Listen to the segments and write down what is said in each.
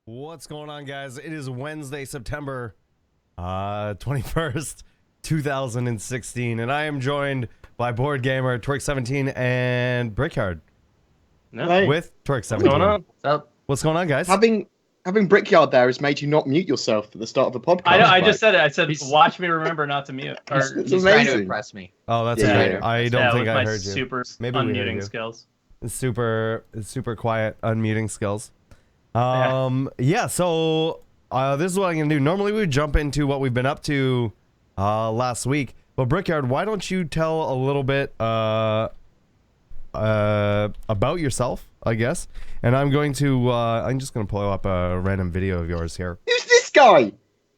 What's going on, guys? It is Wednesday, September 21st, 2016, and I am joined by BoredGamer, Twerk17, and Brickyard. No. With Twerk17. What's going on? What's up? What's going on, guys? Having Brickyard there has made you not mute yourself at the start of the podcast. I just said it. I said, watch me remember not to mute. Or, It's He's trying to amazing. impress me. Oh, that's Yeah. right. I don't think I heard you. Super Maybe we heard unmuting you. skills. Super quiet unmuting skills. Yeah, so this is what I'm gonna do. Normally we would jump into what we've been up to last week, but Brickyard, why don't you tell a little bit about yourself, I guess? And I'm just gonna pull up a random video of yours here. Who's this guy?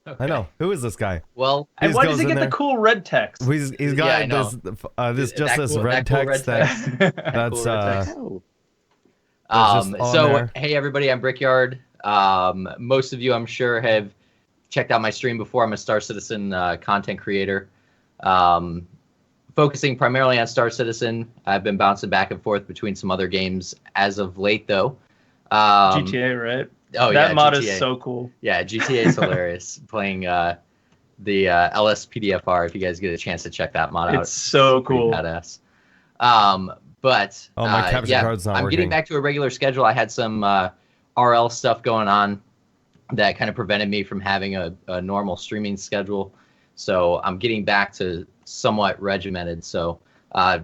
Okay. I know, who is this guy? Well, And He why just does he goes in get there. the cool red text? He's got Yeah, I know. this That red cool text red that text. that's Cool red text. Hell. It's just on So there. hey everybody, I'm Brickyard. Most of you, I'm sure, have checked out my stream before. I'm a Star Citizen content creator, focusing primarily on Star Citizen. I've been bouncing back and forth between some other games as of late, though. GTA, right? Oh That yeah, mod GTA. is so cool. Yeah, GTA is hilarious. Playing the LSPDFR. If you guys get a chance to check that mod out, It's so pretty cool. badass. But Oh, my capture yeah, card's not I'm working. getting back to a regular schedule. I had some RL stuff going on that kind of prevented me from having a normal streaming schedule. So I'm getting back to somewhat regimented. So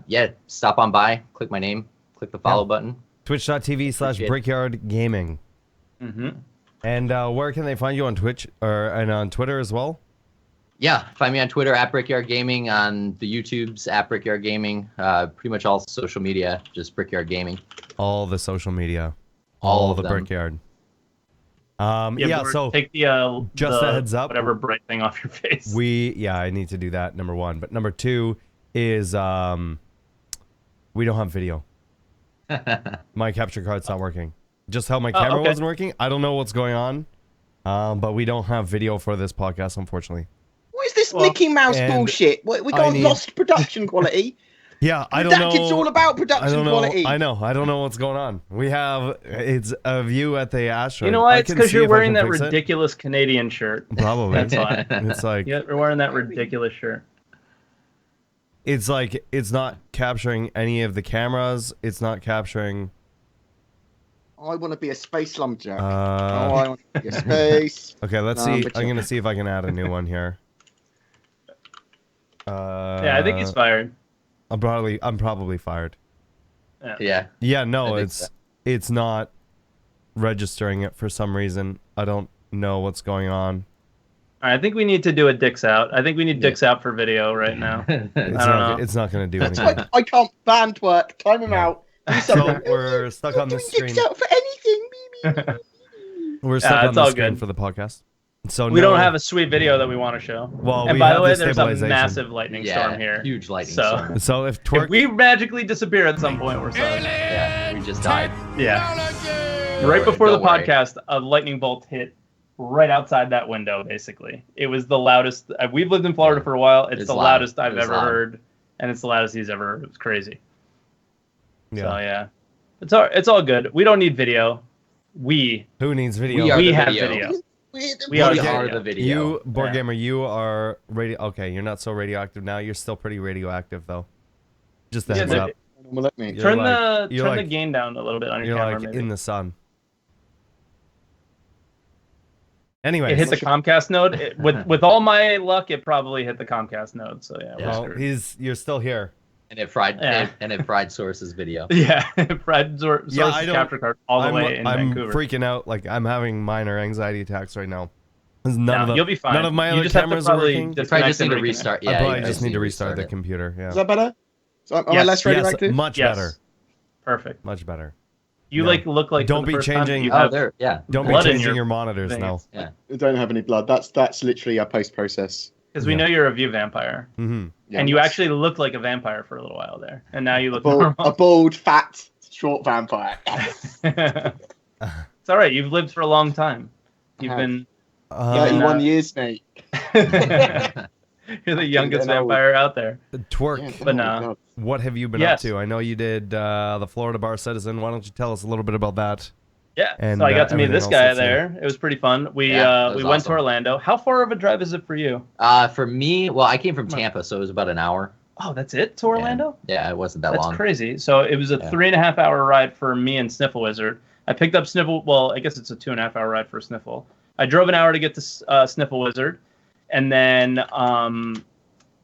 yeah, stop on by, click my name, click the follow button. Twitch.tv/Brickyard Gaming. Mm-hmm. And where can they find you on Twitch and on Twitter as well? Yeah, find me on Twitter at Brickyard Gaming, on the YouTubes at Brickyard Gaming, pretty much all social media, just Brickyard Gaming. All the social media. All of the them. Brickyard. Yeah, Yeah, Bort, so take the just a heads up. whatever bright thing off your face. I need to do that, number one. But number two is we don't have video. My capture card's not working. Just how my camera okay. wasn't working. I don't know what's going on. But we don't have video for this podcast, unfortunately. What is this Well, Mickey Mouse and bullshit? We got need- lost production quality. Yeah, I don't know. Redacted's all about I production don't know. quality. I know. I don't know what's going on. It's a view at the asteroid. You know why? I It's can because see you're if I wearing can that fix it. ridiculous Canadian shirt. Probably. That's why. It's like Yeah, you're wearing that ridiculous shirt. it's not capturing any of the cameras. It's not capturing. I want to be a space lumberjack. Uh, I want to be a space. Okay, let's No, see. but I'm you- gonna see if I can add a new one here. Yeah, I think he's fired. I'm probably fired. Yeah, Yeah, no, I think so. it's not registering it for some reason. I don't know what's going on. All right, I think we need to do a dicks out. I think we need dicks out for video right now. It's I don't not. know. It's not gonna do That's anything. why I can't ban twerk. Time him out. Do So something. we're stuck on this Doing screen. dicks out for anything. We're stuck on it's the all screen good. for the podcast. So We no, don't have a sweet video that we want to show. Well, and we by have the way, the there's a stabilization. massive lightning yeah, storm here. huge lightning So- storm. So if Twerk, If we magically disappear at some point, we're sorry. Yeah, we just died. Yeah. Don't Right worry, before the don't worry. podcast, a lightning bolt hit right outside that window, basically. It was the loudest. We've lived in Florida for a while. It's the loud. loudest It I've was ever loud. heard, and it's the loudest he's ever heard. It was crazy. yeah. So, yeah. It's all good. We don't need video. We Who needs video? We are we the have video. video. We We are We the are video. the video. You, BoredGamer, you are radio. Okay, you're not so radioactive now. You're still pretty radioactive though. Just a Yeah, heads the- up. Let me. You're Turn like- the you're turn the like- gain down a little bit on your You're camera. like maybe. in the sun. Anyway, It hit the Comcast node. With all my luck, it probably hit the Comcast node. So yeah, we're well, screwed. you're still here. And it fried. Yeah. And it fried Source's video. Yeah, Fred Source's Yeah, I don't- capture card all the way in I'm Vancouver. freaking out. Like I'm having minor anxiety attacks right now. 'Cause None You'll be fine. None of my You other just have to cameras are probably working. You probably just need to disconnect and restart. I Yeah, probably you just need to restart the it. computer. Yeah. Is that better? So am I Yes. less radioactive? Much Yes. better. reconnect. Perfect. Much better. You No. look like Don't for the be first time changing- you Oh, have there. Yeah. Don't be blood in changing your your monitors thing. now. Yeah. I don't have any blood. That's literally a post process. because we Yeah. know you're a view vampire, Mm-hmm. Yeah, and you that's actually looked like a vampire for a little while there, and now you a look bald, normal. fat, short vampire. It's all right. You've lived for a long time. You've have. been 31 years, mate. you're the youngest getting old. vampire out there. Twerk. Yeah, But oh my no. God. What have you been Yes. up to? I know you did the Florida Bar Citizen. Why don't you tell us a little bit about that? Yeah, And, so I got to meet everything this else guy that's new. there. It was pretty fun. We Yeah, that we was went to awesome. Orlando. How far of a drive is it for you? For me, well, I came from Come on. Tampa, so it was about an hour. Oh, that's it to Orlando? Yeah, it wasn't that That's long. crazy. So it was a 3.5 hour ride for me and Sniffle Wizard. I picked up Sniffle. Well, I guess it's a 2.5 hour ride for Sniffle. I drove an hour to get to Sniffle Wizard, and then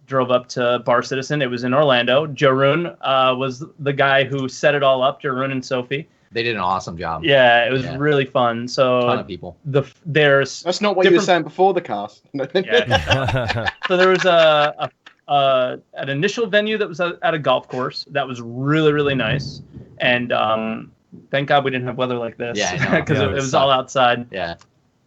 drove up to Bar Citizen. It was in Orlando. Jarun was the guy who set it all up. Jarun and Sophie. They did an awesome job. Yeah, it was really fun. So ton of people. There's That's not what you were saying before the cast. Yeah. So there was an initial venue that was at a golf course that was really, really nice, and thank God we didn't have weather like this. Yeah, because it was all outside. Yeah,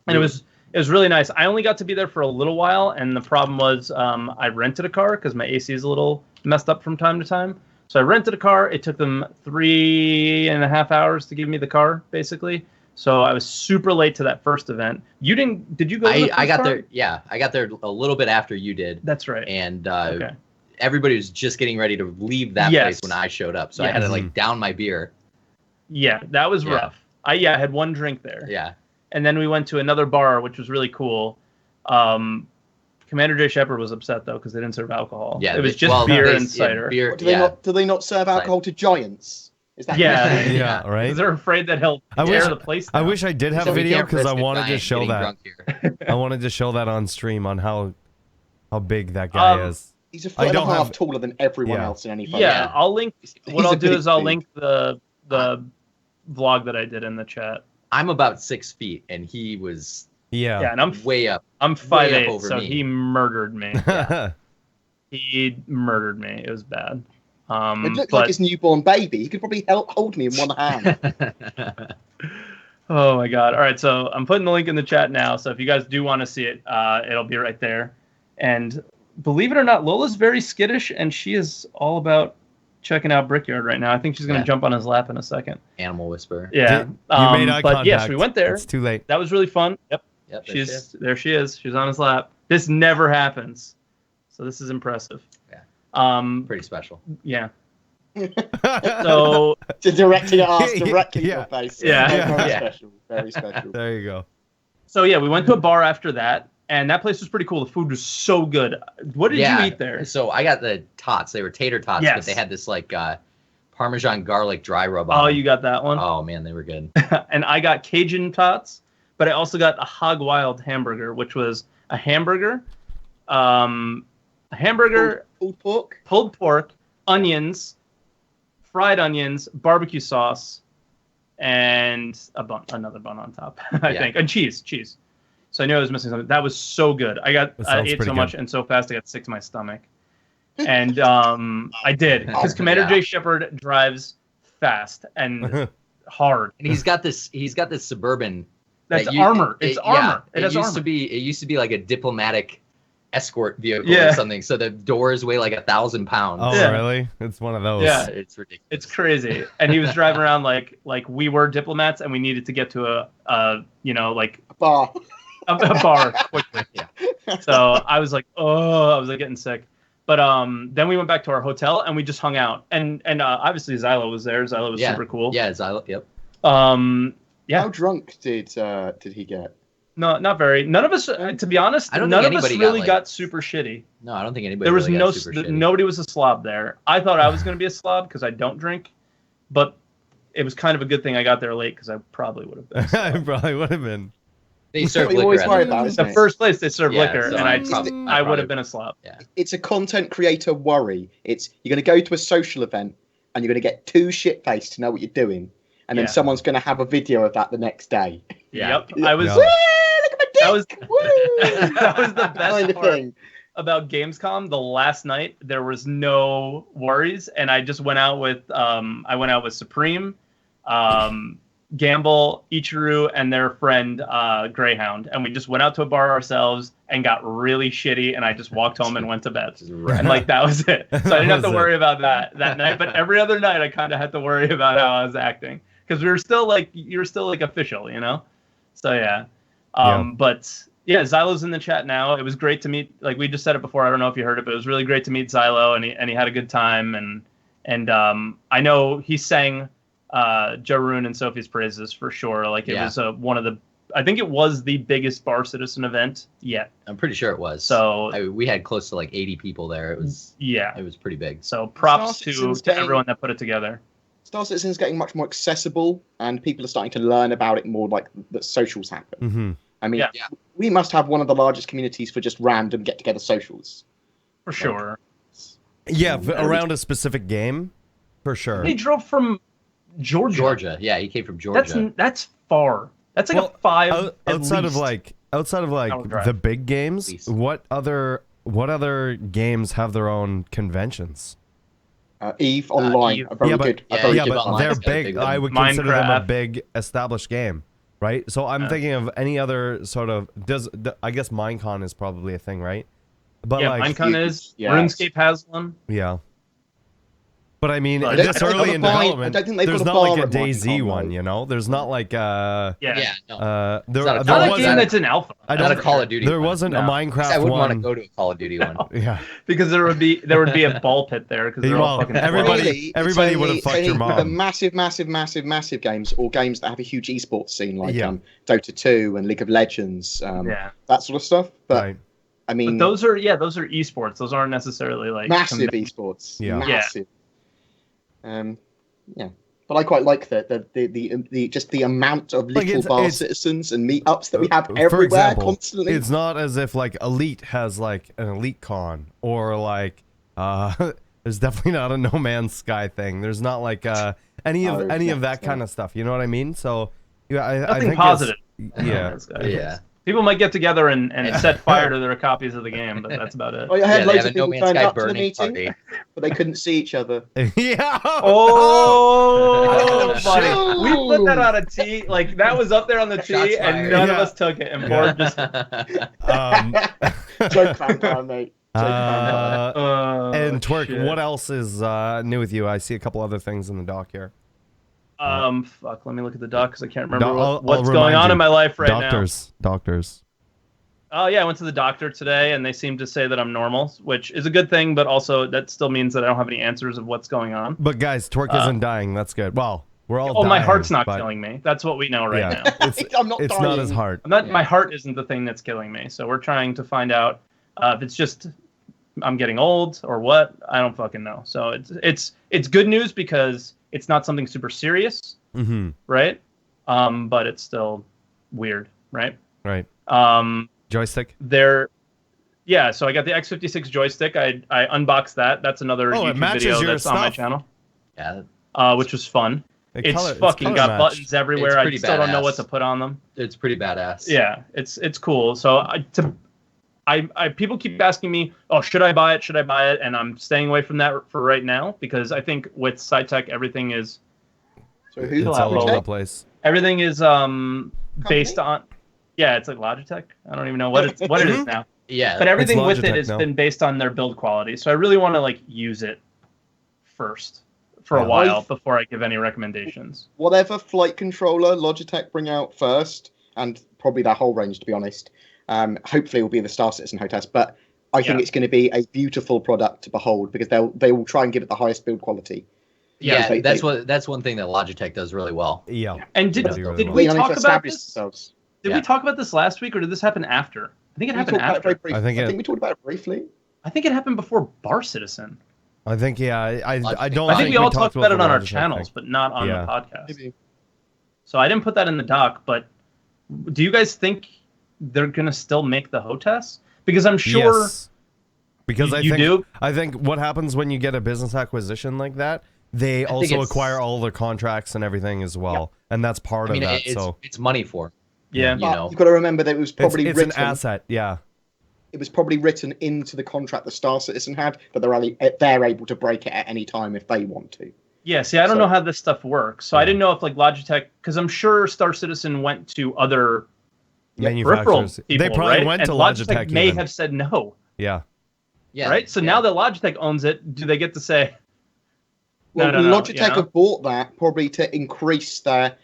and it was really nice. I only got to be there for a little while, and the problem was I rented a car because my AC is a little messed up from time to time. So I rented a car. It took them 3.5 hours to give me the car, basically. So I was super late to that first event. You didn't? Did you go? To the I got first there. Yeah, I got there a little bit after you did. That's right. And Okay. everybody was just getting ready to leave that place when I showed up. So I had to like down my beer. Yeah, that was rough. I had one drink there. Yeah. And then we went to another bar, which was really cool. Commander J. Shepard was upset though because they didn't serve alcohol. Yeah, it was just beer and cider. Beer, Do they not serve alcohol to giants? Is that Yeah, right. Because they're afraid that he'll tear the place down. I wish I did have So we video can't because I risk a wanted to giant show getting that. drunk here. I wanted to show that on stream on how big that guy is. He's a foot and a don't half have- taller than everyone Yeah. else in any photo. Yeah, I'll link. What He's I'll a do big is I'll dude. link the vlog that I did in the chat. I'm about 6 feet, and he was Yeah. And I'm way up. I'm way up 5'8", over so me. he murdered me. He murdered me. It was bad. It looked like his newborn baby. He could probably hold me in one hand. Oh my god! All right, so I'm putting the link in the chat now. So if you guys do want to see it, it'll be right there. And believe it or not, Lola's very skittish, and she is all about checking out Brickyard right now. I think she's gonna jump on his lap in a second. Animal whisperer. Yeah. You made eye but contact. yes, we went there. It's too late. That was really fun. Yep. Yep. There she is. She's on his lap. This never happens. So this is impressive. Yeah. Pretty special. Yeah. So Directing at us, directly Yeah. in your face. Yeah. Very Yeah. special. Very special. There you go. So yeah, we went to a bar after that, and that place was pretty cool. The food was so good. What did you eat there? So I got the tots. They were tater tots, but they had this like Parmesan garlic dry rub on. Oh, them. you got that one? Oh man, they were good. And I got Cajun tots, but I also got a Hog Wild hamburger, which was a hamburger, pulled pork, onions, fried onions, barbecue sauce, and another bun on top, I think, and cheese. So I knew I was missing something. That was so good. I ate so much and so fast I got sick to my stomach. And I did because Commander J. Shepard drives fast and hard. And he's got this Suburban. That's armor. It's armor. Yeah, it used to be like a diplomatic escort vehicle or something. So the doors weigh like 1,000 pounds. Oh, really? It's one of those. Yeah, it's ridiculous. It's crazy. And he was driving around like we were diplomats, and we needed to get to a bar. a bar quickly. Yeah. So I was like, I was like getting sick. But then we went back to our hotel and we just hung out. And obviously Xylo was there. Xylo was super cool. Yeah, Xylo. Yep. Yeah. How drunk did he get? No, not very. None of us, to be honest, none of us really got super shitty. No, I don't think anybody. There was really got super shitty. nobody was a slob there. I thought I was going to be a slob because I don't drink, but it was kind of a good thing I got there late because I probably would have been. I probably would have been. They serve You always liquor. worry about it, The isn't it? first place they serve liquor, so and I would have been a slob. Yeah. It's a content creator worry. It's you're going to go to a social event and you're going to get too shit-faced to know what you're doing, and then someone's going to have a video of that the next day. Yeah. Yep. I was. Yeah. Woo, look at my dick! Woo! That was the best kind of part thing. about Gamescom. The last night there was no worries, and I just went out with Supreme, Gamble, Ichiru, and their friend Greyhound, and we just went out to a bar ourselves and got really shitty, and I just walked home and went to bed. And like that was it. So I didn't have to worry about that night, but every other night I kind of had to worry about how I was acting because you were still like official, you know. So yeah. But yeah, Xylo's in the chat now. It was great to meet. Like we just said it before. I don't know if you heard it, but it was really great to meet Xylo, and he had a good time. And I know he sang Jarun and Sophie's praises for sure. Like it was one of the. I think it was the biggest Bar Citizen event yet. I'm pretty sure it was. So we had close to like 80 people there. It was it was pretty big. So props to everyone that put it together. Star Citizen's getting much more accessible, and people are starting to learn about it more. Like that socials happen. Mm-hmm. I mean, we must have one of the largest communities for just random get-together socials. For sure. Yeah, around a specific game, for sure. He drove from Georgia. Yeah, he came from Georgia. That's far. That's like a 5 outside of like the big games. What other games have their own conventions? EVE Online, but they're big. I would consider them a big established game, right? So I'm thinking of any other sort of I guess Minecon is probably a thing, right? But Minecon is. RuneScape has one. Yeah. But I mean, this early in development, there's not like a DayZ one, you know? There's not like no. there not a game that's in alpha. Not a Call of Duty. There wasn't a Minecraft one. I wouldn't want to go to a Call of Duty one. Yeah. Because there would be a ball pit there because they're all fucking everybody would have fucked your mom. The massive games or games that have a huge esports scene like Dota 2 and League of Legends, that sort of stuff. But I mean, but those are esports. Those aren't necessarily like massive esports. Yeah. Massive. But I quite like the just the amount of little Bar Citizens and meetups that we have everywhere constantly. It's not as if like Elite has like an Elite Con or like there's definitely not a No Man's Sky thing. There's not like any of that kind of stuff. You know what I mean? So I think positive. Yeah. People might get together and set fire to their copies of the game, but that's about it. I had loads of people turned up to the meeting, but they couldn't see each other. Yeah. Oh, buddy. We put that on a tee. Like, that was up there on the tee, and none of us took it. And Board just... Joke vampire, mate. And Twerk, what else is new with you? I see a couple other things in the doc here. Fuck, let me look at the doc because I can't remember what's going on in my life right now. Doctors. Oh, yeah, I went to the doctor today, and they seem to say that I'm normal, which is a good thing, but also that still means that I don't have any answers of what's going on. But guys, Twerk isn't dying. That's good. Well, we're all dying. My heart's not killing me. That's what we know right now. It's not his heart. My heart isn't the thing that's killing me, so we're trying to find out if it's just I'm getting old or what. I don't fucking know. So it's good news because it's not something super serious, right? But it's still weird, right? Right. Joystick? So I got the X56 joystick. I unboxed that. That's another YouTube video that's on my channel. Yeah. Which was fun. It's fucking got buttons everywhere. I still don't know what to put on them. It's pretty badass. Yeah, it's cool. So people keep asking me, "Oh, should I buy it? Should I buy it?" And I'm staying away from that for right now because I think with SciTech everything is it's all over the place. Everything is based on it's like Logitech. I don't even know what it is now. Yeah. But everything with it has been based on their build quality. So I really want to like use it first for a while before I give any recommendations. Whatever flight controller Logitech bring out first, and probably that whole range to be honest. Hopefully it will be the Star Citizen HOTAS, but I think it's going to be a beautiful product to behold because they will try and give it the highest build quality. Yeah, that's one thing that Logitech does really well. Yeah. And did we talk about this? Did we talk about this last week or did this happen after? I think it happened after. I think we talked about it briefly. I think it happened before Bar Citizen. I think I don't. I think we all talked about it on our channels, but not on the podcast. Maybe. So I didn't put that in the doc, but do you guys think they're gonna still make the HOTAS? Because I'm sure. Yes. Because I think what happens when you get a business acquisition like that, they also acquire all their contracts and everything as well, and that's part of that. So it's money for. Yeah, you've got to remember that it was probably it's written. An asset. Yeah. It was probably written into the contract the Star Citizen had, but they're able to break it at any time if they want to. Yeah, see, I don't know how this stuff works, so I didn't know if like Logitech, because I'm sure Star Citizen went to other manufacturers. People, they probably went to Logitech. May have said no. Yeah. Yeah. Right. So now that Logitech owns it, do they get to say? Well, Logitech have bought that probably to increase their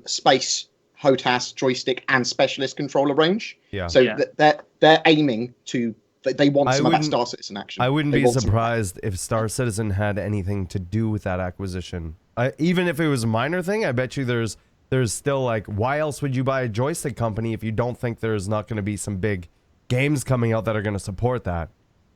space HOTAS joystick and specialist controller range. Yeah. So they're aiming to. They want some of that Star Citizen action. I wouldn't be surprised if Star Citizen had anything to do with that acquisition even if it was a minor thing, I bet you there's still like, why else would you buy a joystick company if you don't think there's not going to be some big games coming out that are going to support that?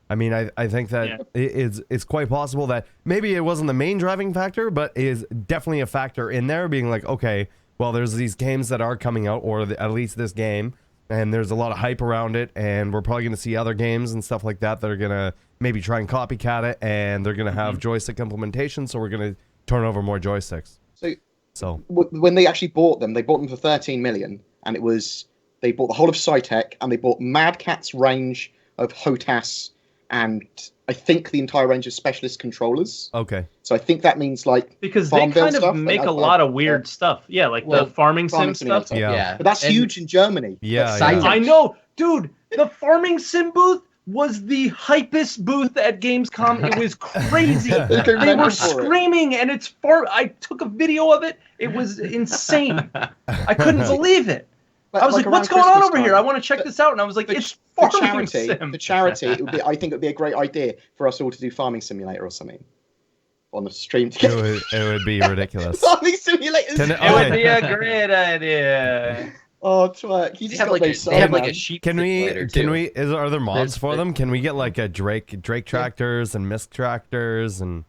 I mean, I think that it's quite possible that maybe it wasn't the main driving factor, but is definitely a factor in there, being like, okay, well, there's these games that are coming out, or at least this game, and there's a lot of hype around it, and we're probably going to see other games and stuff like that that are going to maybe try and copycat it, and they're going to have joystick implementation, so we're going to turn over more joysticks. So when they actually bought them for 13 million, and they bought the whole of Cytec, and they bought Mad Cat's range of HOTAS, and I think the entire range of specialist controllers. Okay. So I think that means like because they kind of make a lot of weird stuff. Yeah, like the farming sim stuff. Yeah. But that's huge in Germany. Yeah, I know, dude. The farming sim booth was the hypest booth at Gamescom. It was crazy. They were screaming, and I took a video of it. It was insane. I couldn't believe it. I was like, "What's going on over here? I want to check this out." And I was like, "It's farming sim." For charity, I think it would be a great idea for us all to do Farming Simulator or something on the stream together. It would be ridiculous. Farming Simulators. It would be a great idea. Oh, Twerk! You just have like a sheep. Are there mods for them? Can we get like a Drake tractors and Misk tractors and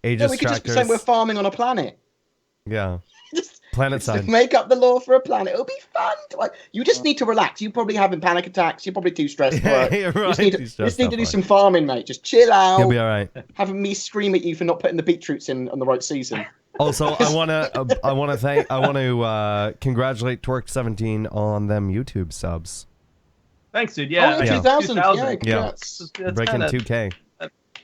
Aegis we could tractors? just pretend we're farming on a planet. Yeah. Just Planet side. Make up the law for a planet. It'll be fun. You just need to relax. You're probably having panic attacks. You're probably too stressed for it. You're right. You just need to do some farming, mate. Just chill out. You'll be all right. Having me scream at you for not putting the beetroots in on the right season. Also, I want to congratulate Twerk17 on them YouTube subs. Thanks, dude. Yeah, 2,000. Yeah, breaking 2K.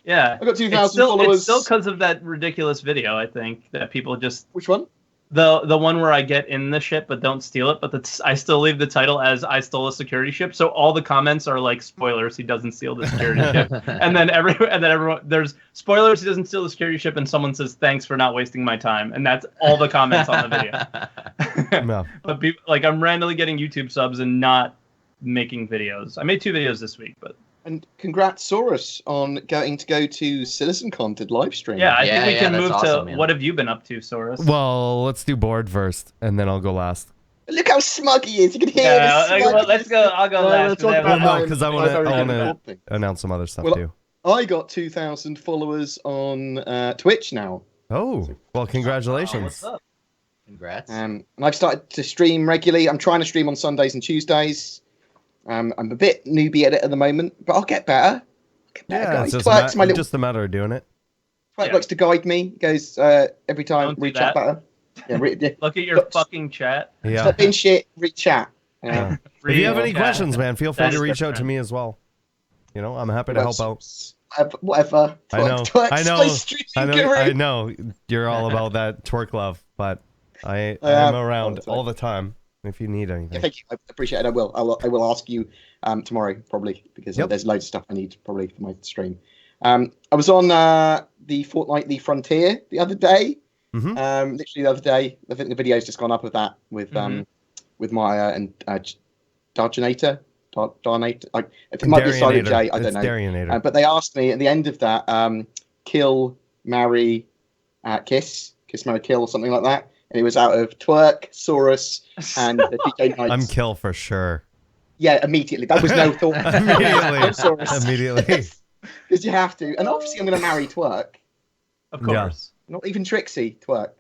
Yeah, I got 2,000 followers. It's still because of that ridiculous video. I think that people just. Which one? The one where I get in the ship but don't steal it, but I still leave the title as "I stole a security ship," so all the comments are like spoilers. He doesn't steal the security ship, and then everyone there's spoilers. He doesn't steal the security ship, and someone says thanks for not wasting my time, and that's all the comments on the video. No. But people, like, I'm randomly getting YouTube subs and not making videos. I made 2 videos this week, but. And congrats, Saurus, on getting to go to CitizenCon to live stream. Yeah, I think we can move awesome, to man. what have you been up to, Saurus? Well, let's do board first, and then I'll go last. Look how smug he is. You can hear let's go. I'll go last. No, because I want to announce some other stuff too. I got 2,000 followers on Twitch now. Oh, well, congratulations. What's up? Congrats. And I've started to stream regularly. I'm trying to stream on Sundays and Tuesdays. I'm a bit newbie at it at the moment, but I'll get better. Yeah, guys. it's just a matter of doing it. Twerk likes to guide me. He goes every time, read chat better. Yeah, Look at your fucking chat. Yeah. Stop being shit, read chat. Yeah. If you have any questions, man, feel free to reach out to me as well. You know, I'm happy to help out. Whatever. I know. You're all about that twerk love, but I am around all the time. If you need anything. Yeah, thank you. I appreciate it. I will ask you tomorrow, probably, because there's loads of stuff I need probably for my stream. I was on the Fortnightly Frontier the other day. Literally the other day. I think the video's just gone up of that with Maya and Darjanator. It might be Silent J. I don't know. But they asked me at the end of that, kill, marry, kiss, marry, kill, or something like that. And it was out of Twerk, Saurus, and the DJ Knights. I'm kill for sure. Yeah, immediately. That was no thought. Immediately. Because you have to. And obviously I'm going to marry Twerk. Of course. Yeah. Not even Trixie, Twerk.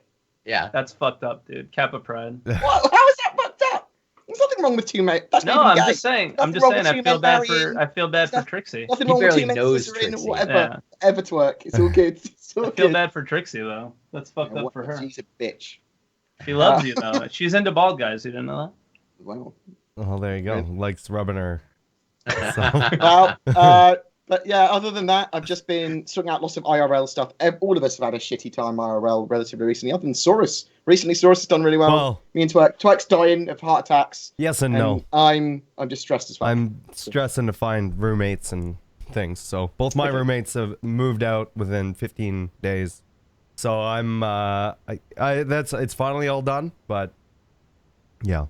Yeah. That's fucked up, dude. Kappa Pride. What? How is that fucked up? There's nothing wrong with two men. I'm just saying. I feel bad for Trixie. Nothing wrong with two men scissoring, whatever. Ever Twerk. It's all good. I feel bad for Trixie, though. That's fucked up for her. She's a bitch. She loves you, though. She's into bald guys. You didn't know that? Wow. Oh, there you go. Likes rubbing her. Well, but yeah, other than that, I've just been sorting out lots of IRL stuff. All of us have had a shitty time IRL relatively recently, other than Saurus. Recently, Saurus has done really well. Me and Twerk. Twerk's dying of heart attacks. Yes and no. I'm just stressed as fuck. I'm stressing to find roommates and things. So both my roommates have moved out within 15 days. So I'm it's finally all done, but yeah.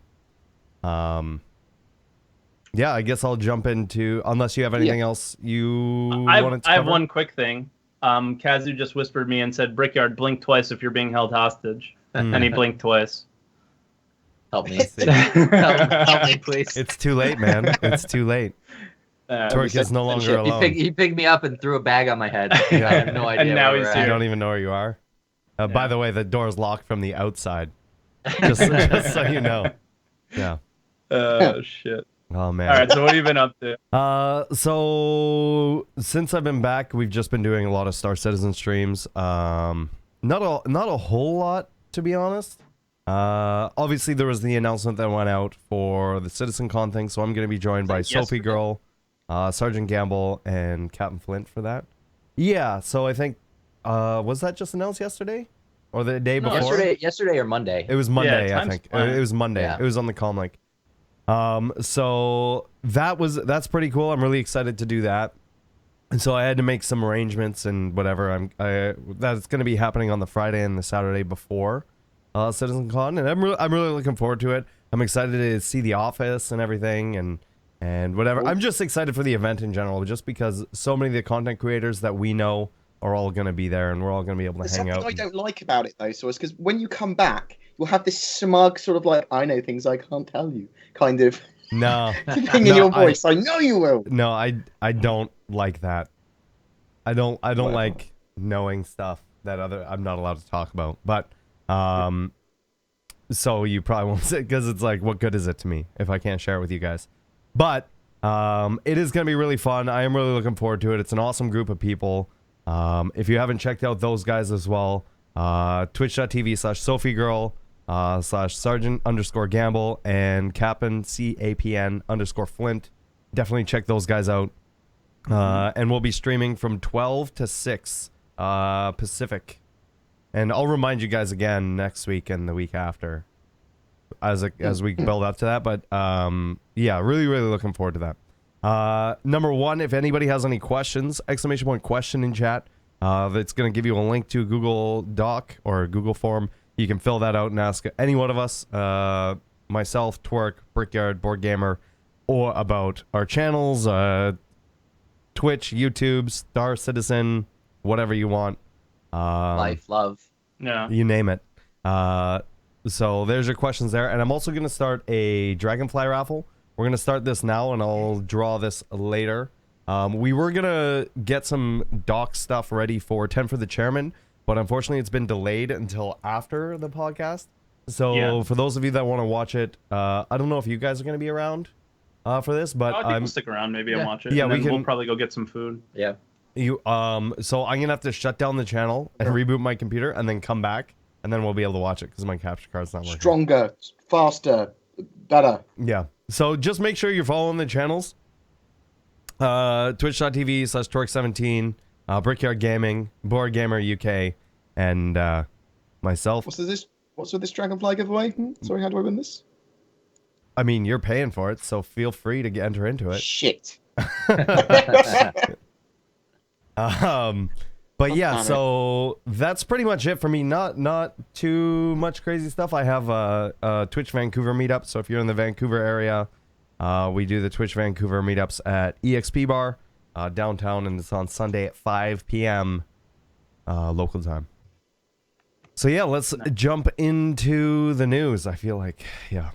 Yeah, I guess I'll jump into, unless you have anything else you wanted to cover. I have one quick thing. Kazu just whispered me and said, Brickyard, blink twice if you're being held hostage. And he blinked twice. Help me. help me, please. It's too late, man. It's too late. Torque is no longer alone. He picked me up and threw a bag on my head. Yeah. I have no idea. And now he's here. You don't even know where you are. By the way, the door's locked from the outside. Just so you know. Yeah. Oh, shit. Oh, man. All right, so what have you been up to? So since I've been back, we've just been doing a lot of Star Citizen streams. Not a whole lot, to be honest. Obviously, there was the announcement that went out for the CitizenCon thing, so I'm going to be joined by Sophie Girl, Sergeant Gamble, and Captain Flint for that. Yeah, so I think, was that just announced yesterday? Or the day before? Yesterday or Monday. It was Monday, I think. It was Monday. Yeah. It was on the comm link. So that's pretty cool. I'm really excited to do that. And so I had to make some arrangements and whatever. That's going to be happening on the Friday and the Saturday before CitizenCon, and I'm really looking forward to it. I'm excited to see the office and everything and whatever. I'm just excited for the event in general, just because so many of the content creators that we know are all going to be there, and we're all going to be able to hang out. Something I don't like about it though, so it's because when you come back, you'll have this smug sort of like, I know things I can't tell you kind of thing in your voice. I know you will. No, I don't like that. I don't like knowing stuff that I'm not allowed to talk about. But so you probably won't say, because it's like, what good is it to me if I can't share it with you guys? But it is going to be really fun. I am really looking forward to it. It's an awesome group of people. If you haven't checked out those guys as well, twitch.tv/SophieGirl /Sergeant_Gamble and Captain CAPN_Flint. Definitely check those guys out. And we'll be streaming from 12 to 6 Pacific. And I'll remind you guys again next week and the week after as we build up to that. But yeah, really looking forward to that. Number one, if anybody has any questions, !question in chat. That's going to give you a link to Google Doc or Google Form. You can fill that out and ask any one of us, myself, Twerk, Brickyard, BoredGamer, or about our channels, Twitch, YouTube, Star Citizen, whatever you want. Life, love. Yeah. You name it. So there's your questions there. And I'm also going to start a Dragonfly raffle. We're going to start this now, and I'll draw this later. We were going to get some doc stuff ready for 10 for the Chairman, but unfortunately it's been delayed until after the podcast. So for those of you that want to watch it, I don't know if you guys are going to be around for this, but I think we'll stick around maybe and watch it. Yeah, and we'll probably go get some food. Yeah. So I'm going to have to shut down the channel and reboot my computer and then come back, and then we'll be able to watch it because my capture card's not working. Stronger, faster, better. Yeah. So just make sure you're following the channels. Twitch.tv/Torque17, Brickyard Gaming, BoredGamer UK, and myself. What's with this Dragonfly giveaway? Sorry, how do I win this? I mean, you're paying for it, so feel free to enter into it. Shit. But yeah, so that's pretty much it for me. Not too much crazy stuff. I have a Twitch Vancouver meetup, so if you're in the Vancouver area, we do the Twitch Vancouver meetups at EXP Bar downtown, and it's on Sunday at 5 p.m. Local time. So yeah, let's jump into the news. I feel like, yeah.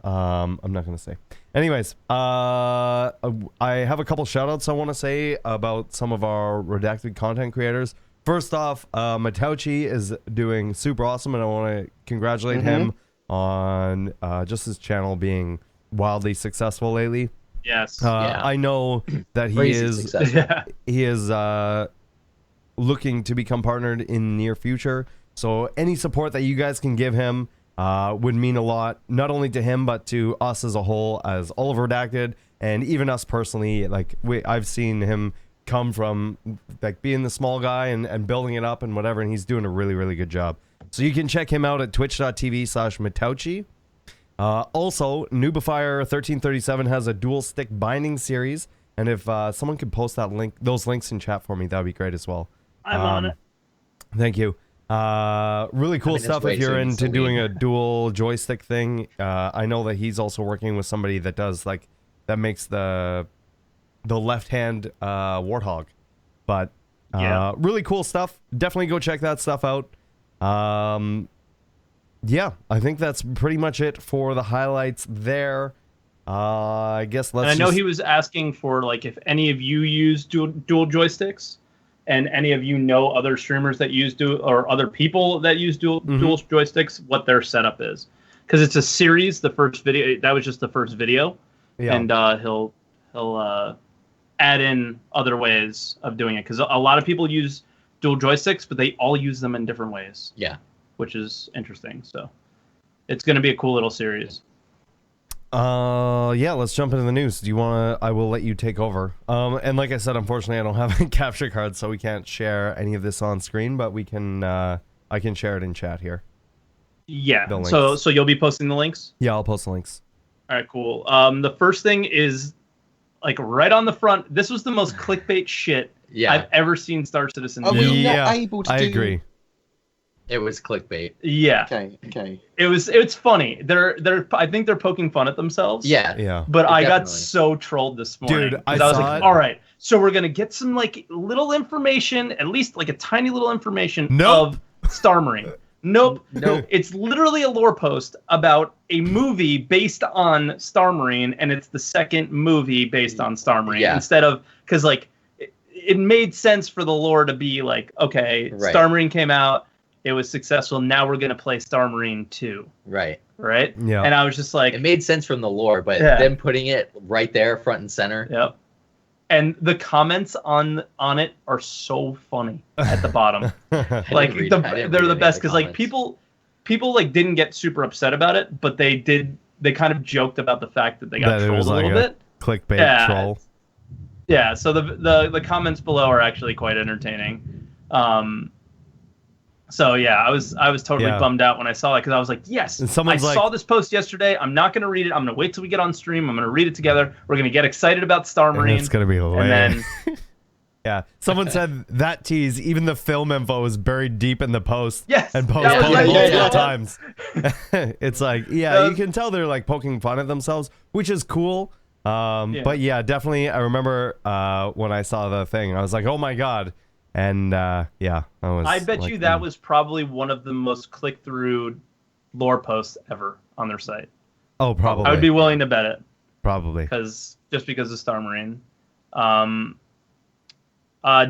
I'm not going to say. Anyways, I have a couple shout-outs I want to say about some of our Redacted content creators. First off, Matauchi is doing super awesome, and I want to congratulate him on just his channel being wildly successful lately. Yes. I know that he is looking to become partnered in the near future. So any support that you guys can give him would mean a lot, not only to him, but to us as a whole, as all of Redacted, and even us personally. Like, I've seen him come from like being the small guy and building it up and whatever, and he's doing a really good job. So you can check him out at twitch.tv/Matauchi. Also, Noobifier1337 has a dual stick binding series, and if someone could post those links in chat for me, that'd be great as well. I'm on it. Thank you. Really cool stuff if you're into doing a dual joystick thing. I know that he's also working with somebody that does that makes the left hand Warthog, but Really cool stuff. Definitely go check that stuff out. Yeah, I think that's pretty much it for the highlights there. I guess let's. And I know he was asking for like if any of you use dual joysticks, and any of you know other streamers that use or other people that use dual joysticks, what their setup is, because it's a series. The first video that was just the first video, and he'll add in other ways of doing it, because a lot of people use dual joysticks, but they all use them in different ways. Yeah, which is interesting. So it's going to be a cool little series. Yeah, let's jump into the news. Do you want to? I will let you take over. And like I said, unfortunately, I don't have a capture card, so we can't share any of this on screen, but we can. I can share it in chat here. Yeah. So you'll be posting the links? Yeah, I'll post the links. All right, cool. The first thing is like right on the front. This was the most clickbait shit I've ever seen Star Citizen do. Are we not able to I agree. It was clickbait. Yeah. Okay. It's funny. I think they're poking fun at themselves. Yeah. But I got so trolled this morning. Dude, I was like, all right, so we're gonna get some like little information, at least like a tiny little information of Star Marine. Nope. It's literally a lore post about a movie based on Star Marine, and it's the second movie based on Star Marine. Yeah. Instead of, because like it made sense for the lore to be like, okay, Star Marine came out. It was successful. Now we're gonna play Star Marine 2. Right. Yeah. And I was just like, it made sense from the lore, but then putting it right there, front and center. Yep. And the comments on it are so funny at the bottom. Like they're the best, because like people like didn't get super upset about it, but they kind of joked about the fact that they got trolled a little bit. Clickbait troll. Yeah. So the comments below are actually quite entertaining. So yeah, I was totally bummed out when I saw it, because I was like, yes, I saw this post yesterday. I'm not going to read it. I'm going to wait till we get on stream. I'm going to read it together. We're going to get excited about Star Marine. It's going to be lame. And then yeah, someone said that tease, even the film info was buried deep in the post. Yes. And posted multiple times. It's like, you can tell they're like poking fun at themselves, which is cool. But yeah, definitely. I remember when I saw the thing, I was like, oh my God. And I bet like, you that was probably one of the most click-through lore posts ever on their site. Oh, probably. I would be willing to bet it. Probably. Because of Star Marine.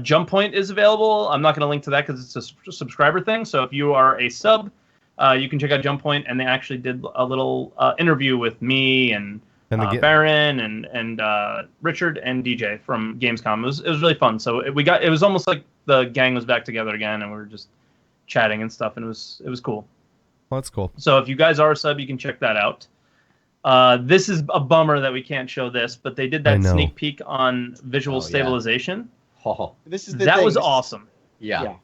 Jump Point is available. I'm not going to link to that because it's a subscriber thing. So if you are a sub, you can check out Jump Point, and they actually did a little interview with me and Baron and Richard and DJ from Gamescom. It was really fun. So it was almost like the gang was back together again, and we were just chatting and stuff, and it was cool. Well, that's cool. So if you guys are a sub, you can check that out. This is a bummer that we can't show this, but they did that sneak peek on visual stabilization. This is that was awesome. Yeah.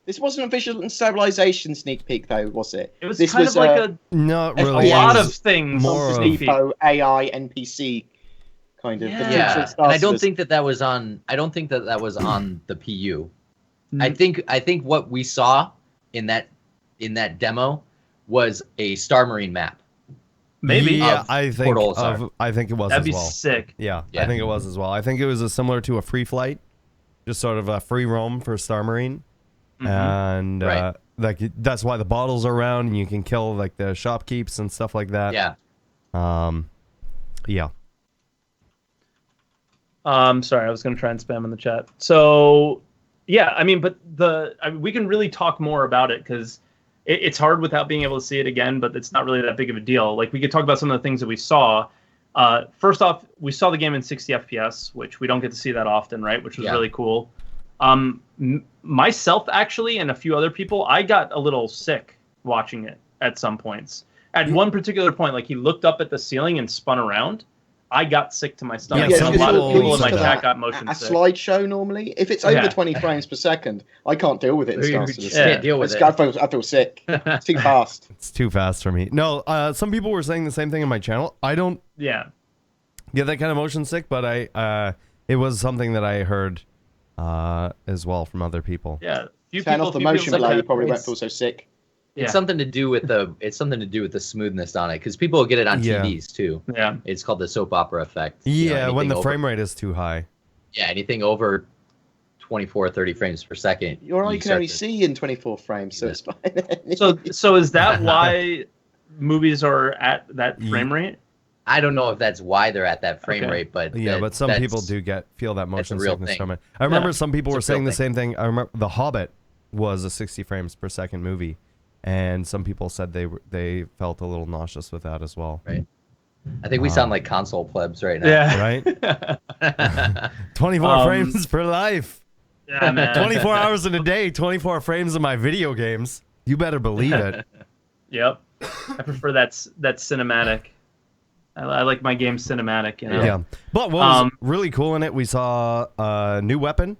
This wasn't a visual stabilization sneak peek, though, was it? It was kind of like not really. A lot of things. More sneak peek. AI, NPC kind of. Yeah. And I don't think that was on. I don't think that was on the PU. I think what we saw in that demo was a Star Marine map. Maybe. Yeah, I think it was as well. That'd be sick. Yeah, I think it was as well. I think it was similar to a free flight, just sort of a free roam for Star Marine. And like that's why the bottles are around, and you can kill like the shopkeeps and stuff like that. Yeah. Yeah. Sorry, I was gonna try and spam in the chat. So yeah, I mean, but we can really talk more about it, because it's hard without being able to see it again, but it's not really that big of a deal. Like, we could talk about some of the things that we saw. First off, we saw the game in 60 FPS, which we don't get to see that often, right? Which was really cool. Myself, actually, and a few other people, I got a little sick watching it at some points. At one particular point, like, he looked up at the ceiling and spun around. I got sick to my stomach. Yeah, a lot of people in my chat got motion sick. A slideshow normally, if it's over 20 frames per second, I can't deal with it. Can't deal with it. I feel sick. It's too fast. It's too fast for me. No, some people were saying the same thing in my channel. I don't get that kind of motion sick, but it was something that I heard as well from other people. Yeah, turn off the motion blur, you probably won't feel so sick. It's something to do with the smoothness on it, because people get it on TVs too. Yeah, it's called the soap opera effect. Yeah, when the frame rate is too high. Yeah, anything over 24 or 30 frames per second. You can start only to- see in 24 frames, so it's fine. So is that why movies are at that frame rate? I don't know if that's why they're at that frame Okay. rate, but but some people do feel that motion real sickness thing. from it. I remember some people were It's a real saying the thing. same thing. I remember The Hobbit was a 60 frames per second movie, and some people said they felt a little nauseous with that as well. Right. I think we sound like console plebs right now. Yeah. Right? 24 frames per life. Yeah, man. 24 hours in a day, 24 frames of my video games. You better believe it. Yep. I prefer that cinematic. I like my game cinematic, you know. Yeah. But what was really cool in it, we saw a new weapon.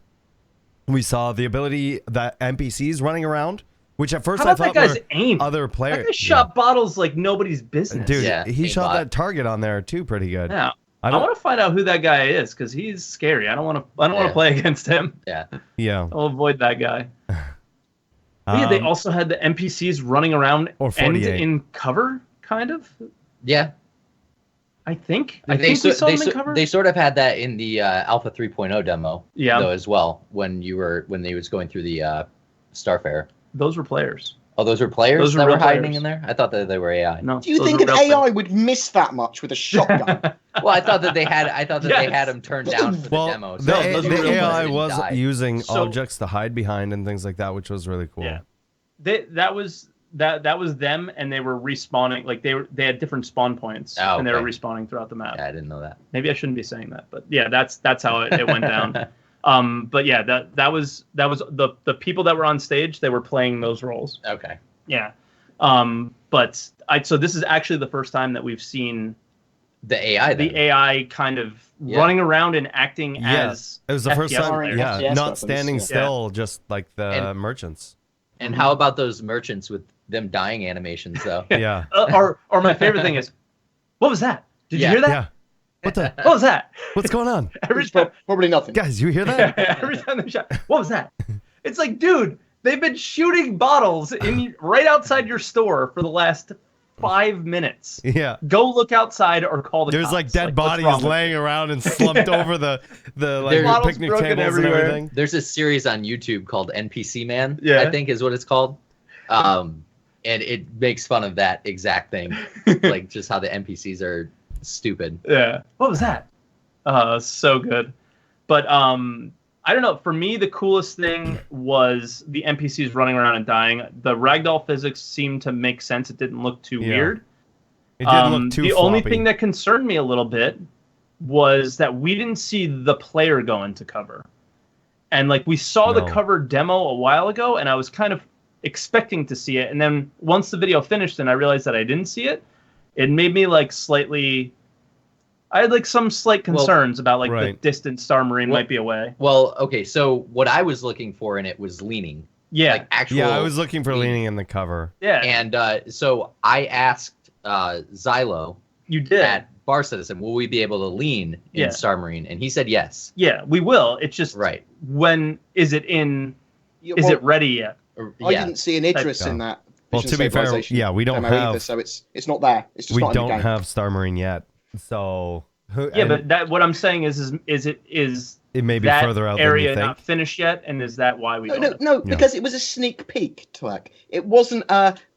We saw the ability that NPCs running around, which at first How I about thought that guy's were aim? other players. That guy shot bottles like nobody's business. Dude, Yeah, he shot aimbot. that target on there too pretty good. Yeah. I I want to find out who that guy is because he's scary. I don't want to play against him. Yeah. Yeah. I'll avoid that guy. But yeah, they also had the NPCs running around Or and 48. in cover, kind of. Yeah. I think They we saw them in cover. They sort of had that in the Alpha 3.0 demo, Yeah. though, as well, when they was going through the Starfare. Those were players. Oh, those were players Those were that were real hiding players. in there? I thought that they were AI. No. Do you those think were an real AI would miss that much with a shotgun? Well, I thought that they had they Yes. had them turned down for the well, demo. the, No, those were the real AI players. was Die. using So- objects to hide behind and things like that, which was really cool. Yeah. That was them, and they were respawning. Like they had different spawn points, Oh, and they were okay. respawning throughout the map. Yeah, I didn't know that. Maybe I shouldn't be saying that, but yeah, that's how it went down. But yeah, that was the people that were on stage. They were playing those roles. Okay. Yeah. But so this is actually the first time that we've seen The AI. the Then. AI kind of Yeah. running around and acting Yeah. as It was the first FPS time, players. yeah, FPS not weapons, standing yeah. still, just like the And- merchants. And how about those merchants with them dying animations, though? Yeah. Or my favorite thing is, what was that? Did you Yeah. hear that? Yeah. What the? What was that? What's going on? Every It's time, probably nothing. Guys, you hear that? every time they shot, what was that? It's like, dude, they've been shooting bottles right outside your store for the last 5 minutes. Yeah. Go look outside or call the There's cops. like dead what's bodies wrong with laying around and slumped over the There's like picnic bottles broken tables and everywhere. everything. There's a series on YouTube called NPC Man. Yeah. I think is what it's called. And it makes fun of that exact thing, like just how the NPCs are stupid. Yeah. What was that? So good. But I don't know. For me, the coolest thing was the NPCs running around and dying. The ragdoll physics seemed to make sense. It didn't look too Yeah. weird. It didn't look too The floppy. only thing that concerned me a little bit was that we didn't see the player go into cover. And like we saw the No. cover demo a while ago, and I was kind of expecting to see it. And then once the video finished and I realized that I didn't see it, it made me like slightly... I had like some slight concerns about like the right. distant Star Marine Well- might be away. Well, okay, so what I was looking for in it was leaning, Yeah. like actual. Yeah, I was looking for leaning. leaning in the cover. Yeah. And so I asked Xylo You did. at Bar Citizen, will we be able to lean in Yeah. Star Marine? And he said yes. Yeah, we will. It's just Right. when is it in? Yeah, Is well, it ready yet? I Yeah. didn't see an Idris Yeah. in that. Well, Vision to be fair, Stabilization yeah, we don't demo have- either, so it's not there. It's just We not in the don't game. have Star Marine yet, so Yeah, but that what I'm saying is it may be that further out than area you think. not finished yet, and is that why we? No, don't no, have- no, Yeah. because it was a sneak peek, Twerk. It wasn't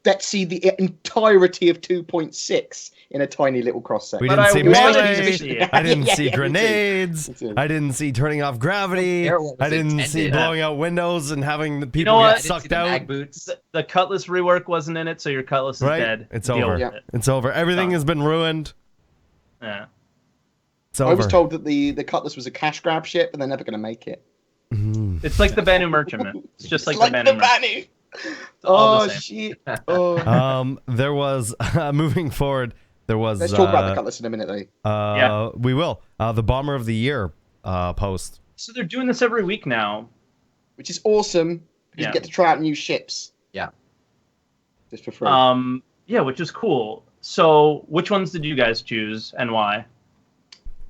let's see the entirety of 2.6 in a tiny little cross We section. But didn't I see wanted melee. to see it. I didn't Yeah, see yeah, me too. grenades. Me too. I didn't see turning off gravity. Everyone was I didn't see intended. blowing out windows and having the people know what? I get didn't see sucked the out. mag boots. The Cutlass rework wasn't in it, so your Cutlass is Right? dead. It's Deal over. with Yeah. it. It's over. Everything Done. has been ruined. Yeah. It's I over. was told that the Cutlass was a cash grab ship, and they're never going to make it. Mhm. It's like the Banu Merchantman. It's just like, It's the Banu Merchantman. Banu. all Oh the same. shit! Oh. There was moving forward. There was. Let's talk about the Cutlass in a minute, though. Yeah. We will. The Bomber of the Year post. So they're doing this every week now. Which is awesome because Yeah. you get to try out new ships. Yeah. Just for free. Yeah, which is cool. So, which ones did you guys choose and why?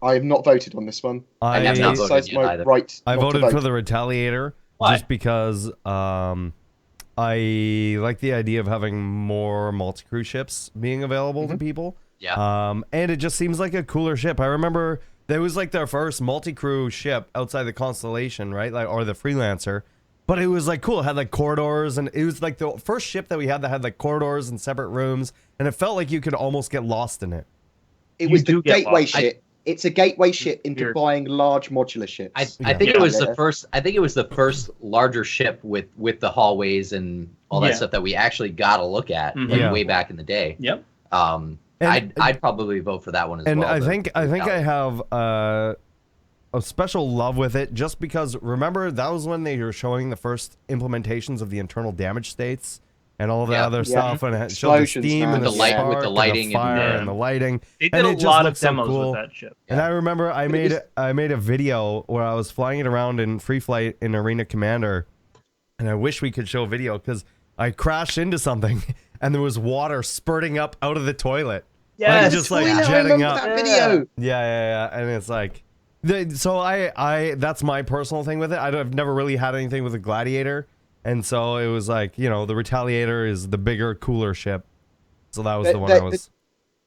I have not voted on this one. I have not voted Exercise yet my either. right. I not to voted vote. for the Retaliator Why? just because I like the idea of having more multi-crew ships being available to people. Yeah. And it just seems like a cooler ship. I remember It was like their first multi-crew ship outside the Constellation, right? Like, or the Freelancer. But it was like cool. It had like corridors, and it was like the first ship that we had that had like corridors and separate rooms, and it felt like you could almost get lost in it. It was the gateway ship. It's a gateway ship into buying large modular ships. I think it was the first. I think it was the first larger ship with the hallways and all that stuff that we actually got to look at like way back in the day. Yep. I'd probably vote for that one as well. And I think I have a special love with it just because remember that was when they were showing the first implementations of the internal damage states and all of that other stuff, and it showed the steam and the light spark with the lighting and the fire and the lighting. They did a lot of demos with that ship. And I remember I made a video where I was flying it around in free flight in Arena Commander, and I wish we could show video because I crashed into something and there was water spurting up out of the toilet. Yeah, like, just like jetting up. That video. Yeah, and it's like. So I that's my personal thing with it. I've never really had anything with a Gladiator, and so it was like, you know, the Retaliator is the bigger, cooler ship. So that was the one I was.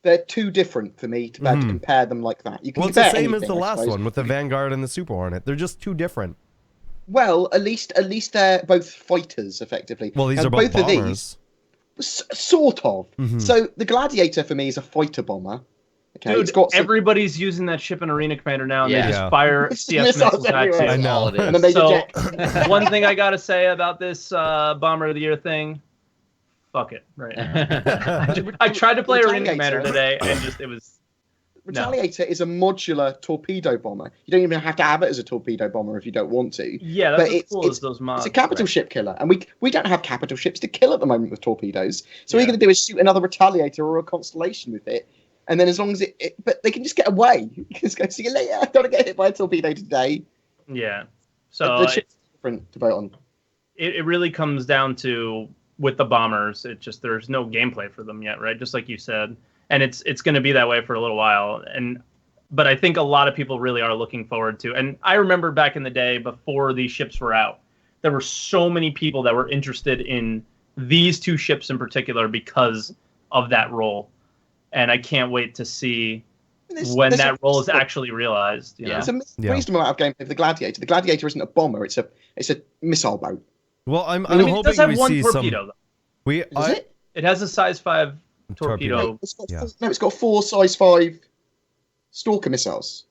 They're too different for me to be able to compare them like that. You can it's the same anything, as the last one with the Vanguard and the Super Hornet. They're just too different. Well, at least they're both fighters, effectively. Well, these are both bombers. Of these, sort of. So the Gladiator for me is a fighter bomber. Okay, dude, everybody's using that ship in Arena Commander now, and they just fire CS missiles back to I know. And then they so, one thing I gotta say about this Bomber of the Year thing, fuck it, right now. I tried to play Arena Commander today, and it was... Retaliator is a modular torpedo bomber. You don't even have to have it as a torpedo bomber if you don't want to. Yeah, that's as cool as those mods. It's a capital ship killer, and we don't have capital ships to kill at the moment with torpedoes. So what you're going to do is shoot another Retaliator or a Constellation with it. And then as long as but they can just get away. You can just go, see you later. I don't want to get hit by a torpedo today. Yeah. So the ship's different to vote on. It really comes down to, with the bombers, there's no gameplay for them yet, right? Just like you said. And it's going to be that way for a little while. But I think a lot of people really are looking forward to. And I remember back in the day, before these ships were out, there were so many people that were interested in these two ships in particular because of that role. And I can't wait to see when that role is actually realized. You know? There's a reasonable amount of gameplay for the Gladiator. The Gladiator isn't a bomber; it's a missile boat. Well, I'm hoping it does have we one see torpedo, though. It has a size 5 torpedo. It's got 4 size 5 Stalker missiles.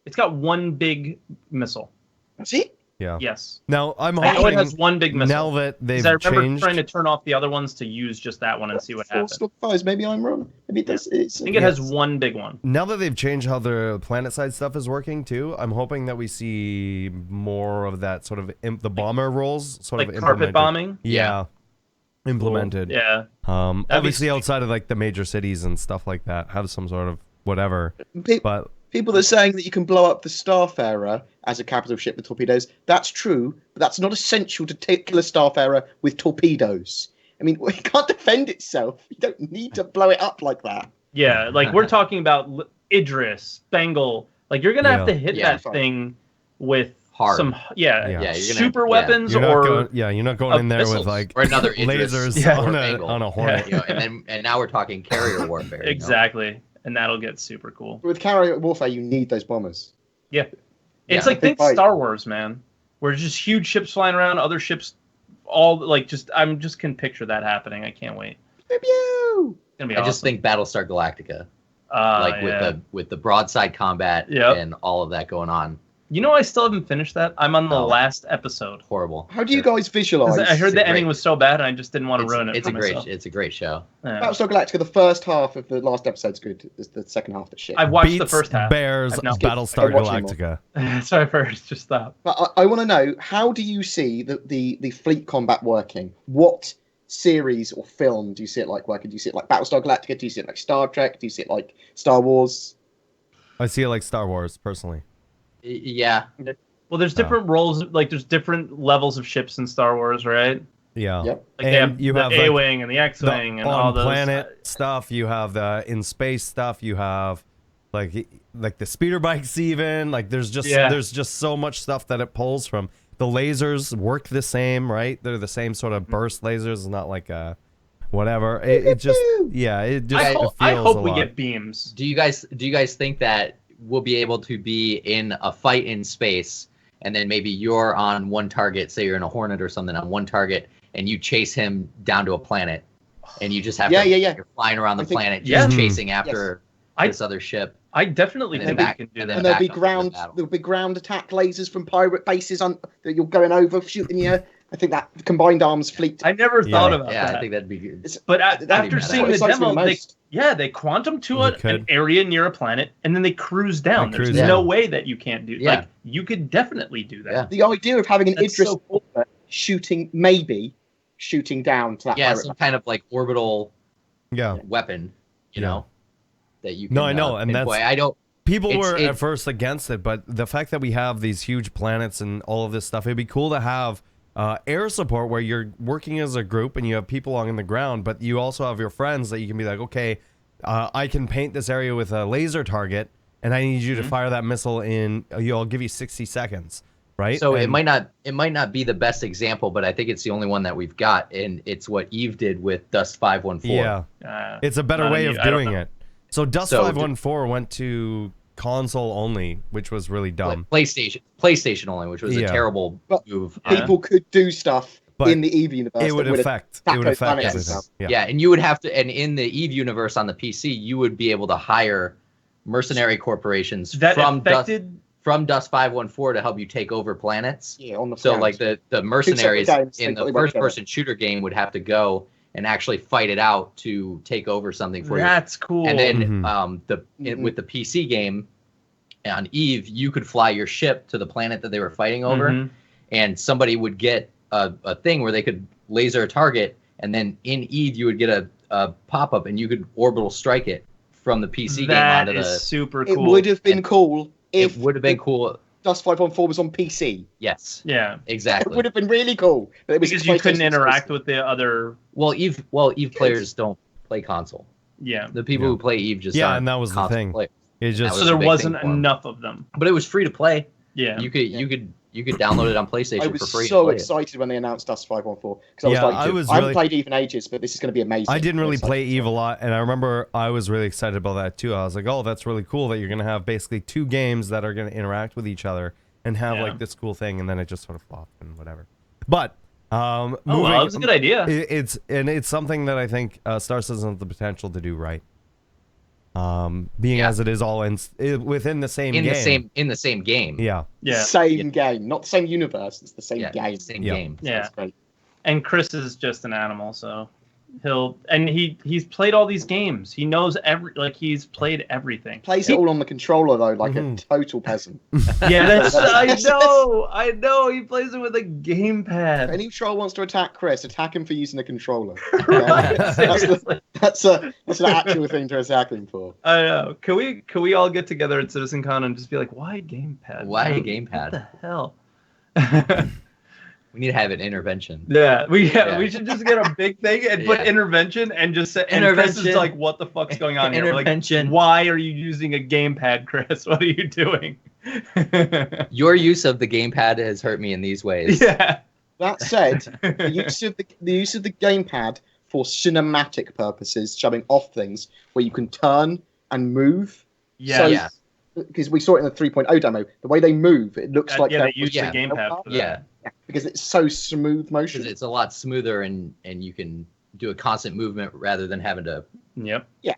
It's got one big missile. That's it. Yeah. Yes. Now I'm hoping. I know it has one big missile. Now that they've changed. I remember trying to turn off the other ones to use just that one and see what happens. Maybe I'm wrong. Maybe it does. I think it has one big one. Now that they've changed how the planet side stuff is working too, I'm hoping that we see more of that sort of the bomber roles sort of implemented. Carpet bombing. Yeah. Implemented. Cool. Yeah. Obviously outside of like the major cities and stuff like that, have some sort of whatever. But people are saying that you can blow up the Starfarer as a capital ship with torpedoes. That's true, but that's not essential to kill a Starfarer with torpedoes. I mean, it can't defend itself. You don't need to blow it up like that. Yeah, like we're talking about Idris, Bengal. Like you're gonna have to hit that thing with some super weapons, or you're not going in there with like or another lasers on a Hornet. You know, and now we're talking carrier warfare. Exactly. You know? And that'll get super cool. With carrier warfare, you need those bombers. Yeah. It's like think Star Wars, man. Where just huge ships flying around, other ships, all like I'm just can picture that happening. I can't wait. Pew! It's gonna be I just think Battlestar Galactica, with the broadside combat and all of that going on. You know, I still haven't finished that. I'm on the last episode. Horrible. How do you guys visualize? I heard the ending was so bad, and I just didn't want to ruin it. It's a great show. Yeah. Battlestar Galactica. The first half of the last episode's good. The second half is shit. I've watched the first half. Bears Battlestar Galactica. Sorry, I've heard. Just stop. But I want to know, how do you see the fleet combat working? What series or film do you see it like working? Do you see it like Battlestar Galactica? Do you see it like Star Trek? Do you see it like Star Wars? I see it like Star Wars, personally. Yeah. Well, there's different roles, like there's different levels of ships in Star Wars, right? Yeah. Yep. Like they have the A-Wing and the X-Wing and all those. On-planet stuff, you have the in-space stuff, you have like the speeder bikes even. Like there's just so much stuff that it pulls from. The lasers work the same, right? They're the same sort of burst lasers, it's not like whatever. It just I hope we get beams. Do you guys think that will be able to be in a fight in space, and then maybe you're on one target, say you're in a Hornet or something on one target, and you chase him down to a planet, and you just have you're flying around the planet, just chasing after this other ship. I definitely think we can do that. And there'll be ground attack lasers from pirate bases that you're going over, shooting you. I think that combined arms fleet. I never thought about that. Yeah, I think that'd be good. But after seeing the demo, they quantum to an area near a planet, and then they cruise down. There's no way that you can't do. Like you could definitely do that. Yeah. The idea of having an Idris shooting down to that pirate. Some kind of like orbital weapon, you know, that you can I know, and pinpoint. People were at first against it, but the fact that we have these huge planets and all of this stuff, it'd be cool to have air support where you're working as a group and you have people on the ground, but you also have your friends that you can be like, okay, I can paint this area with a laser target, and I need you to fire that missile in. I'll give you 60 seconds. Right. So it might not be the best example, but I think it's the only one that we've got, and it's what Eve did with Dust 514. Yeah, it's a better way of doing it. So Dust 514 went to console only, which was really dumb. PlayStation only, which was a terrible move. People could do stuff in the Eve universe. It would affect everything. Yeah, and you would have to, and in the Eve universe on the PC, you would be able to hire mercenary corporations from Dust 514 to help you take over planets. Yeah, on the so like the mercenaries in the first-person shooter game would have to go and actually fight it out to take over something for you. That's cool. And then with the PC game on Eve, you could fly your ship to the planet that they were fighting over, and somebody would get a thing where they could laser a target, and then in Eve you would get a pop-up and you could orbital strike it from the PC game onto That is super cool. It would have been cool. It would have been cool. Dust 514 was on PC. Yes. Yeah. Exactly. It would have been really cool. But it was because you couldn't interact with the other. Well, Eve players don't play console. Yeah. The people who play Eve just and that was the thing. So there wasn't enough of them. But it was free to play. Yeah. You could download it on PlayStation for free. I was so excited when they announced Dust 514 because I haven't played Eve in ages, but this is going to be amazing. I didn't really play Eve a lot, and I remember I was really excited about that too. I was like, oh, that's really cool that you're going to have basically two games that are going to interact with each other and have like this cool thing, and then it just sort of flopped and whatever. But that was a good idea. It's something that I think Star Citizen has the potential to do right. Being as it is all within the same game. In the same game. Yeah. Same game, not the same universe. It's the same game. Same game. Yeah. That's great. And Chris is just an animal, so he's played all these games. He knows he's played everything. Plays it all on the controller though, like a total peasant. Yeah, I know. He plays it with a gamepad. If any troll wants to attack Chris, attack him for using a controller. Right, that's an actual thing to attack him for. I know. Can we all get together at CitizenCon and just be like, why gamepad? Why a gamepad? What the hell? We need to have an intervention. Yeah, we should just get a big thing and put intervention and just say intervention. Chris is like, what the fuck's going on here? Intervention. Like, why are you using a gamepad, Chris? What are you doing? Your use of the gamepad has hurt me in these ways. Yeah. That said, the use of the gamepad for cinematic purposes, shoving off things where you can turn and move. Yeah. Because we saw it in the 3.0 demo, the way they move, it looks like they use the gamepad for that. Yeah. Because it's so smooth motion. Because it's a lot smoother and you can do a constant movement rather than having to. Yep. Yeah.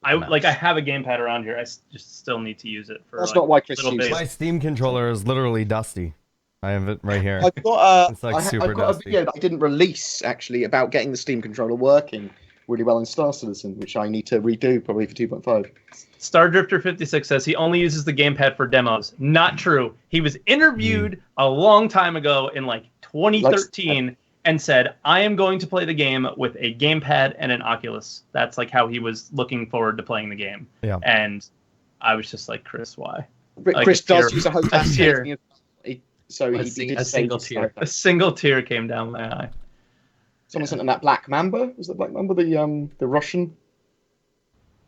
I have a gamepad around here. I just still need to use it for. That's not why Chris uses it. My Steam controller is literally dusty. I have it right here. I've got it's like super I've got dusty. a video that I didn't release actually about getting the Steam controller working really well in Star Citizen, which I need to redo probably for 2.5. Star Drifter 56 says he only uses the gamepad for demos. Not true. He was interviewed a long time ago in like 2013 and said, I am going to play the game with a gamepad and an Oculus. That's like how he was looking forward to playing the game. Yeah. And I was just like, Chris, why? Chris does use a HOTAS tear. So he did a single tear. A single tear came down my eye. Someone sent in that Black Mamba. Was that Black Mamba the Russian?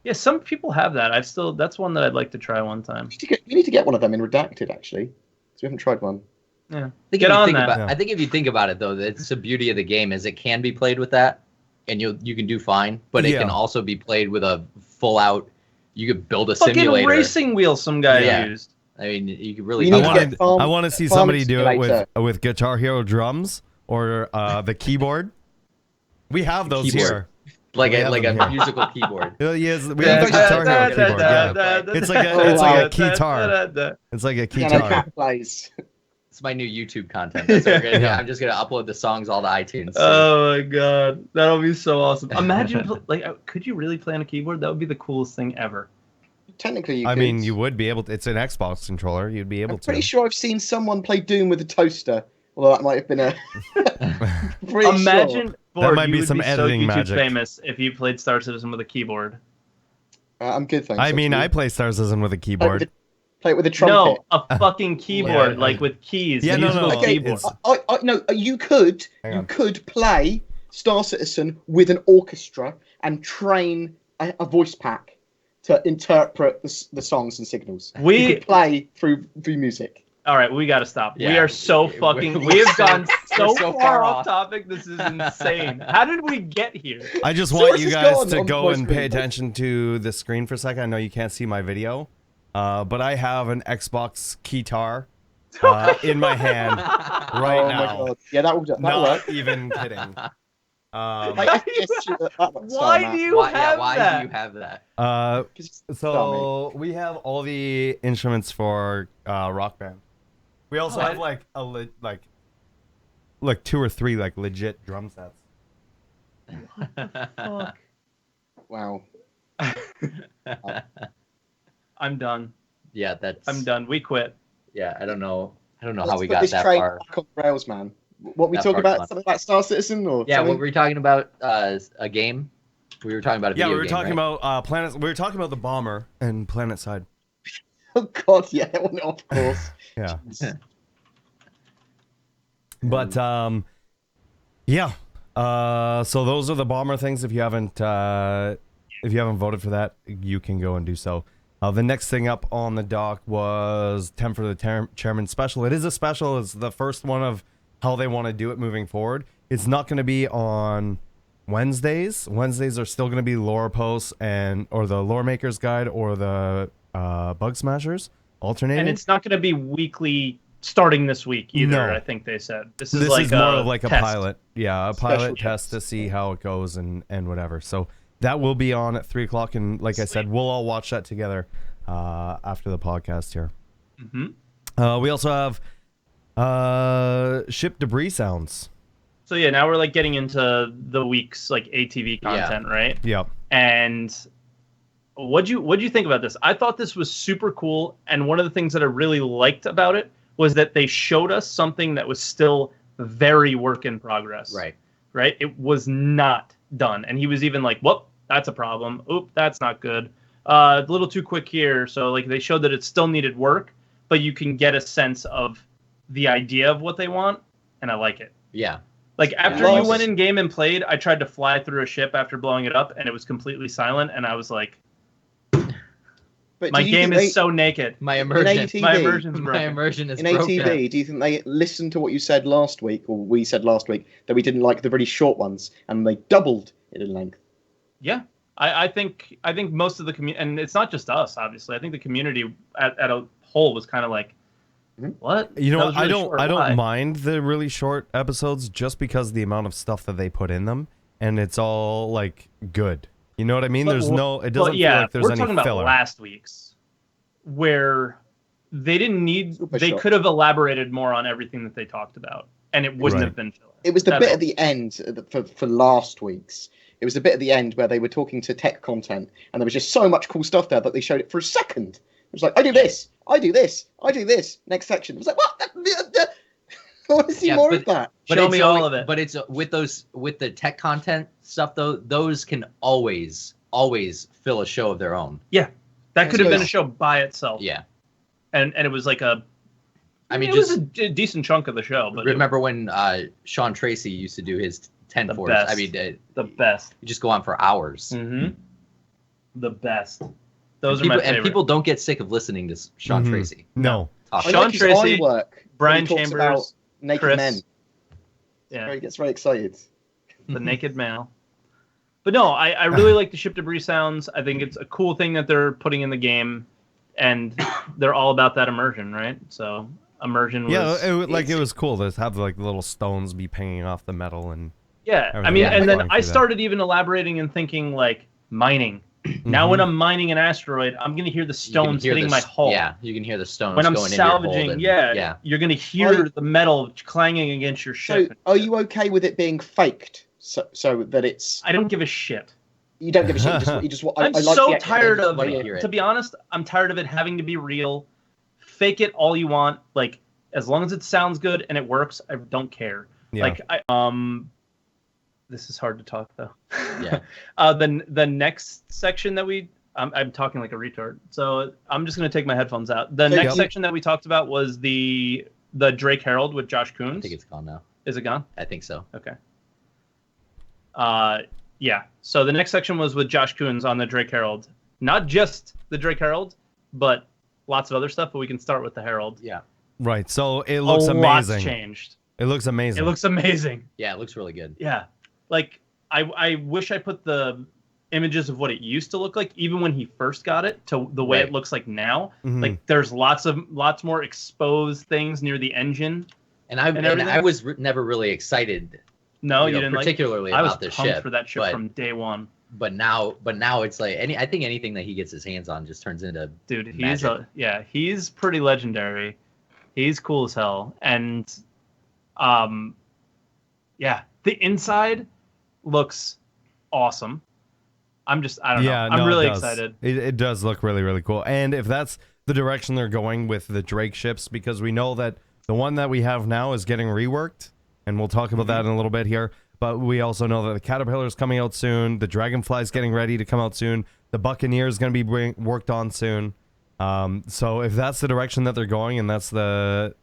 Yeah, some people have that. That's one that I'd like to try one time. You need to get one of them in Redacted, actually, because we haven't tried one. Yeah, I think if you think about it, though, it's the beauty of the game is it can be played with that, and you can do fine, but it can also be played with a full-out You could build a Fucking simulator. racing wheel some guy used. I mean, you could really. You need to get I want to see somebody do it Simulator. with Guitar Hero drums or the keyboard. We have those Keyboard. here. like We a have like them a here. musical keyboard. Yes, we have a Guitar Hero keyboard. Yeah. It's like a guitar. It's like a Piano guitar. cat plays. It's my new YouTube content. That's what we're gonna do. Yeah. I'm just gonna upload the songs all to iTunes. Oh my god, that'll be so awesome. Imagine, could you really play on a keyboard? That would be the coolest thing ever. Technically, you I could. mean, you would be able to. It's an Xbox controller. You'd be able I'm pretty to. sure I've seen someone play Doom with a toaster. Although that might have been a. Imagine, Bored, might you be would some be so editing YouTube magic. famous if you played Star Citizen with a keyboard. I'm good, thanks. I mean, I actually. play Star Citizen with a keyboard. Play it with a trumpet. No, a fucking keyboard, Yeah. like with keys. Yeah, no, musical no, Okay, keyboard. it's- No, you could. Hang You on. could play Star Citizen with an orchestra and train a voice pack to interpret the songs and signals. You We could play through music. all right. We got to stop. We Yeah, are so we- fucking. we- We have gone we're so so far far off off. topic. This is insane. How did we get here? I just Source want you is guys gone to on go my and pay screen. attention to the screen for a second. I know you can't see my video, but I have an Xbox guitar in my hand right Oh now. my god! Yeah, that'll work. Not even kidding. Like, that works, Why Matt. do you Why, have why that? do you have that? 'Cause it's dummy. So we have all the instruments for Rock Band. We also Oh, have like like 2 or 3 like legit drum sets. Fuck. Wow. I'm done. Yeah, that's. I'm done. We quit. Yeah, I don't know how Let's we put got this that train far. back on rails, man. What we That talk far about? gone. Something like Star Citizen or Yeah, something? what were we talking about? A game. We were talking about a Yeah, video we were game, talking right? about planets. We were talking about the bomber and Planet Side. Oh god, yeah, of course. Yeah. But yeah. So those are the bomber things. If you haven't voted for that, you can go and do so. The next thing up on the dock was 10 for the Chairman special. It is a special. It's the first one of how they want to do it moving forward. It's not going to be on Wednesdays. Wednesdays are still going to be lore posts or the lore makers guide or the bug smashers alternating. And it's not going to be weekly starting this week either. No. I think they said this This like is more of like a test. pilot. Yeah, a Special pilot test to see how it goes and whatever. So that will be on at 3 o'clock. And like I said, we'll all watch that together after the podcast here. Mm-hmm. We also have ship debris sounds. So yeah, now we're like getting into the week's like ATV content, right? Yep. And what'd you think about this? I thought this was super cool, and one of the things that I really liked about it was that they showed us something that was still very work in progress. Right? It was not done. And he was even like, whoop, that's a problem. Oop, that's not good. A little too quick here. So like they showed that it still needed work, but you can get a sense of the idea of what they want, and I like it. Yeah. Like after Yeah. you went in game and played, I tried to fly through a ship after blowing it up, and it was completely silent, and I was like, But my do you game think is so naked. My immersion. ATV, My immersion's My broken. immersion is in broken. ATV, do you think they listened to what you said last week, or we said last week, that we didn't like the really short ones, and they doubled it in length? Yeah, I think most of the community, and it's not just us, obviously. I think the community at a whole was kind of like, what? You That know, was really short. I don't Why? mind the really short episodes just because of the amount of stuff that they put in them, and it's all like good. You know what I mean? But- There's no, it But doesn't yeah, feel like there's we're any talking about filler. last week's, where they didn't need. Super They short. could have elaborated more on everything that they talked about, and it wouldn't Right. have been filler. It was the That's bit all. at the end for last week's. It was the bit at the end where they were talking to tech content, and there was just so much cool stuff there that they showed it for a second. It was like, I do this, I do this, I do this. Next section. It was like, what? I want to see Yeah, more but- of that. Show it's me all always- of it. But it's with the tech content stuff though. Those can always fill a show of their own. That could have been a Yes. show by itself. Yeah. And it was like a. I mean, it just was a decent chunk of the show, but remember when Sean Tracy used to do his 10 The force. best. I mean, the best. you just go on for hours. Mm-hmm. The best. Those are my People, favorite. and people don't get sick of listening to Sean Mhm. Tracy. No. Talk. I Sean like his Tracy, eye work. Brian when he talks about Chambers, naked Chris. men. Yeah, He gets very excited. the naked male. But no, I really like the ship debris sounds. I think it's a cool thing that they're putting in the game, and they're all about that immersion, right? So immersion was... it was cool to have like little stones be pinging off the metal and... Yeah, I mean, and then I started even elaborating and thinking, like, mining. Now when I'm mining an asteroid, I'm going to hear the stones hitting my hull. Yeah, you can hear the stones when I'm going salvaging, into your hold yeah, you're going to hear the metal clanging against your ship. So are you okay with it being faked so that it's... I don't give a shit. You don't give a shit. I'm so tired of it. To be honest, I'm tired of it having to be real. Fake it all you want. Like, as long as it sounds good and it works, I don't care. Yeah. Like, this is hard to talk though. Yeah. The next section that I'm talking like a retard, so I'm just gonna take my headphones out. The next section that we talked about was the Drake Herald with Josh Coons. I think it's gone now. Is it gone? I think so. Okay. Yeah. So the next section was with Josh Coons on the Drake Herald. Not just the Drake Herald, but lots of other stuff. But we can start with the Herald. Yeah. Right. So it looks amazing. Lot's changed. It looks amazing. It looks amazing. Yeah, it looks really good. Yeah. Like, I wish I put the images of what it used to look like, even when he first got it, to the way it looks like now. Mm-hmm. Like, there's lots more exposed things near the engine. And I was never really excited. No, you didn't particularly like. about the ship. I was pumped for that ship from day one. But now it's like I think anything that he gets his hands on just turns into magic. He's pretty legendary. He's cool as hell, and the inside looks awesome. I don't know. I'm really excited. It does look really, really cool. And if that's the direction they're going with the Drake ships, because we know that the one that we have now is getting reworked, and we'll talk about that in a little bit here. But we also know that the Caterpillar is coming out soon. The Dragonfly is getting ready to come out soon. The Buccaneer is going to be worked on soon. So if that's the direction that they're going, and that's the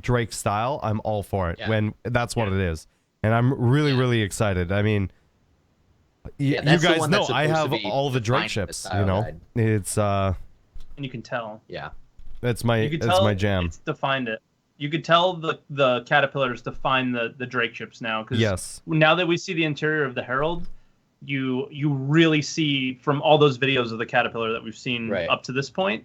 Drake style, I'm all for it. When that's what it is. And I'm really, really excited. I mean, you guys know I have all the Drake ships. You know, it's and you can tell. Yeah, it's my jam. It's defined it. You could tell the Caterpillars define the Drake ships now, because now that we see the interior of the Herald, you really see from all those videos of the Caterpillar that we've seen up to this point,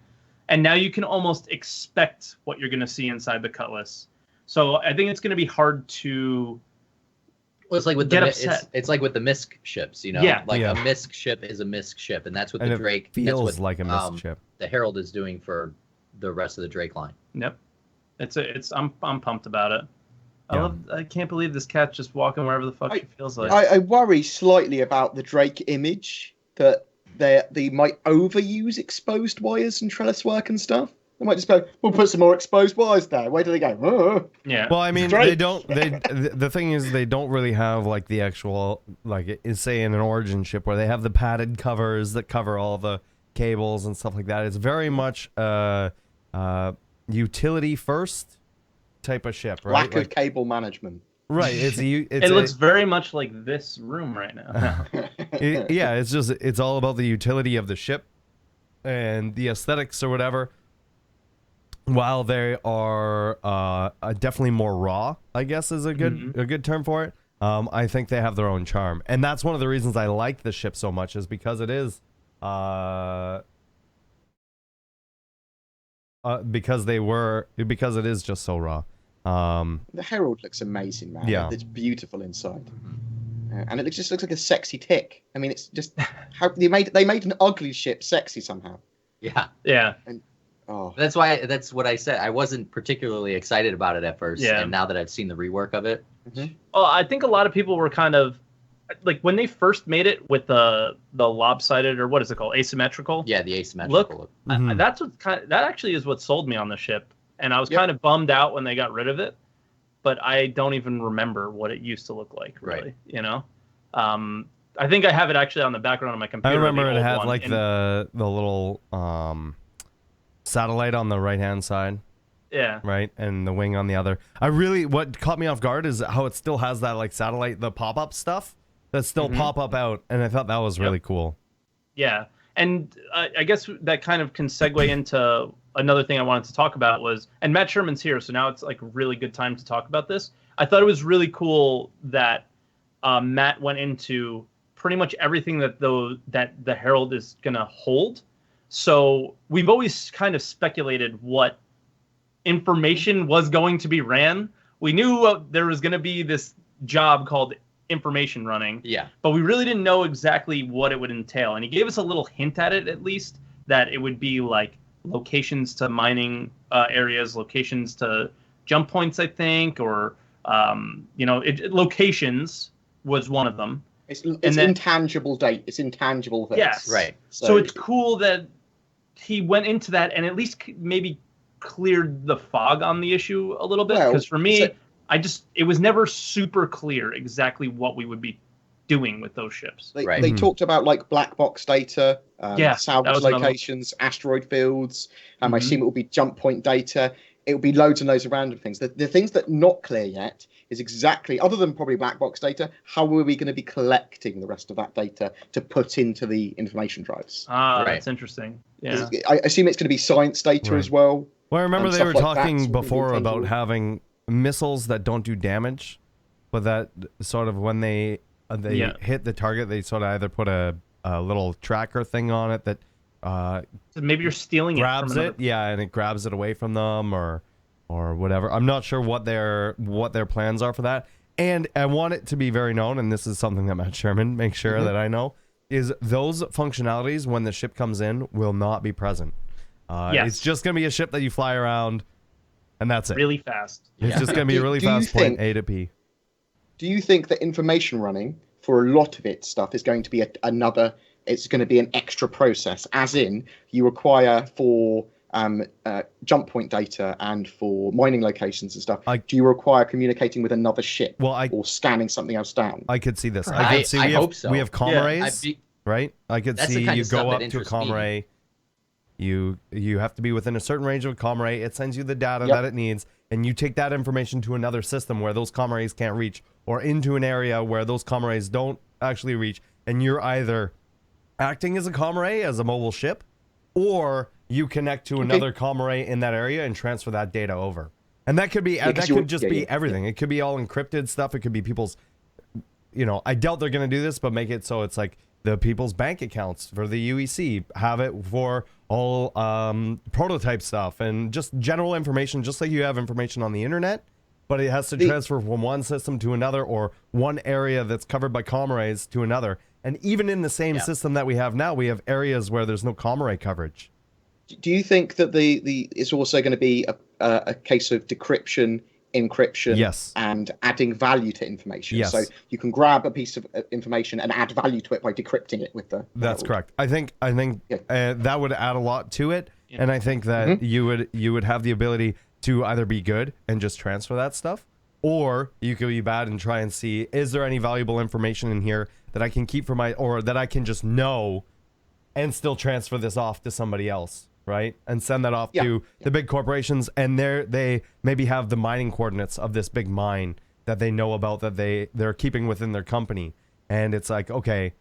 and now you can almost expect what you're going to see inside the Cutlass. So I think it's going to be hard to. Well, it's like with it's like with the MISC ships, you know. A MISC ship is a MISC ship, and that's what the Drake feels like a MISC ship. The Herald is doing for the rest of the Drake line. Yep, I'm pumped about it. I can't believe this cat's just walking wherever the fuck she feels like. I worry slightly about the Drake image, that they might overuse exposed wires and trellis work and stuff. They might just go, we'll put some more exposed wires there. Where do they go? Oh. Yeah. Well, I mean, they don't. The thing is, they don't really have like the actual, like, say in an Origin ship where they have the padded covers that cover all the cables and stuff like that. It's very much utility first type of ship, right? Lack of cable management. Right. It looks very much like this room right now. It's all about the utility of the ship and the aesthetics or whatever. While they are definitely more raw, I guess is a good term for it. I think they have their own charm, and that's one of the reasons I like the ship so much, is because it is because it is just so raw. The Herald looks amazing, man. Yeah, it's beautiful inside, and it just looks like a sexy tick. I mean, it's just how they made an ugly ship sexy somehow. Yeah. And that's what I said. I wasn't particularly excited about it at first, and now that I've seen the rework of it, well, I think a lot of people were kind of like, when they first made it with the lopsided, or what is it called, asymmetrical? Yeah, the asymmetrical look. That's that actually is what sold me on the ship, and I was kind of bummed out when they got rid of it. But I don't even remember what it used to look like, really. You know, I think I have it actually on the background of my computer. I remember it had like the little satellite on the right hand side. Yeah. Right, and the wing on the other. What caught me off guard is how it still has that like satellite, the pop up stuff that still pop up out, and I thought that was really cool. Yeah, and I guess that kind of can segue into another thing I wanted to talk about and Matt Sherman's here, so now it's like a really good time to talk about this. I thought it was really cool that Matt went into pretty much everything that the Herald is going to hold. So we've always kind of speculated what information was going to be ran. We knew there was going to be this job called information running. Yeah. But we really didn't know exactly what it would entail. And he gave us a little hint at it, at least, that it would be like locations to mining areas, locations to jump points, I think, or locations was one of them. It's intangible data. It's intangible things. Yes. Right. So it's cool that he went into that and at least maybe cleared the fog on the issue a little bit. Because for me, it was never super clear exactly what we would be doing with those ships. They talked about like black box data, salvage locations, asteroid fields. I assume it will be jump point data. It will be loads and loads of random things. The things that are not clear yet is exactly, other than probably black box data, how are we going to be collecting the rest of that data to put into the information drives? That's interesting. Yeah. I assume it's going to be science data as well. Well, I remember they were talking before about having missiles that don't do damage, but that sort of when they hit the target, they sort of either put a little tracker thing on it that so maybe you're stealing grabs it. And it grabs it away from them or whatever. I'm not sure what their plans are for that. And I want it to be very known, and this is something that Matt Sherman makes sure that I know, is those functionalities when the ship comes in will not be present. It's just going to be a ship that you fly around, and that's it. Really fast. It's just going to be a really fast point A to P. Do you think that information running for a lot of its stuff is going to be it's going to be an extra process, as in you require for jump point data and for mining locations and stuff, do you require communicating with another ship or scanning something else down? I could see this. I could see we have comrays, right? I could see you go up to a comray. You have to be within a certain range of a comray. It sends you the data that it needs, and you take that information to another system where those comrays can't reach, or into an area where those comrays don't actually reach, and you're either acting as a comray, as a mobile ship, or you connect to another comray in that area and transfer that data over. And that could be everything. It could be all encrypted stuff. It could be people's, I doubt they're going to do this, but make it so it's like the people's bank accounts for the UEC, have it for all prototype stuff and just general information, just like you have information on the internet, but it has to transfer from one system to another, or one area that's covered by comrays to another. And even in the same system that we have now, we have areas where there's no comray coverage. Do you think that it's also going to be a case of decryption, encryption, and adding value to information? So you can grab a piece of information and add value to it by decrypting it with the That's correct. I think that would add a lot to it, and I think that you would have the ability to either be good and just transfer that stuff, or you could be bad and try and see, is there any valuable information in here that I can keep for or that I can just know and still transfer this off to somebody else, right? And send that off to the big corporations, and they maybe have the mining coordinates of this big mine that they know about, that they're keeping within their company. And it's like, okay,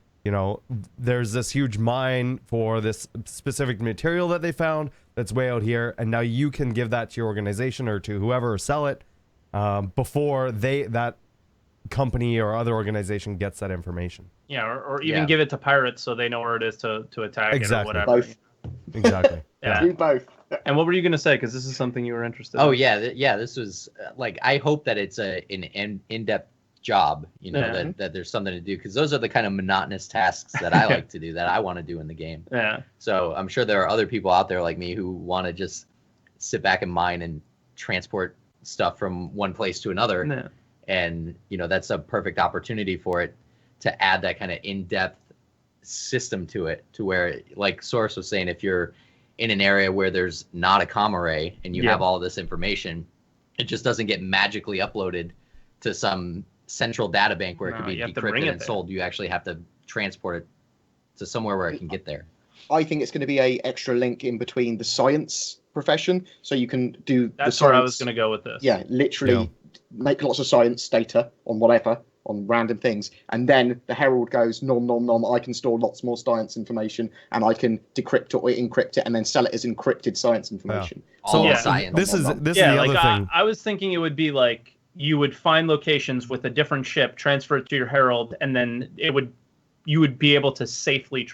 there's this huge mine for this specific material that they found that's way out here, and now you can give that to your organization or to whoever, or sell it before that company or other organization gets that information. Yeah, or even give it to pirates so they know where it is to attack it or whatever. Both. Exactly. Do both. And what were you going to say? Because this is something you were interested in. Oh, yeah. This was I hope that it's an in-depth job, that there's something to do, because those are the kind of monotonous tasks that I like to do, that I want to do in the game. Yeah. So I'm sure there are other people out there like me who want to just sit back and mine and transport stuff from one place to another. Yeah. And, that's a perfect opportunity for it to add that kind of in-depth system to it, to where, like Source was saying, if you're in an area where there's not a comm array and you have all this information, it just doesn't get magically uploaded to some central data bank where it could be decrypted and sold. You actually have to transport it to somewhere where it can get there. I think it's going to be a extra link in between the science profession, so you can do That's where I was going to go with this. Yeah, literally make lots of science data on whatever, on random things, and then the Herald goes, nom, I can store lots more science information, and I can decrypt it or encrypt it, and then sell it as encrypted science information. So science. This is the other thing. I was thinking it would be like you would find locations with a different ship, transfer it to your Herald, and then it would you would be able to safely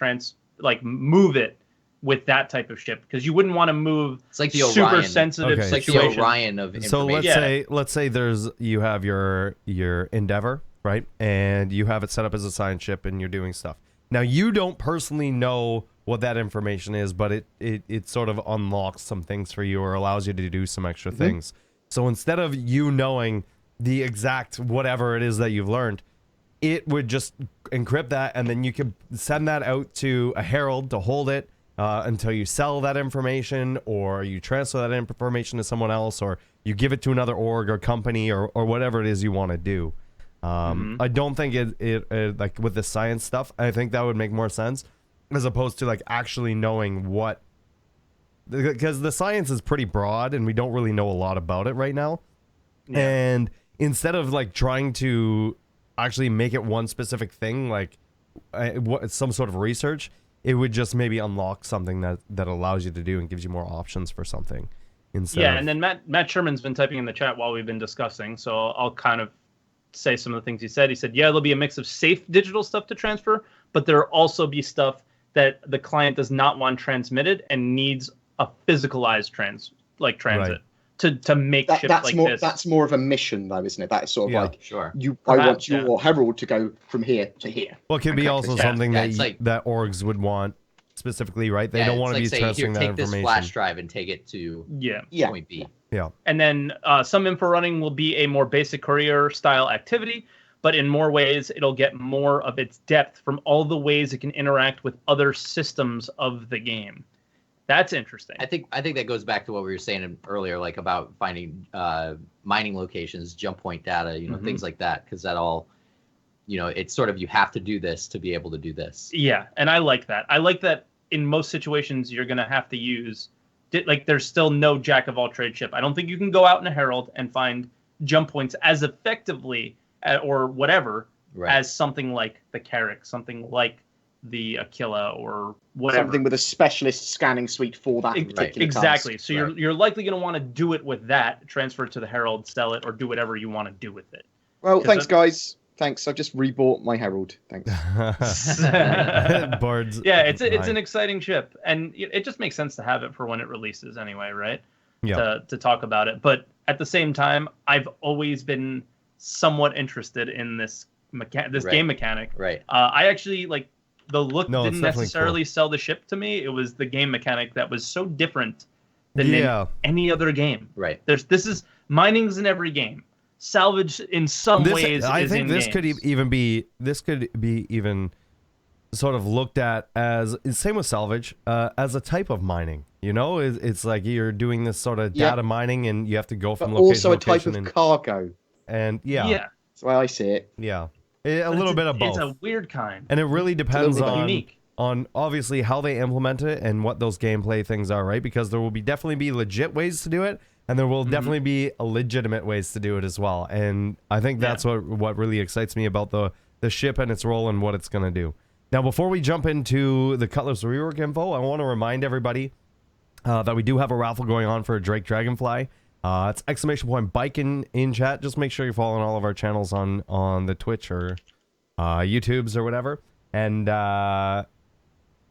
move it with that type of ship, because you wouldn't want to move It's like the super Orion. sensitive Okay. It's like the situation. Orion of information. So Yeah. let's say you have your Endeavor, right? And you have it set up as a science ship and you're doing stuff. Now you don't personally know what that information is, but it sort of unlocks some things for you or allows you to do some extra things. So instead of you knowing the exact whatever it is that you've learned, it would just encrypt that, and then you could send that out to a herald to hold it until you sell that information, or you transfer that information to someone else, or you give it to another org or company, or whatever it is you want to do. I don't think it like with the science stuff, I think that would make more sense as opposed to like actually knowing what, because the science is pretty broad and we don't really know a lot about it right now. Yeah. And instead of like trying to actually make it one specific thing, like some sort of research, it would just maybe unlock something that allows you to do and gives you more options for something. Yeah, and then Matt Sherman's been typing in the chat while we've been discussing, so I'll kind of say some of the things he said. He said, yeah, there'll be a mix of safe digital stuff to transfer, but there'll also be stuff that the client does not want transmitted and needs a physicalized transit to make ships that's like more, this. That's more of a mission, though, isn't it? That is sort of like, Sure. I want Perhaps, your herald to go from here to here. Well, it could be also something it's like, that orgs would want specifically, right? They don't want to be say, transferring here, that take this information. flash drive and take it to Yeah. point B. Yeah. And then some info running will be a more basic courier style activity, but in more ways, it'll get more of its depth from all the ways it can interact with other systems of the game. That's interesting. I think that goes back to what we were saying earlier, like about finding mining locations, jump point data, things like that, because that all, it's sort of, you have to do this to be able to do this. Yeah, and I like that. I like that in most situations you're going to have to use, like, there's still no jack of all trade ship. I don't think you can go out in a Herald and find jump points as effectively or whatever as something like the Carrack, something like the Aquila, or whatever. Something with a specialist scanning suite for that particular exactly. task. So you're likely going to want to do it with that, transfer it to the Herald, sell it, or do whatever you want to do with it. Well, thanks, guys. Thanks. I've just rebought my Herald. Thanks. Boards. Yeah, it's an exciting ship, and it just makes sense to have it for when it releases anyway, right? Yeah. To talk about it, but at the same time, I've always been somewhat interested in this game mechanic. Right. I actually like. The look didn't necessarily cool. sell the ship to me. It was the game mechanic that was so different than in any other game. Right. Mining's in every game. Salvage in some ways. I think this games. could even be sort of looked at as, same with salvage, as a type of mining. It's like you're doing this sort of data mining, and you have to go from location to location. Also a type of cargo. And yeah. That's the way I see it. Yeah. A little bit of both. It's a weird kind. And it really depends unique. on obviously how they implement it and what those gameplay things are, right? Because there will definitely be legit ways to do it, and there will definitely be legitimate ways to do it as well. And I think that's what really excites me about the ship and its role and what it's going to do. Now, before we jump into the Cutlass rework info, I want to remind everybody that we do have a raffle going on for a Drake Dragonfly. It's !bike in chat. Just make sure you're following all of our channels on the Twitch or YouTubes or whatever. And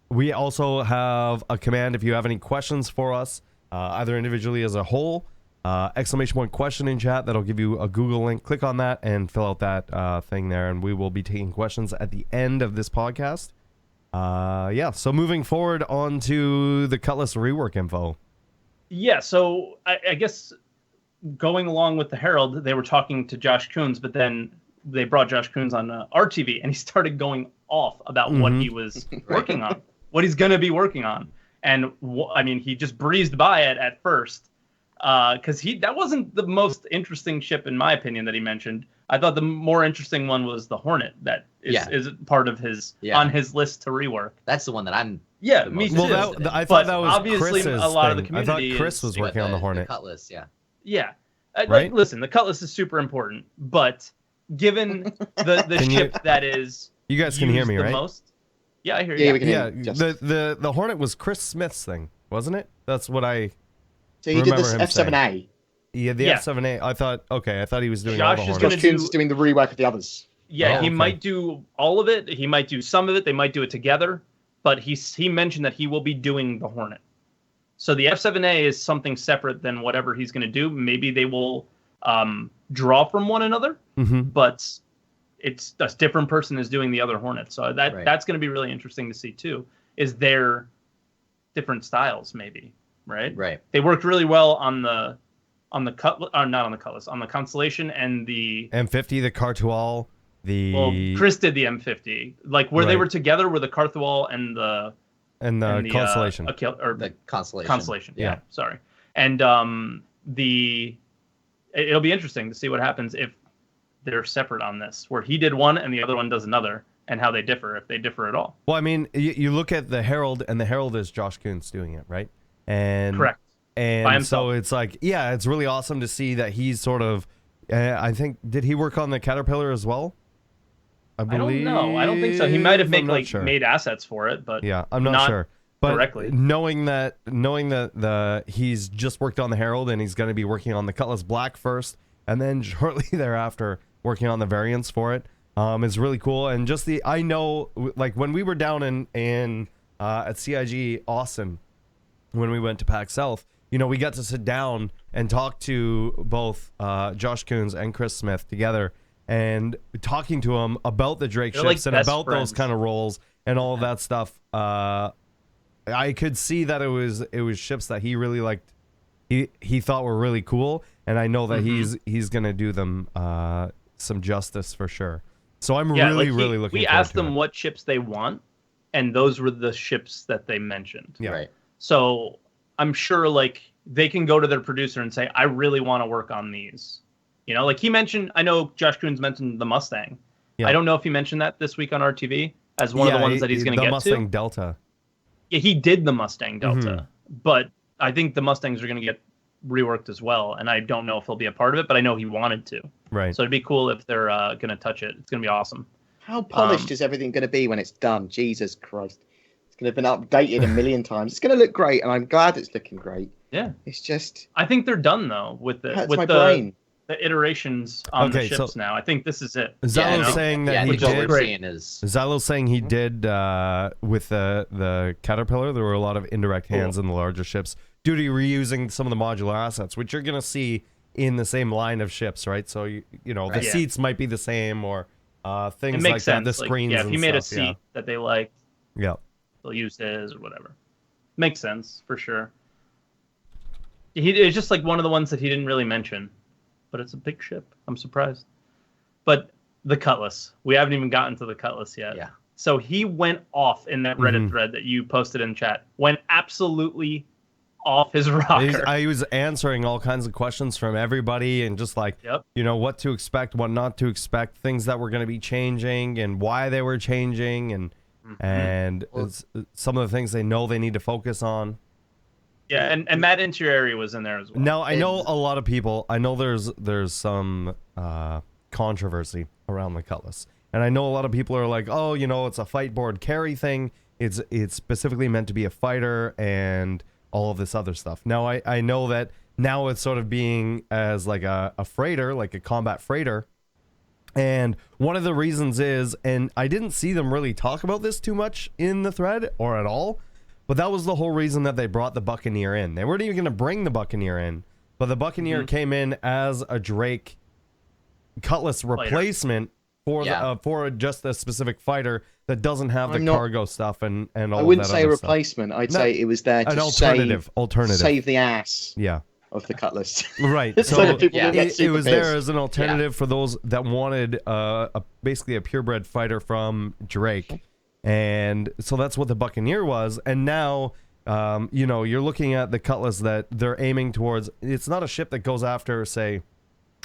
we also have a command if you have any questions for us, either individually as a whole, !question in chat. That'll give you a Google link. Click on that and fill out that thing there, and we will be taking questions at the end of this podcast. So moving forward on to the Cutlass rework info. Yeah, so I guess going along with the Herald, they were talking to Josh Coons, but then they brought Josh Coons on RTV, and he started going off about what he was working on, what he's going to be working on. And, he just breezed by it at first, because that wasn't the most interesting ship, in my opinion, that he mentioned. I thought the more interesting one was the Hornet, that is part of his on his list to rework. That's the one that I'm... Yeah, me too. Well, I thought that was obviously Chris's a lot of the thing. I community thought Chris was working on the Hornet. The Cutlass, yeah. Yeah. Right? Listen, the Cutlass is super important, but given the ship that is you guys can hear me, the right? most, yeah, I hear you. Yeah, we can hear you. The Hornet was Chris Smith's thing, wasn't it? That's what I So he did this remember him F7A. Yeah, the F7A. I thought he was doing all Josh the is Hornets. gonna Josh Coons is doing the rework of the others. Yeah, Oh, he okay. might do all of it. He might do some of it. They might do it together. But he mentioned that he will be doing the Hornet. So the F7A is something separate than whatever he's going to do. Maybe they will draw from one another, but it's a different person is doing the other Hornet. So that's going to be really interesting to see too. Is there different styles maybe, right? Right. They worked really well on the Cutlass, not on the Cutlass, on the Constellation and the M50, the Cartual, the well, Chris did the M50, like where they Right. were together were the Carthual and the Constellation. or The Constellation. Constellation. Yeah. Sorry. And it'll be interesting to see what happens if they're separate on this, where he did one and the other one does another, and how they differ, if they differ at all. Well, I mean, you look at the Herald, and the Herald is Josh Kuntz doing it, right? And Correct. By And himself. so it's like, yeah, it's really awesome to see that he's sort of. I think did he work on the Caterpillar as well? I don't know. I don't think so. He might have I'm not sure. made assets for it, but Yeah, I'm not sure. But directly. knowing that he's just worked on the Herald and he's going to be working on the Cutlass Black first, and then shortly thereafter working on the variants for it, is really cool. And just I know, like when we were down in at CIG Austin, when we went to PAX South, you know, we got to sit down and talk to both Josh Kuntz and Chris Smith together, and talking to them about the Drake They're ships like and best about friends. those kind of roles and all of that stuff. I could see that it was ships that he really liked. He thought were really cool, and I know that he's gonna do them some justice for sure. So I'm really looking. We asked them what ships they want, and those were the ships that they mentioned. Yeah. Right. So I'm sure like they can go to their producer and say, I really want to work on these. You know, like he mentioned, I know Josh Kuntz mentioned the Mustang. Yeah. I don't know if he mentioned that this week on RTV as one of the ones that he's going to get the Mustang to. Delta. Yeah, he did the Mustang Delta, but I think the Mustangs are going to get reworked as well, and I don't know if he'll be a part of it, but I know he wanted to. Right. So it'd be cool if they're going to touch it. It's going to be awesome. How polished is everything going to be when it's done? Jesus Christ. It's going to have been updated a million times. It's going to look great, and I'm glad it's looking great. Yeah. It's just... I think they're done, though, with the hurts my brain. the iterations on the Okay, so- ships now. I think this is it. Zalo you know? saying that Yeah, I he think what did. we're seeing is Zalo's saying he did with the Caterpillar. There were a lot of indirect hands in the larger ships due to reusing some of the modular assets, which you're going to see in the same line of ships, right? So you know the Right. Yeah. seats might be the same or It things makes like sense. that. The Like, screens. yeah, if and he made a stuff, seat that they liked, Yeah. they'll use his or whatever. Makes sense for sure. It's just like one of the ones that he didn't really mention, but it's a big ship. I'm surprised. But the Cutlass, we haven't even gotten to the Cutlass yet. Yeah. So he went off in that Reddit thread that you posted in chat. Went absolutely off his rocker. I was answering all kinds of questions from everybody and just like, Yep. you know, what to expect, what not to expect, things that were going to be changing and why they were changing and it's some of the things they know they need to focus on. Yeah, and Matt Interiori was in there as well. Now, I know a lot of people, I know there's some controversy around the Cutlass. And I know a lot of people are like, oh, you know, it's a fight board carry thing. It's specifically meant to be a fighter and all of this other stuff. Now, I know that now it's sort of being as like a freighter, like a combat freighter. And one of the reasons is, and I didn't see them really talk about this too much in the thread or at all, but that was the whole reason that they brought the Buccaneer in. They weren't even going to bring the Buccaneer in, but the Buccaneer came in as a Drake Cutlass replacement for just a specific fighter that doesn't have the cargo stuff and all of that. I wouldn't say a other stuff. replacement. I'd say it was there An to alternative. save the ass Yeah. of the Cutlass. Right. So So that people don't get it super was there pissed. as an alternative for those that wanted basically a purebred fighter from Drake. And so that's what the Buccaneer was. And now, you know, you're looking at the Cutlass that they're aiming towards. It's not a ship that goes after, say,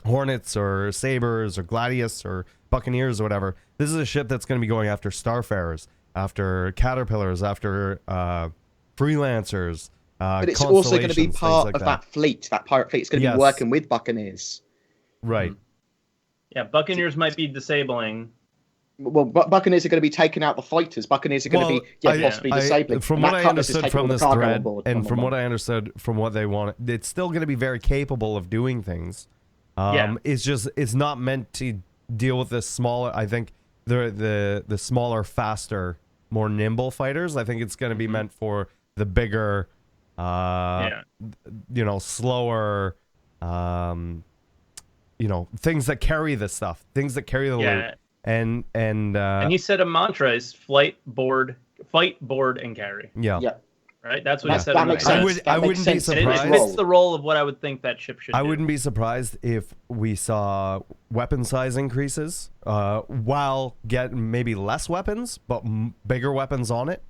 Hornets or Sabres or Gladius or Buccaneers or whatever. This is a ship that's going to be going after Starfarers, after Caterpillars, after freelancers. But it's also going to be Constellations, part things like of that fleet, that pirate fleet. It's going to Yes. be working with Buccaneers. Right. Yeah, Buccaneers might be disabling. Well, Buccaneers are going to be taking out the fighters. Buccaneers are going to be possibly disabling. From And what that I Cutlass is understood taking from all the this cargo on thread, board and from from them. what I understood from what they want, it's still going to be very capable of doing things. Yeah. It's just it's not meant to deal with the smaller. I think the smaller, faster, more nimble fighters. I think it's going to be meant for the bigger, you know, slower, you know, things that carry the stuff, things that carry the loot. And he said a mantra is fight, board, and carry. Yeah. Right? That's what he said. That makes sense. I wouldn't be surprised. It fits the role of what I would think that ship should do. I wouldn't be surprised if we saw weapon size increases, while getting maybe less weapons, but bigger weapons on it.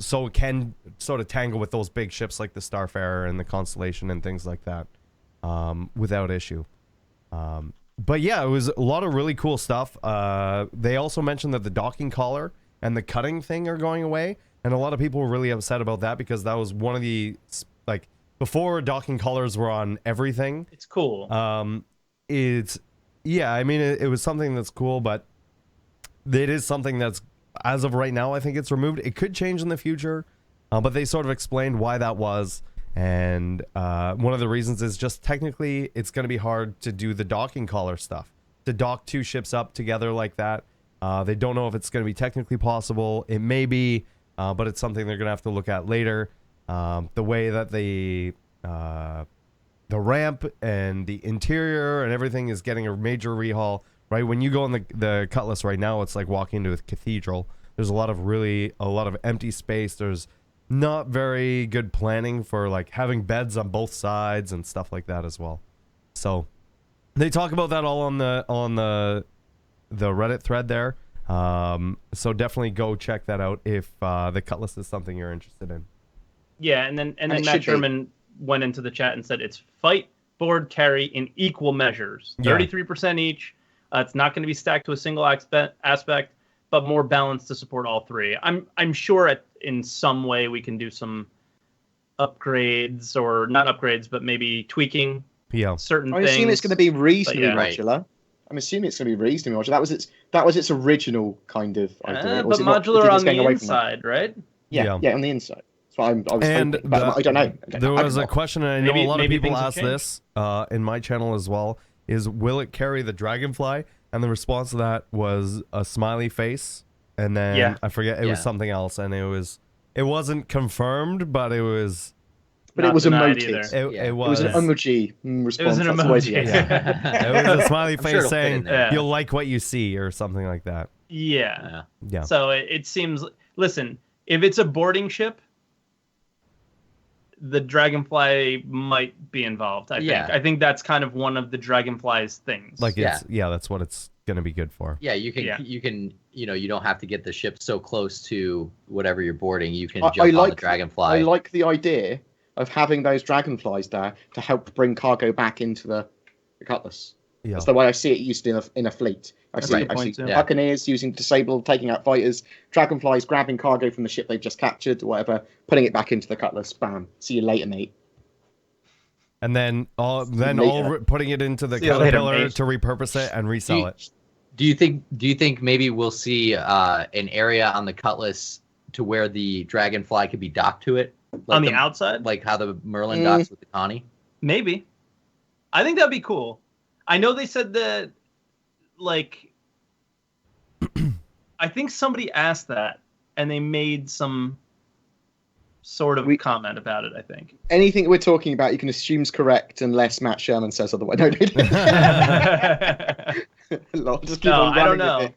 So it can sort of tangle with those big ships like the Starfarer and the Constellation and things like that, without issue. But yeah, it was a lot of really cool stuff. They also mentioned that the docking collar and the cutting thing are going away. And a lot of people were really upset about that because that was one of the, like, before docking collars were on everything. It's cool. Yeah, I mean, it was something that's cool, but it is something that's, as of right now, I think it's removed. It could change in the future, but they sort of explained why that was. And one of the reasons is just technically it's going to be hard to do the docking collar stuff. To dock two ships up together like that. They don't know if it's going to be technically possible. It may be. But it's something they're going to have to look at later. The way that the ramp and the interior and everything is getting a major rehaul, right? When you go on the Cutlass right now, it's like walking into a cathedral. There's a lot of empty space. There's not very good planning for like having beds on both sides and stuff like that as well. So they talk about that all on the Reddit thread there. So definitely go check that out if the Cutlass is something you're interested in. Yeah, and then Matt Sherman went into the chat and said it's fight, board, carry in equal measures, 33% each. It's not going to be stacked to a single aspect, but more balanced to support all three. I'm sure in some way we can do some upgrades, or not upgrades, but maybe tweaking. Yeah, certain I things. assume it's going to be reasonably modular. Right. I'm assuming it's going to be reasonably modular. That was its original kind of idea. But modular on the inside, right? Yeah, on the inside. So I was hoping, but I don't know. There was a question, and I know a lot of people asked this in my channel as well, is will it carry the Dragonfly? And the response to that was a smiley face, and then I forget, it was something else, and it wasn't confirmed, but it was... But it was emoji. It was an emoji response. It was an emoji. It was a smiley face saying, you'll like what you see, or something like that. Yeah. Yeah. So it seems... Listen, if it's a boarding ship, the Dragonfly might be involved, I think. I think that's kind of one of the Dragonfly's things. Like, that's what it's going to be good for. Yeah, you can, you don't have to get the ship so close to whatever you're boarding. You can jump on the Dragonfly. I like the idea of having those Dragonflies there to help bring cargo back into the Cutlass. Yeah. That's the way I see it used in a fleet. I see Buccaneers using disabled, taking out fighters, Dragonflies grabbing cargo from the ship they've just captured or whatever, putting it back into the Cutlass. Bam. See you later, mate. And then putting it into the Caterpillar to repurpose it and resell it. Do you think maybe we'll see an area on the Cutlass to where the Dragonfly could be docked to it? Like on the outside? Like how the Merlin docks with the Connie? Maybe. I think that'd be cool. I know they said that, like, I think somebody asked that, and they made some sort of comment about it, I think. Anything we're talking about, you can assume is correct unless Matt Sherman says otherwise. No, I don't know.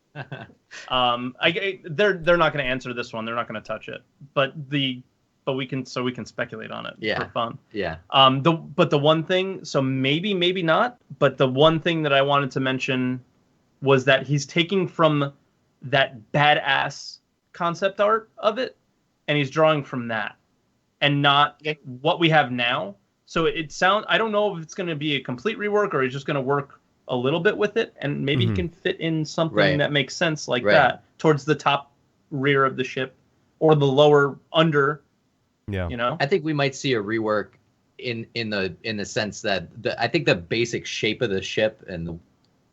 They're not going to answer this one. They're not going to touch it. But we can speculate on it for fun. Yeah. But the one thing, so maybe not, but the one thing that I wanted to mention was that he's taking from that badass concept art of it, and he's drawing from that, and not what we have now. So I don't know if it's going to be a complete rework or he's just going to work a little bit with it, and maybe he can fit in something that makes sense like that towards the top rear of the ship or the lower under. Yeah, I think we might see a rework in the sense that I think the basic shape of the ship and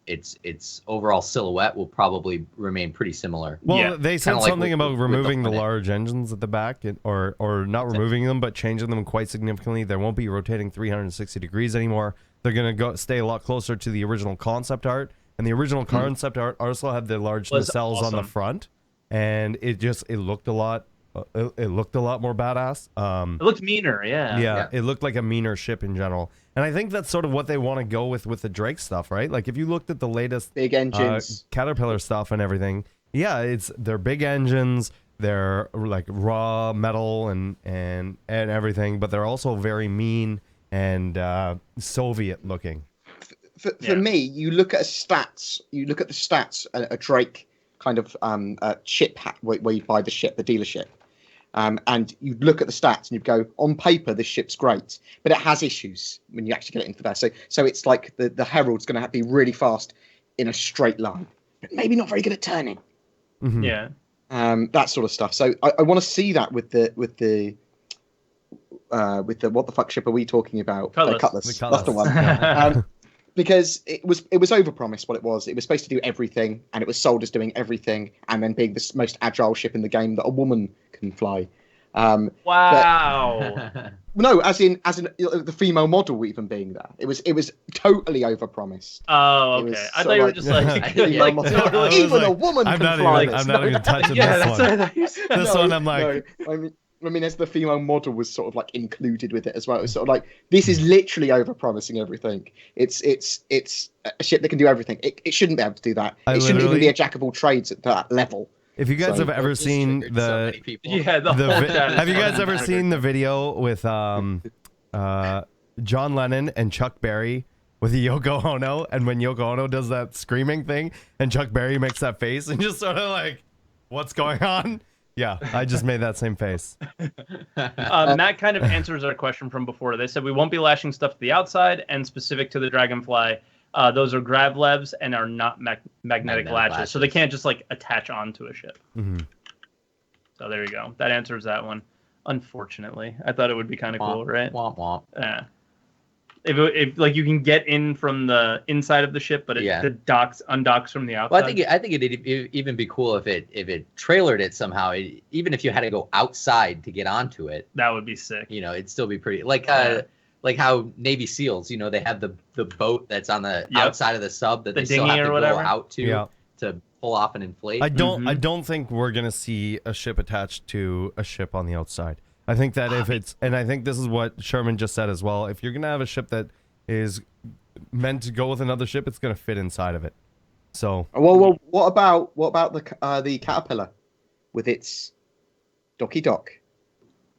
its overall silhouette will probably remain pretty similar. Well, they said something about removing the large engines at the back, or not removing them, but changing them quite significantly. They won't be rotating 360 degrees anymore. They're gonna stay a lot closer to the original concept art, And the original concept art also had the large Was nacelles on the awesome. front, and it looked a lot. It looked a lot more badass. It looked meaner, Yeah, it looked like a meaner ship in general. And I think that's sort of what they want to go with the Drake stuff, right? Like if you looked at the latest Big engines. Caterpillar stuff and everything, yeah, they're big engines, they're like raw metal and everything, but they're also very mean and Soviet looking. For me, you look at the stats, a Drake kind of ship hat where you buy the ship, the dealership. And you look at the stats and you go, on paper, this ship's great, but it has issues when you actually get it into the best. So it's like the Herald's going to be really fast in a straight line, but maybe not very good at turning. Mm-hmm. Yeah. That sort of stuff. So I want to see that with the what the fuck ship are we talking about? Cutlass. The Cutlass. That's the one. Because it was overpromised what it was. It was supposed to do everything, and it was sold as doing everything, and then being the most agile ship in the game that a woman can fly. Wow. No, as in the female model even being there. It was totally overpromised. Oh, It was okay. I sort thought you were of just like- like totally. Even a woman I'm can not fly even, this. I'm not No, even touching Yeah, this that's one. what I thought you said. This one, I'm like, no, I mean, as the female model was sort of like included with it as well. It was sort of like, this is literally overpromising everything. It's a ship that can do everything. It shouldn't be able to do that. It shouldn't even be a jack of all trades at that level. if you guys So- have ever seen Triggered so the many people. Yeah, the whole chat is have you guys fucking ever triggered. seen the video with John Lennon and Chuck Berry with Yoko Ono, and when Yoko Ono does that screaming thing and Chuck Berry makes that face and just sort of like, what's going on? Yeah, I just made that same face. Matt kind of answers our question from before. They said we won't be lashing stuff to the outside, and specific to the Dragonfly, those are gravlevs and are not magnetic latches, so they can't just like attach onto a ship. Mm-hmm. So there you go. That answers that one. Unfortunately, I thought it would be kind of cool, right? Womp womp. Yeah. If like you can get in from the inside of the ship, but it undocks from the outside. Well, I think it'd even be cool if it trailered it somehow. Even if you had to go outside to get onto it, that would be sick. you know, it'd still be pretty. Like how Navy SEALs, you know, they have the boat that's on the outside of the sub that The they still dinghy have or to whatever? go out to pull off and inflate. I don't think we're gonna see a ship attached to a ship on the outside. I think that if it's, and I think this is what Sherman just said as well, if you're gonna have a ship that is meant to go with another ship, it's gonna fit inside of it. So Well, what about the Caterpillar with its docky dock?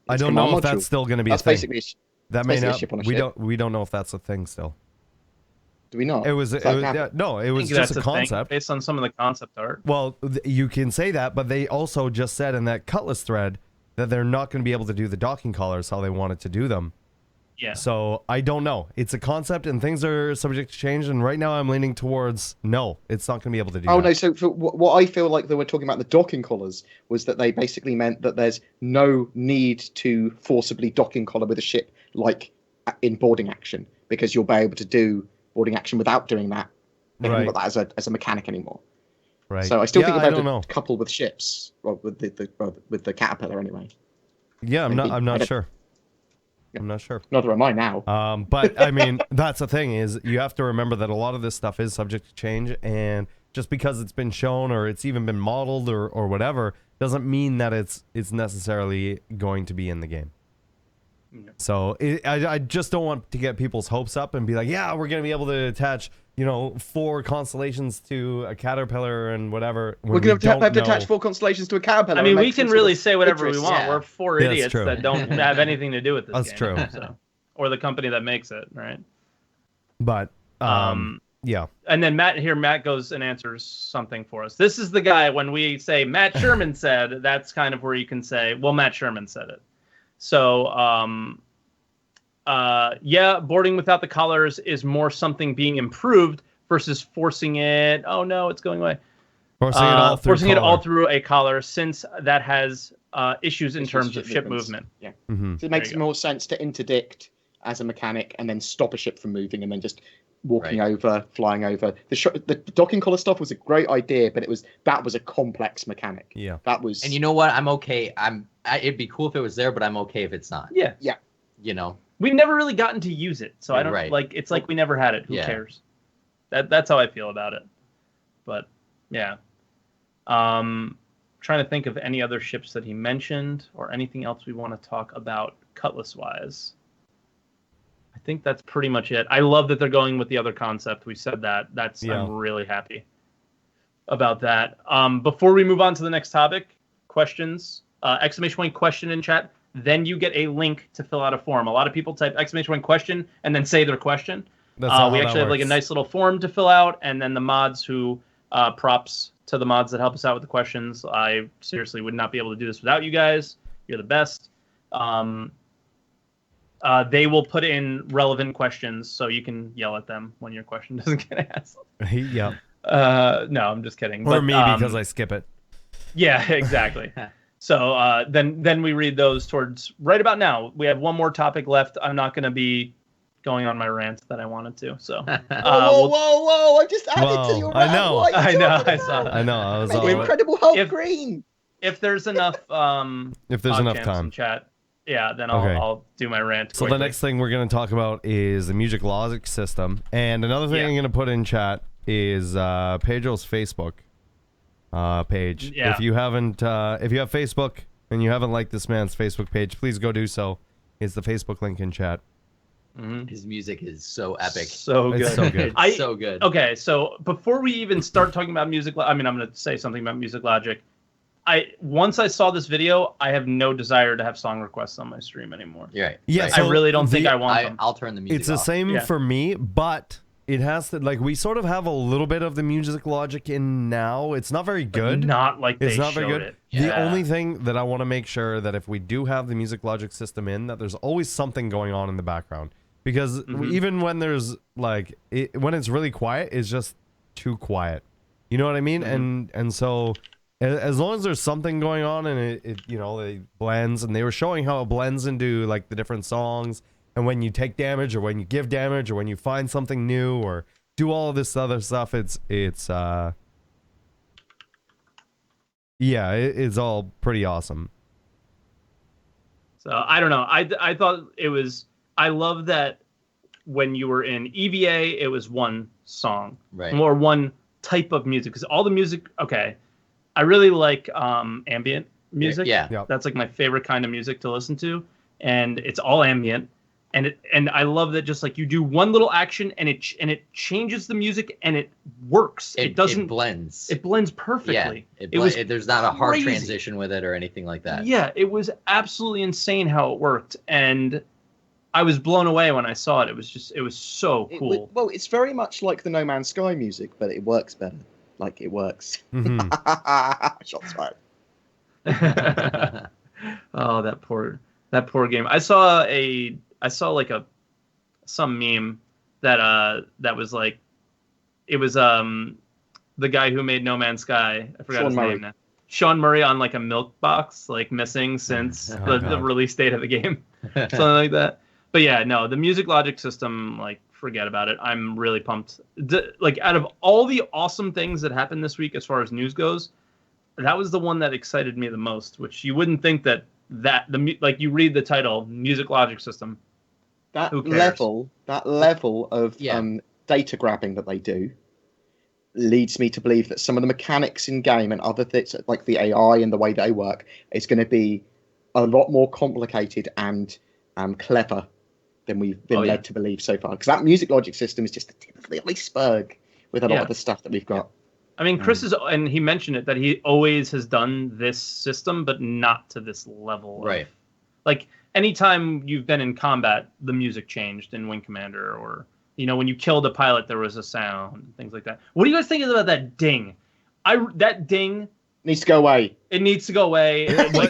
I Its don't know command if module? that's still gonna be That's a thing. basically That may basically a not. ship on a We ship. don't know if that's a thing still. Do we not? It was. Is that No, it I was think just that's a thing, concept. based on some of the concept art. Well, you can say that, but they also just said in that Cutlass thread that they're not going to be able to do the docking collars how they wanted to do them. Yeah. So I don't know. It's a concept, and things are subject to change. And right now, I'm leaning towards no. It's not going to be able to do. Oh that. no! So for what I feel like they were talking about the docking collars was that they basically meant that there's no need to forcibly docking collar with a ship like in boarding action, because you'll be able to do boarding action without doing that. They haven't got that as a mechanic anymore. Right. So I still think I about don't know. couple with ships, well, with the Caterpillar anyway. Yeah, I'm Maybe. not. I'm I not don't- sure. I'm not sure. Neither am I now. But I mean, that's the thing is you have to remember that a lot of this stuff is subject to change, and just because it's been shown or it's even been modeled or whatever doesn't mean that it's necessarily going to be in the game. Yeah. So I just don't want to get people's hopes up and be like, yeah, we're gonna be able to attach 4 constellations to a Caterpillar and whatever. We're going to have to attach 4 constellations to a Caterpillar. I mean, and we make can some really sort of say whatever we Idris. want. Yeah. We're 4 That's idiots true. that don't have anything to do with this That's game. true. So. Or the company that makes it, right? But yeah. And then Matt goes and answers something for us. This is the guy, when we say Matt Sherman said, that's kind of where you can say, well, Matt Sherman said it. So, boarding without the collars is more something being improved versus forcing it. Oh no, it's going away. Forcing it all through a collar, since that has issues in terms of ship movement. Yeah. Mm-hmm. So it makes more sense to interdict as a mechanic and then stop a ship from moving and then just walking over, flying over. The docking collar stuff was a great idea, but that was a complex mechanic. Yeah. That was. And you know what? I'm okay. It'd be cool if it was there, but I'm okay if it's not. Yeah. Yeah. You know. We've never really gotten to use it, so I don't Right. like. It's like we never had it. Who Yeah. cares? That's how I feel about it. But yeah. Trying to think of any other ships that he mentioned or anything else we want to talk about Cutlass wise. I think that's pretty much it. I love that they're going with the other concept. We said that. I'm really happy about that. Before we move on to the next topic, questions, exclamation point question in chat. Then you get a link to fill out a form. A lot of people type exclamation point question and then say their question. We actually have like a nice little form to fill out, and then the mods who props to the mods that help us out with the questions. I seriously would not be able to do this without you guys. You're the best. They will put in relevant questions so you can yell at them when your question doesn't get asked. Yeah. No, I'm just kidding. Or me because I skip it. Yeah, exactly. So then we read those towards right about now. We have one more topic left. I'm not going to be going on my rant that I wanted to. So whoa! I just added to your rant. I know. I saw that. I know. I was all Incredible Hulk green. If there's enough if there's enough time in chat, yeah, then I'll do my rant. So the next thing we're going to talk about is the music logic system, and another thing I'm going to put in chat is Pedro's Facebook page. Yeah. If you have Facebook and you haven't liked this man's Facebook page, please go do so. It's the Facebook link in chat. Mm-hmm. His music is so epic. So good. It's so good. So good. Okay, so before we even start talking about music, I'm going to say something about Music Logic. Once I saw this video, I have no desire to have song requests on my stream anymore. Right. Yeah. Right. So I really don't think I want them. I'll turn the music It's the off. same for me, but it has to, like, we sort of have a little bit of the music logic in now. It's not very good. But not like it's they not very showed good. it. The Yeah. only thing that I want to make sure that if we do have the music logic system in, that there's always something going on in the background. Because even when there's like when it's really quiet, it's just too quiet. You know what I mean? And so as long as there's something going on and it blends, and they were showing how it blends into like the different songs, and when you take damage or when you give damage or when you find something new or do all of this other stuff, it's all pretty awesome. So I don't know. I thought it was. I love that when you were in EVA, it was one song, right, or one type of music. Because all the music, okay, I really like ambient music. Yeah. That's like my favorite kind of music to listen to, and it's all ambient. And I love that just like you do one little action and it changes the music and it works. It blends. It blends perfectly. Yeah, there's not a hard transition with it or anything like that. Yeah, it was absolutely insane how it worked, and I was blown away when I saw it. It was so cool. Well, it's very much like the No Man's Sky music, but it works better. Like it works. Shots fired. Oh, that poor game. I saw like some meme that was like, it was the guy who made No Man's Sky. I forgot his name now. Sean Murray on like a milk box, like missing since the release date of the game, something like that. But yeah, no, the music logic system, like, forget about it. I'm really pumped. Like, out of all the awesome things that happened this week as far as news goes, that was the one that excited me the most. Which you wouldn't think that like you read the title, music logic system. That level of data grabbing that they do leads me to believe that some of the mechanics in game and other things like the AI and the way they work is going to be a lot more complicated and clever than we've been led to believe so far. Because that music logic system is just the tip of the iceberg with a lot of the stuff that we've got. I mean, Chris and he mentioned it, that he always has done this system, but not to this level. Right. Like, anytime you've been in combat, the music changed in Wing Commander, or, when you killed a pilot, there was a sound, things like that. What do you guys think about that ding? That ding needs to go away. It needs to go away.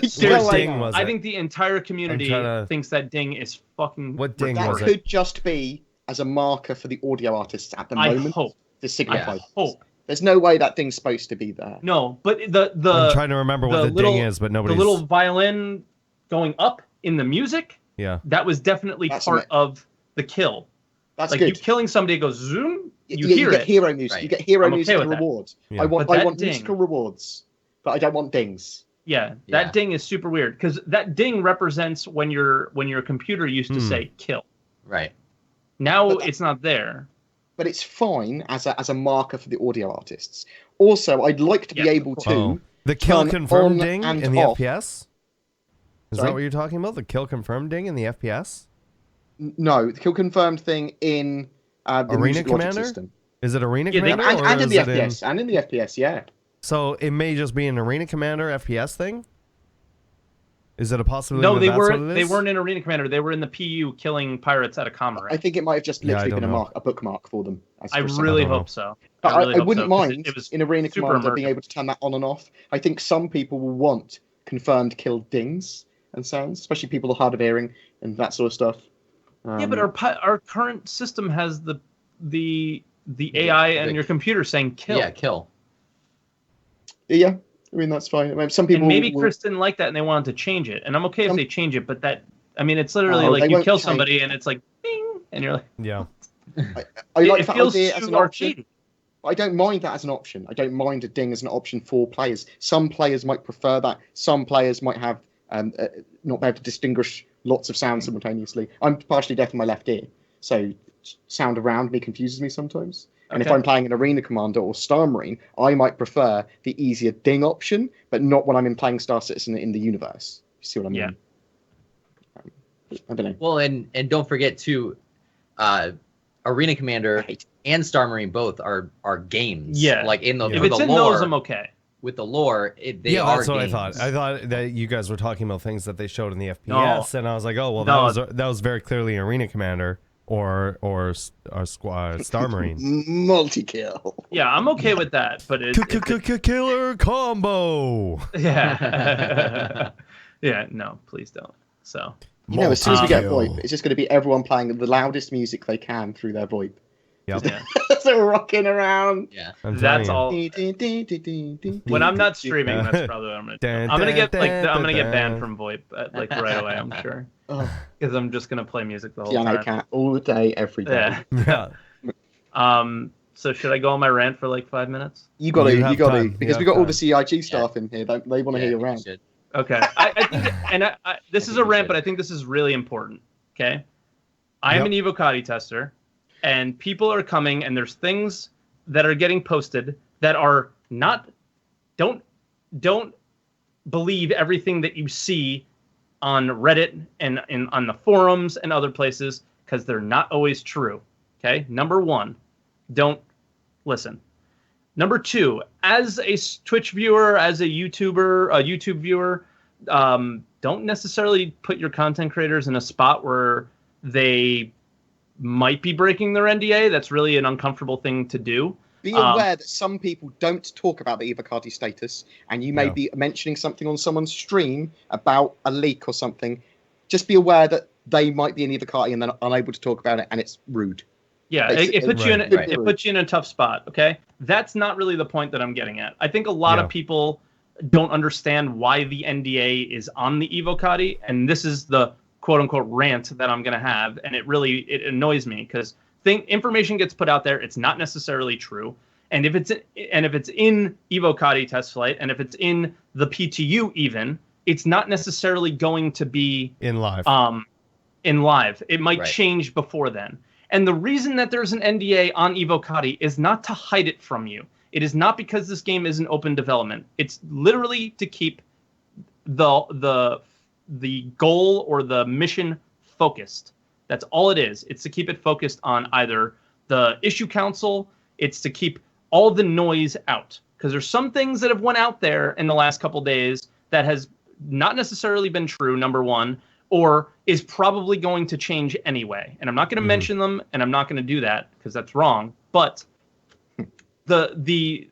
Seriously, I think the entire community thinks that ding is fucking. What ding was it? That could just be as a marker for the audio artists at the moment. I hope. To signify. I hope. There's no way that thing's supposed to be there. No, but the I'm trying to remember what the ding is, but nobody's. The little violin going up in the music. Yeah. That was definitely part of the kill. That's like good. You killing somebody goes zoom. You hear it. Hero music. Right. You get hero music and rewards. Yeah. I want musical rewards, but I don't want dings. Yeah, that ding is super weird because that ding represents when your computer used to say kill. Right. Now it's not there. but it's fine as a marker for the audio artists. Also, I'd like to be able to the kill turn confirm on ding and in the off. FPS. Is Sorry? that what you're talking about? The kill confirm ding in the FPS? No, the kill confirmed thing in the Arena music logic Commander? system. Is it Arena Yeah, Commander? And or in the is it FPS, and in the FPS, yeah. So it may just be an Arena Commander FPS thing? Is it a possibility? No, that they that's what weren't. it They is? weren't in Arena Commander. They were in the PU killing pirates at a comrade. I think it might have just Yeah, I literally don't been know. a bookmark for them. I for some really I don't know. hope so. But I, really I hope wouldn't so, 'cause mind it was in Arena super Commander being immersive. able to turn that on and off. I think some people will want confirmed kill dings and sounds, especially people who are hard of hearing and that sort of stuff. Yeah, but our current system has the AI and your computer saying kill. Yeah, kill. Yeah, I mean that's fine. I mean, some people And maybe will, Chris didn't like that and they wanted to change it. And I'm okay if Some- they change it, but that, I mean, it's literally Oh, like they you won't kill change- somebody and it's like, bing, and you're like, Yeah. I like it that feels idea as too an option. arcadey. I don't mind that as an option. I don't mind a ding as an option for players. Some players might prefer that. Some players might have not be able to distinguish lots of sounds simultaneously. I'm partially deaf in my left ear, so sound around me confuses me sometimes. And if Okay. I'm playing an Arena Commander or Star Marine, I might prefer the easier ding option, but not when I'm playing Star Citizen in the universe. You see what I mean? Yeah. I don't know. Well, and don't forget too, Arena Commander and Star Marine both are games. Yeah. Like in the Yeah. If for it's the in lore, those, I'm okay. with the lore, they Yeah, are that's what games. I thought. I thought that you guys were talking about things that they showed in the FPS, and I was like, oh, well, No. that was very clearly Arena Commander or Star Marine. Multi-kill. Yeah, I'm okay with that, but Killer combo. yeah. Yeah, no, please don't. So, You know, as soon as we get a Multi-kill. VoIP, it's just going to be everyone playing the loudest music they can through their VoIP. Yep. yeah. So rocking around. Yeah. I'm That's telling you. all. When I'm not streaming, that's probably what I'm gonna do. Dun, I'm gonna get dun, like dun, I'm gonna get dun. banned from VoIP like right away. I'm sure Oh, because I'm just gonna play music the whole piano time. cat all day, every day. Yeah. Yeah. So should I go on my rant for like 5 minutes? You got to, You you have got to, time. You because have we got all time. the CIG staff in here. They want to hear your you rant. should. Okay. I think, and this is a think we rant, should. but I think this is really important. Okay. I am Yep. an Evocati tester, and people are coming, and there's things that are getting posted that are not. Don't believe everything that you see on Reddit and on the forums and other places because they're not always true. Okay. Number one, don't listen. Number two, as a Twitch viewer, as a YouTube viewer, don't necessarily put your content creators in a spot where they might be breaking their NDA. That's really an uncomfortable thing to do. Be aware that some people don't talk about the Evocati status, and you may Yeah. be mentioning something on someone's stream about a leak or something. Just be aware that they might be an Evocati and they're unable to talk about it, and it's rude. Yeah, Basically, it puts you in right. it puts you in a tough spot. Okay, that's not really the point that I'm getting at. I think a lot Yeah. of people don't understand why the NDA is on the Evocati, and this is the quote unquote rant that I'm gonna have, and it annoys me because information gets put out there, it's not necessarily true, and if it's in Evocati test flight, and if it's in the PTU even, it's not necessarily going to be In live. in live. It might Right. change before then. And the reason that there's an NDA on Evocati is not to hide it from you. It is not because this game is in open development. It's literally to keep the goal or the mission focused. That's all it is. It's to keep it focused on either the issue council. It's to keep all the noise out, because there's some things that have went out there in the last couple days that has not necessarily been true, number one, or is probably going to change anyway. And I'm not going to mention them, and I'm not going to do that because that's wrong. But the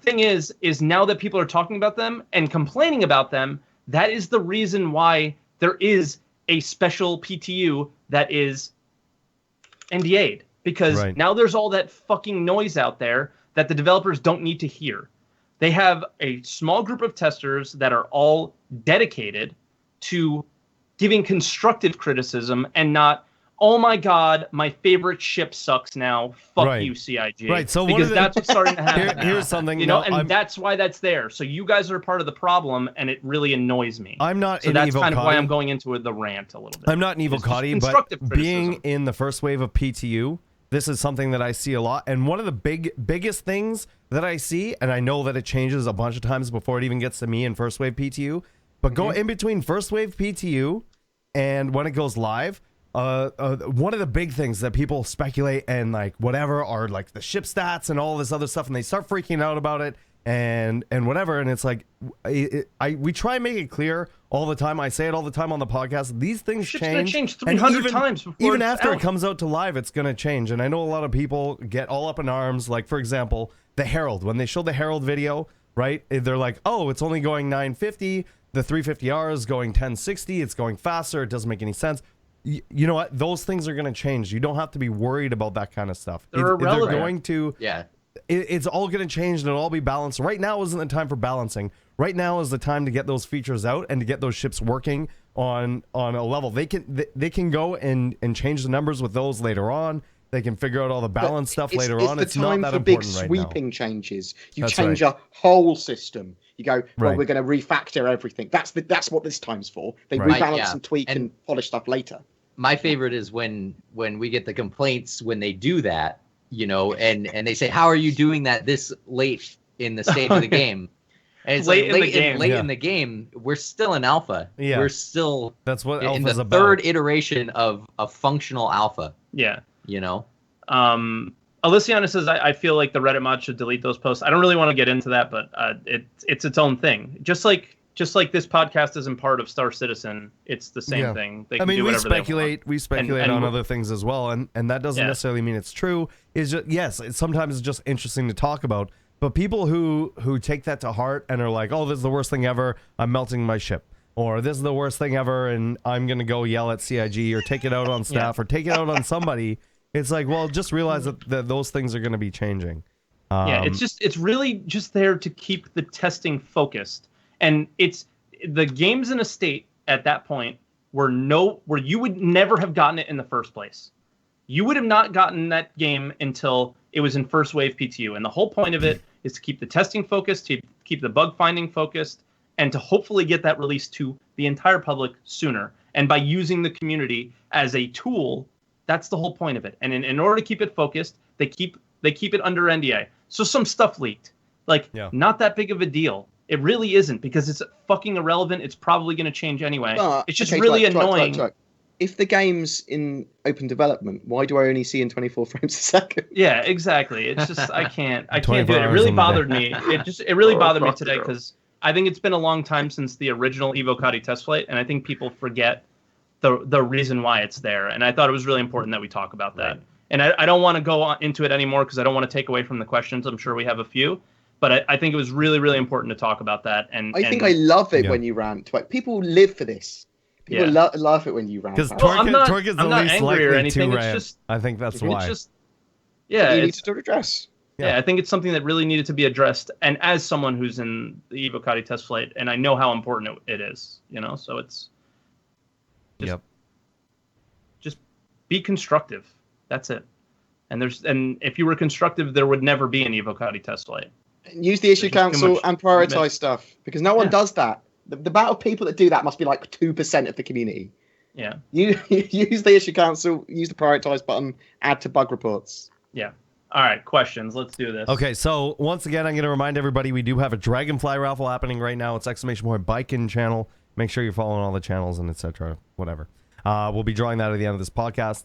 thing is now that people are talking about them and complaining about them, that is the reason why there is a special PTU that is NDA'd, because Right. now there's all that fucking noise out there that the developers don't need to hear. They have a small group of testers that are all dedicated to giving constructive criticism and not, oh my god, my favorite ship sucks now. Fuck Right. you, CIG. Right, so one because of the- that's what's starting to happen. now. Here's something. You know, no, and I'm, that's why that's there. So you guys are part of the problem, and it really annoys me. I'm not So an that's Evocati. kind of why I'm going into the rant a little bit. I'm not an It's just Evocati, but constructive being criticism. in the first wave of PTU, this is something that I see a lot. And one of the biggest things that I see, and I know that it changes a bunch of times before it even gets to me in first wave PTU, but go in between first wave PTU and when it goes live, one of the big things that people speculate and like whatever are like the ship stats and all this other stuff, and they start freaking out about it and whatever. And it's like, we try and make it clear all the time. I say it all the time on the podcast. These things Shit's change. gonna change 300 times before even it's after out. it comes out to live, it's gonna change. And I know a lot of people get all up in arms. Like for example, the Herald. When they showed the Herald video, right? They're like, oh, it's only going 950. The 350R is going 1060. It's going faster. It doesn't make any sense. You know what? Those things are gonna change. You don't have to be worried about that kind of stuff. They're irrelevant. They're going to. Yeah. It's all going to change and it'll all be balanced. Right now isn't the time for balancing. Right now is the time to get those features out and to get those ships working on a level. They can go and change the numbers with those later on. They can figure out all the balance stuff later on. It's not that important right now. Big sweeping changes. You That's change right. a whole system. You go, well, Right. we're going to refactor everything. That's what this time's for. They Right. rebalance Yeah. and tweak And- and polish stuff later. My favorite is when we get the complaints when they do that, you know, and they say, how are you doing that this late in the stage of the game? And it's Late like in the game. late Yeah. in the game, we're still in alpha. Yeah. We're still That's what in alpha's the about. third iteration of a functional alpha, Yeah. you know? Alyciana says, I feel like the Reddit mod should delete those posts. I don't really want to get into that, but it's its own thing. Just like this podcast isn't part of Star Citizen, it's the same Yeah. thing. They I can mean, do we whatever they want. speculate And on we're- other things as well, and that doesn't Yeah. necessarily mean it's true. It's just, yes, sometimes it's just interesting to talk about. But people who take that to heart and are like, oh, this is the worst thing ever, I'm melting my ship. Or this is the worst thing ever, and I'm going to go yell at CIG or take it out on staff or take it out on somebody. It's like, well, just realize that those things are going to be changing. Yeah, it's really just there to keep the testing focused. And the game's in a state at that point where you would never have gotten it in the first place. You would have not gotten that game until it was in first wave PTU. And the whole point of it is to keep the testing focused, to keep the bug finding focused, and to hopefully get that released to the entire public sooner. And by using the community as a tool, that's the whole point of it. And in order to keep it focused, they keep it under NDA. So some stuff leaked. Not that big of a deal. It really isn't, because it's fucking irrelevant. It's probably going to change anyway. It's just really annoying. If the game's in open development, why do I only see in 24 frames a second? Yeah, exactly. It's just I can't do it. 24 It hours really on the bothered me. It really bothered me fuck today it. because I think it's been a long time since the original Evo Cuddy test flight, and I think people forget the reason why it's there. And I thought it was really important that we talk about that. Right. And I don't want to go into it anymore because I don't want to take away from the questions. I'm sure we have a few, but I think it was really, really important to talk about that. And I think I love it Yeah. when you rant. Like, people live for this. People love it when you rant. Because Well, I'm not- Torque is the I'm not least angry or likely anything, to it's rant. just- I think that's It's why. it's just, yeah, you need it's, to address. yeah, I think it's something that really needed to be addressed. And as someone who's in the Evo Cuddy test flight, and I know how important it is, so it's just be constructive. That's it. And if you were constructive, there would never be an Evo Cuddy test flight. Use the issue There's just too council much and prioritize commitment. stuff, because no one Yeah. does that. The amount of people that do that must be like 2% of the community. Yeah. You use the issue council, use the prioritize button, add to bug reports. Yeah. All right. Questions. Let's do this. Okay, so once again, I'm going to remind everybody we do have a Dragonfly raffle happening right now. It's !Bikin channel. Make sure you're following all the channels and etc. Whatever. We'll be drawing that at the end of this podcast.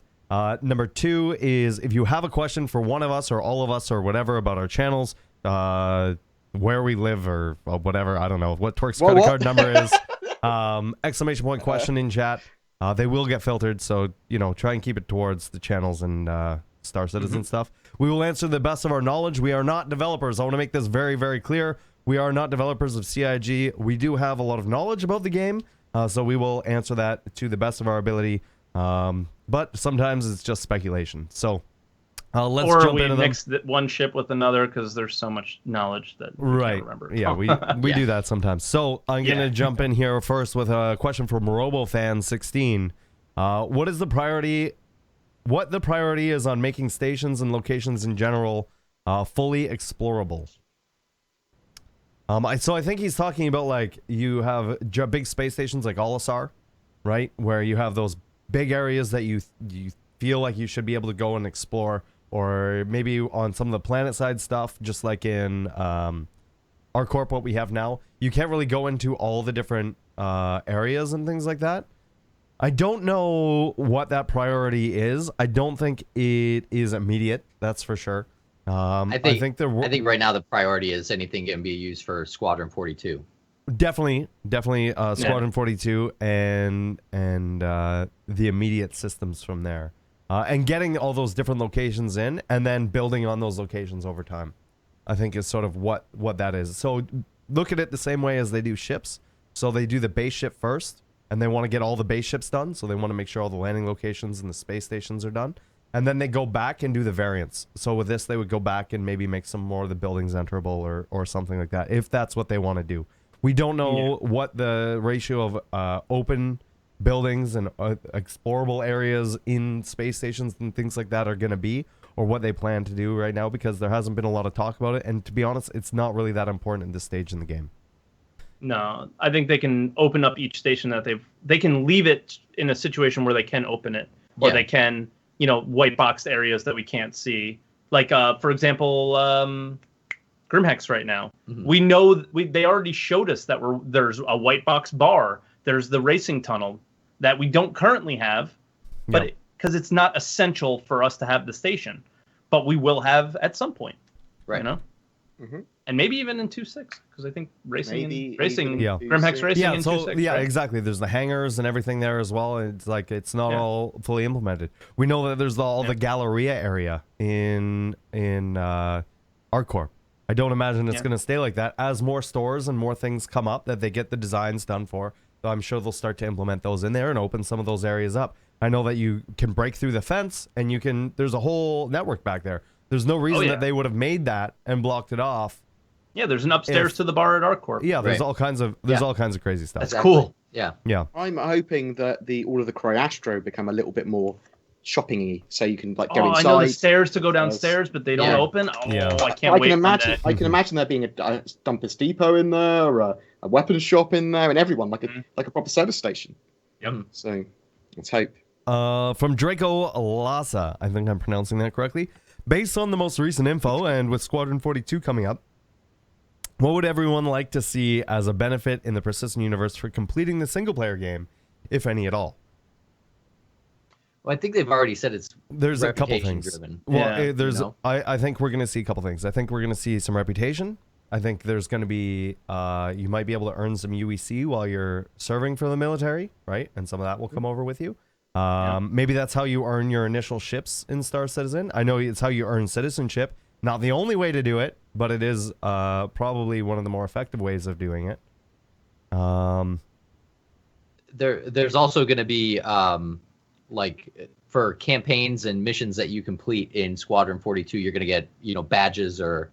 Number 2 is if you have a question for one of us or all of us or whatever about our channels, where we live or whatever, I don't know what Torque's credit card number is. ! Question in chat. They will get filtered, so try and keep it towards the channels and Star Citizen stuff. We will answer the best of our knowledge. We are not developers. I want to make this very, very clear. We are not developers of CIG. We do have a lot of knowledge about the game, so we will answer that to the best of our ability. But sometimes it's just speculation. So let's or jump we into them. mix one ship with another because there's so much knowledge that we Right. can't remember. Yeah, we do that sometimes. So I'm going to jump in here first with a question from RoboFan16. What the priority is on making stations and locations in general fully explorable? So I think he's talking about like you have big space stations like Olisar, right? Where you have those big areas that you feel like you should be able to go and explore, or maybe on some of the planet side stuff, just like in ArcCorp, what we have now, you can't really go into all the different areas and things like that. I don't know what that priority is. I don't think it is immediate. That's for sure. I think right now the priority is anything can be used for Squadron 42. Definitely Squadron 42 and the immediate systems from there. And getting all those different locations in and then building on those locations over time, I think is sort of what that is. So look at it the same way as they do ships. So they do the base ship first, and they want to get all the base ships done. So they want to make sure all the landing locations and the space stations are done. And then they go back and do the variants. So with this, they would go back and maybe make some more of the buildings enterable or something like that, if that's what they want to do. We don't know what the ratio of open buildings and explorable areas in space stations and things like that are going to be, or what they plan to do right now, because there hasn't been a lot of talk about it. And to be honest, it's not really that important at this stage in the game. No, I think they can open up each station that they can leave it in a situation where they can open it, or they can, white box areas that we can't see. Like, for example, Grimhex right now. Mm-hmm. We know they already showed us that there's a white box bar. There's the racing tunnel that we don't currently have, but because it's not essential for us to have the station, but we will have at some point, right? Mm-hmm. And maybe even in 2.6, because I think Grimhex Racing in 2.6. Yeah, right? Exactly. There's the hangars and everything there as well. It's like it's not all fully implemented. We know that there's all the Galleria area in ArcCorp. I don't imagine it's going to stay like that. As more stores and more things come up that they get the designs done for, I'm sure they'll start to implement those in there and open some of those areas up. I know that you can break through the fence, and there's a whole network back there. There's no reason that they would have made that and blocked it off. Yeah, there's an upstairs to the bar at ArcCorp. Yeah, there's all kinds of crazy stuff. That's cool. Yeah. I'm hoping that all of the Cryastro become a little bit more shopping-y, so you can go inside. I know the stairs to go downstairs, but they don't open. I can't wait. I can imagine there being a Dumpus Depot in there, or a weapons shop in there, and everyone like a proper service station. Yep. So let's hope. From Draco Lassa, I think I'm pronouncing that correctly. Based on the most recent info, and with Squadron 42 coming up, what would everyone like to see as a benefit in the Persistent Universe for completing the single-player game, if any at all? Well, I think they've already said there's a couple things. Driven. Well, I think we're going to see a couple things. I think we're going to see some reputation. I think there's going to be you might be able to earn some UEC while you're serving for the military, right? And some of that will come over with you. Maybe that's how you earn your initial ships in Star Citizen. I know it's how you earn citizenship. Not the only way to do it, but it is probably one of the more effective ways of doing it. There's also going to be for campaigns and missions that you complete in Squadron 42, you're going to get badges or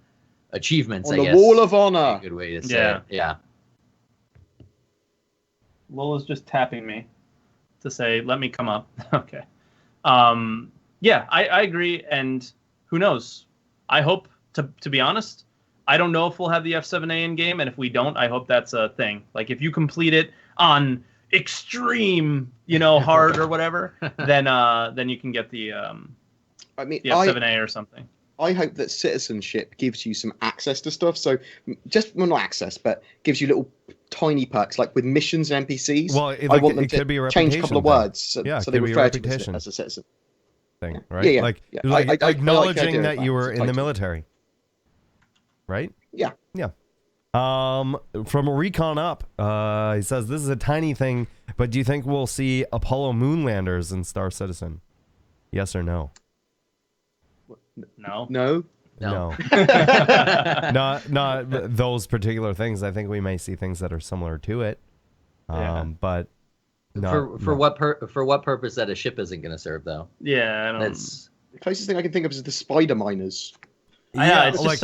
achievements. On the Wall of Honor. A good way to say it. Yeah. Lola's just tapping me to say, let me come up. Okay. I agree. And who knows? I hope, to be honest, I don't know if we'll have the F7A in game. And if we don't, I hope that's a thing. Like if you complete it on extreme, hard or whatever, then you can get the F7A or something. I hope that citizenship gives you some access to stuff. So not access, but gives you little tiny perks, like with missions and NPCs. Well, I want them to change a couple of words, so they refer to you as a citizen. Thing, right? Acknowledging that you were in the military, right? Yeah. From Recon Up, he says this is a tiny thing, but do you think we'll see Apollo moon landers in Star Citizen? Yes or no? No. Not those particular things. I think we may see things that are similar to it. But for what purpose that a ship isn't going to serve though? Yeah, that's the closest thing I can think of is the spider miners. It's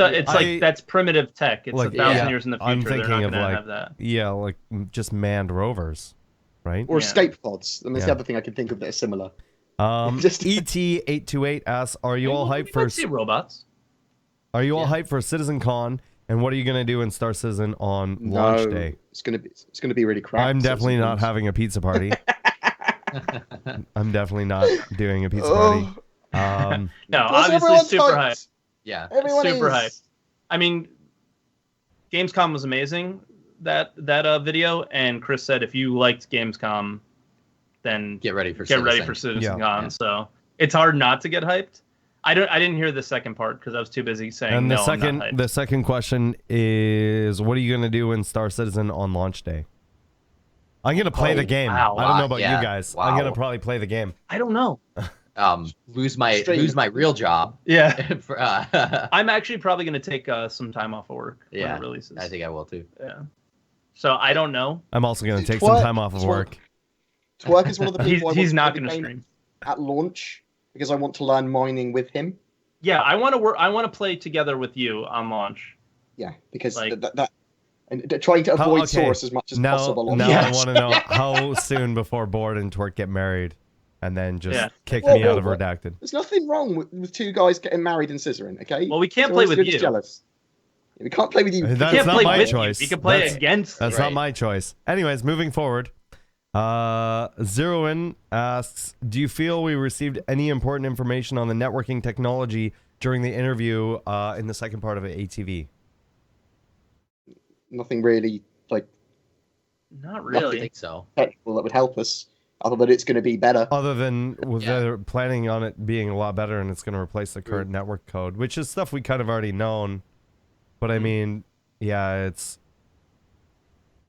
that's primitive tech. It's 1,000 years in the future. I'm thinking They're not of gonna have that. Just manned rovers, right? Or escape pods. I mean, that's the other thing I can think of that is similar. ET828 asks, "Are you all hyped for robots? Are you all hyped for Citizen Con? And what are you gonna do in Star Citizen on launch day? It's gonna be really crap. I'm definitely not having a pizza party. I'm definitely not doing a pizza party. No, Plus, obviously everyone's super hyped. hyped. Yeah. Everyone Super is. hyped. I mean, Gamescom was amazing. That video, and Chris said if you liked Gamescom, then Get ready for CitizenCon. Yeah. So it's hard not to get hyped. I didn't hear the second part because I was too busy saying And no. I'm not hyped. the second question is, what are you gonna do in Star Citizen on launch day? I'm gonna play the game. wow. I don't know about Yeah. you guys. Wow. I'm gonna probably play the game. I don't know. Lose my real job. Yeah. For, I'm actually probably going to take some time off of work when yeah, it releases. I think I will too. Yeah. So I don't know. I'm also gonna take some time off of work. Twerk is one of the people He's not going going to to stream. at launch because I want to learn mining with him. Yeah, I want to work. I want to play together with you on launch. Yeah, because Like- that and trying to avoid okay. Source as much as Now possible. I Yes. want to know how soon before Bored and Twerk get married, and then just Yeah. kick Whoa, me out whoa, of whoa. Redacted. There's nothing wrong with two guys getting married and scissoring, okay? Well, we can't So play you're with just you. Jealous. We can't play with you. That's We can't not play my with choice. you. We can play That's- against. That's you. not my choice. Anyways, moving forward. Zeroin asks, do you feel we received any important information on the networking technology during the interview in the second part of ATV? Nothing really Not I really. think so. technical that would help us, other than it's going to be better. Other than Yeah. they're planning on it being a lot better and it's going to replace the current network code, which is stuff we kind of already known. But I mean, yeah,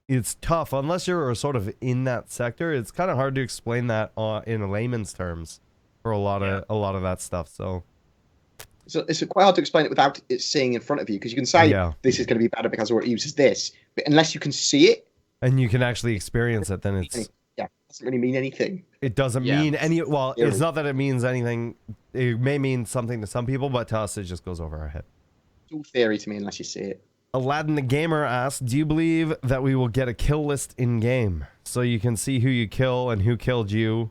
it's tough unless you're sort of in that sector. It's kind of hard to explain that in layman's terms for a lot of that stuff. So So it's quite hard to explain it without it seeing in front of you, because you can say Yeah. this is going to be better because it uses this, but unless you can see it, and you can actually experience it, then it doesn't really mean anything. doesn't Yeah. mean any. Well, Yeah. it's not that it means anything. It may mean something to some people, but to us, it just goes over our head. It's all theory to me unless you see it. Aladdin the Gamer asks, do you believe that we will get a kill list in game so you can see who you kill and who killed you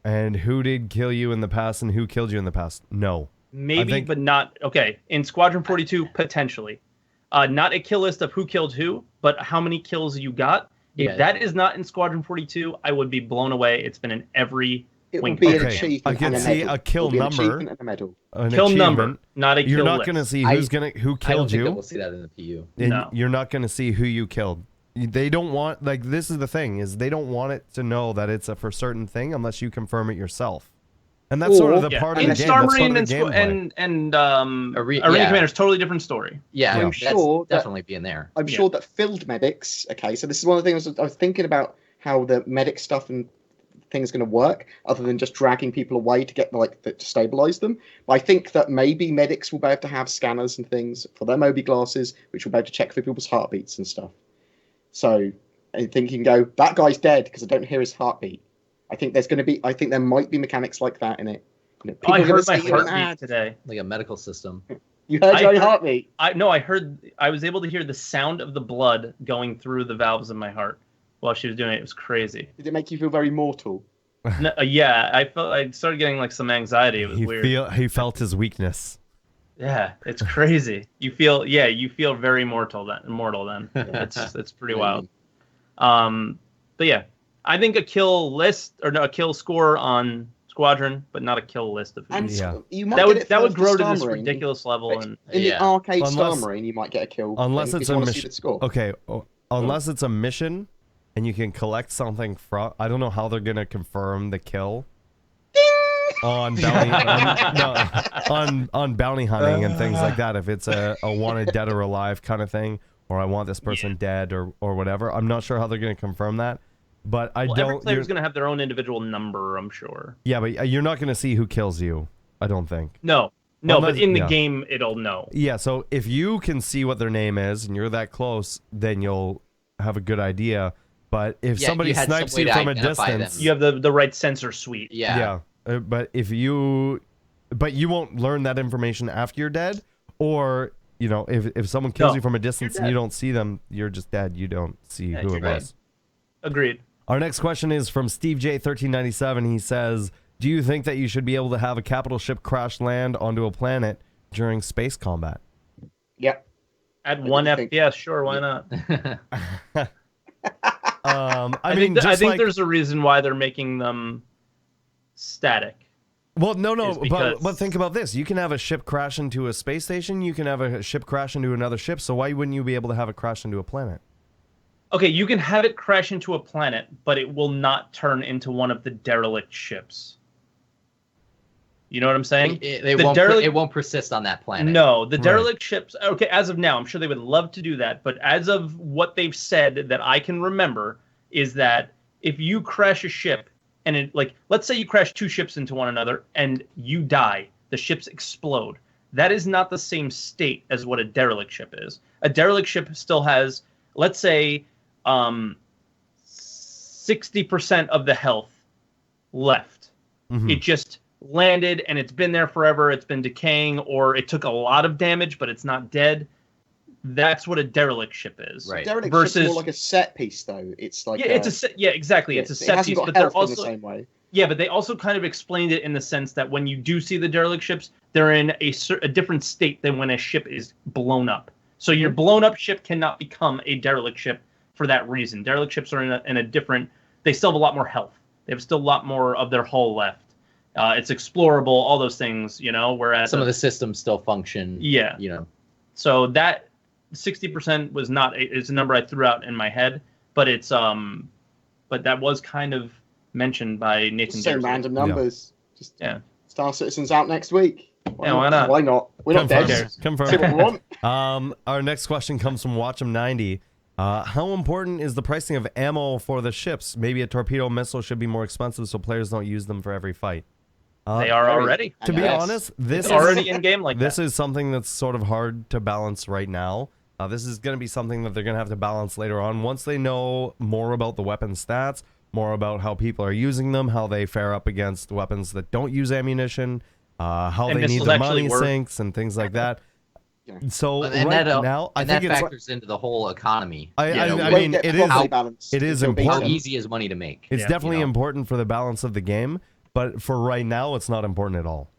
and who did kill you in the past and who killed you in the past? No. Maybe, think- but not. Okay, in Squadron 42, potentially. Not a kill list of who killed who, but how many kills you got. If Yeah. that is not in Squadron 42, I would be blown away. It's been in every It Wing will be an Okay, achievement. I can and a see medal. a kill It'll be an number. achievement and a medal. An kill number, achievement. not a kill You're not list. going to see I- who I don't killed think that you. we'll see that in the PU. And No. you're not going to see who you killed. They don't want, like, this is the thing, is they don't want it to know that it's a for certain thing unless you confirm it yourself. And that's sort of the Yeah. part of In the game. Star That's part Marine of the gameplay. and Arena Arena Commander is totally different story. Yeah, I'm that's sure that- definitely being there. I'm Yeah. sure that field medics. Okay, so this is one of the things I was thinking about, how the medic stuff and things going to work, other than just dragging people away to get to stabilize them. But I think that maybe medics will be able to have scanners and things for their Moby glasses, which will be able to check for people's heartbeats and stuff. So I think you can go, that guy's dead because I don't hear his heartbeat. I think there might be mechanics like that in it. You know, Oh, I people are heard my gonna say you're heartbeat mad. today. Like a medical system. You heard your I own heard- heartbeat. I was able to hear the sound of the blood going through the valves of my heart while she was doing it. It was crazy. Did it make you feel very mortal? No, yeah, I started getting like some anxiety. It was weird. He felt his weakness. Yeah, it's crazy. You feel very immortal then. It's pretty wild. But yeah, I think a kill list or no, a kill score on Squadron, but not a kill list of who. And Yeah. you might that get would it that would first grow for to Star this Marine. ridiculous level, and In Yeah. the arcade Unless- Star Marine, you might get a kill. Unless thing, it's if you a wanna see mission. the score. Okay, unless it's a mission and you can collect something from. I don't know how they're gonna confirm the kill. On bounty, on bounty hunting and things like that. If it's a wanted dead or alive kind of thing, or I want this person dead or whatever. I'm not sure how they're gonna confirm that. But I every don't. player's going to have their own individual number, I'm sure. Yeah, but you're not gonna see who kills you. I don't think. No, Unless- but in the yeah. game, it'll know. Yeah, so if you can see what their name is and you're that close, then you'll have a good idea. But if Yeah, somebody you had snipes some way you to from a identify them. distance, You have the right sensor suite. Yeah. but you won't learn that information after you're dead, or if someone kills No, you from a distance you're and you dead. don't see them, you're just dead. You don't see Yeah, who you're it dead. was. Agreed. Our next question is from Steve J 1397. He says, "Do you think that you should be able to have a capital ship crash land onto a planet during space combat?" Yep. At do 1 you think? FPS, sure, why not? I I mean, think just like there's a reason why they're making them static. Well, no, is because- but think about this. You can have a ship crash into a space station. You can have a ship crash into another ship. So why wouldn't you be able to have it crash into a planet? Okay, you can have it crash into a planet, but it will not turn into one of the derelict ships. You know what I'm saying? It won't persist on that planet. No, the derelict ships. Okay, as of now, I'm sure they would love to do that, but as of what they've said that I can remember is that if you crash a ship and it, like, let's say you crash 2 ships into one another and you die, the ships explode. That is not the same state as what a derelict ship is. A derelict ship still has, let's say, 60% of the health left. Mm-hmm. It just landed and it's been there forever. It's been decaying, or it took a lot of damage, but it's not dead. That's what a derelict ship is. Right. Derelict Versus ship's more like a set piece, though. It's like exactly. It's a set hasn't piece, got but they're health in also the same way. Yeah, but they also kind of explained it in the sense that when you do see the derelict ships, they're in a different state than when a ship is blown up. So your blown up ship cannot become a derelict ship for that reason. Derelict ships are in a different. They still have a lot more health. They have still a lot more of their hull left. It's explorable, all those things, you know. Whereas some of the systems still function. Yeah, you know. So that 60% was not. It's a number I threw out in my head, but it's but that was kind of mentioned by Nathan. So Dempsey. random numbers. Yeah. Star Citizen's out next week. Why not? Why not? We're not dead. Confirm. See what we want. Our next question comes from Watch'em90. How important is the pricing of ammo for the ships? Maybe a torpedo missile should be more expensive so players don't use them for every fight. They are already. To be honest, this is already in game like this that. is something that's sort of hard to balance right now. This is going to be something that they're going to have to balance later on once they know more about the weapon stats, more about how people are using them, how they fare up against weapons that don't use ammunition, how And they need missiles the actually money work. sinks and things like that. So And right that, now, I and think that it's factors into the whole economy. I Won't mean, get it is properly balanced. it is It'll be How important. easy is money to make? It's Yeah. definitely You know? important for the balance of the game, but for right now, it's not important at all.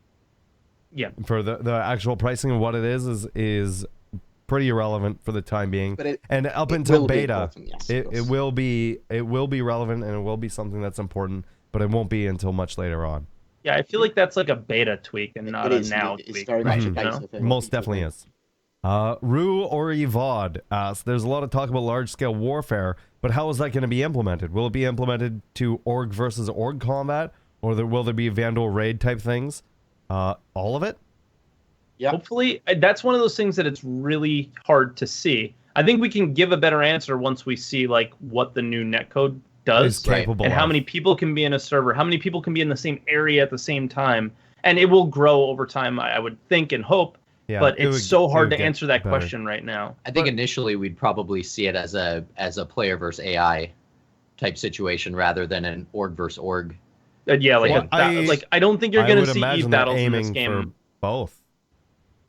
Yeah. For the actual pricing of what it is pretty irrelevant for the time being. But and up it until will be beta, important, yes, of it course. will be relevant and it will be something that's important, but it won't be until much later on. Yeah, I feel like that's like a beta tweak and not It a is. now It's tweak. very much a you beta know? thing. Most definitely is. Rue or Evod asks, there's a lot of talk about large-scale warfare, but how is that going to be implemented? Will it be implemented to org versus org combat, or will there be Vandal raid type things? All of it? Yeah. Hopefully, that's one of those things that it's really hard to see. I think we can give a better answer once we see like what the new netcode does Is capable and how of. many people can be in a server, how many people can be in the same area at the same time, and it will grow over time. I would think and hope. Yeah, But it it's would- so it hard would to get answer that better. question right now. I think initially we'd probably see it as a player versus AI type situation rather than an org versus org. Yeah, like Well, I don't think you're I going would to see imagine Eve they're battles in this aiming game. for both.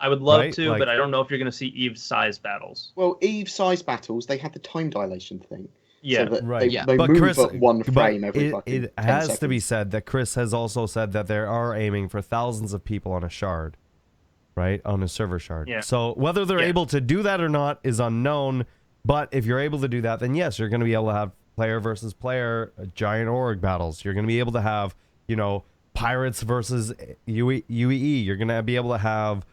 I would love right? to, Like- but I don't know if you're going to see Eve size battles. Well, Eve size battles, they had the time dilation thing. Yeah, So that Right. they But move Chris, at one but frame every fucking it 10 has to be seconds. said that Chris has also said that they are aiming for thousands of people on a shard, right? On a server shard. Yeah. So whether they're Yeah. able to do that or not is unknown. But if you're able to do that, then yes, you're going to be able to have player versus player giant org battles. You're going to be able to have, you know, pirates versus UEE. You're going to be able to have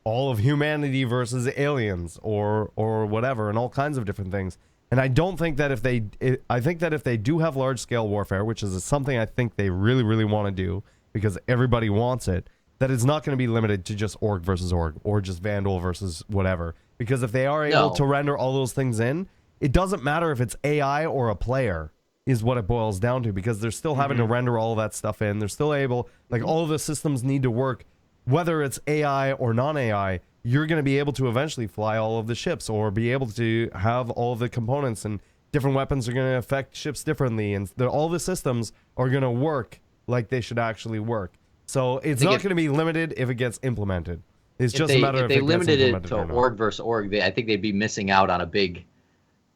all of humanity versus aliens or whatever, and all kinds of different things. And I don't think that I think that if they do have large scale warfare, which is something I think they really, really want to do because everybody wants it, that it's not going to be limited to just org versus org or just vandal versus whatever. Because if they are able to render all those things in, it doesn't matter if it's AI or a player is what it boils down to, because they're still having to render all of that stuff in. They're still able, like all of the systems need to work, whether it's AI or non-AI. You're going to be able to eventually fly all of the ships or be able to have all of the components, and different weapons are going to affect ships differently, and all the systems are going to work like they should actually work. So it's not going to be limited if it gets implemented. It's just a matter if of they it gets limited it implemented to or not. org versus org, I think they'd be missing out on a big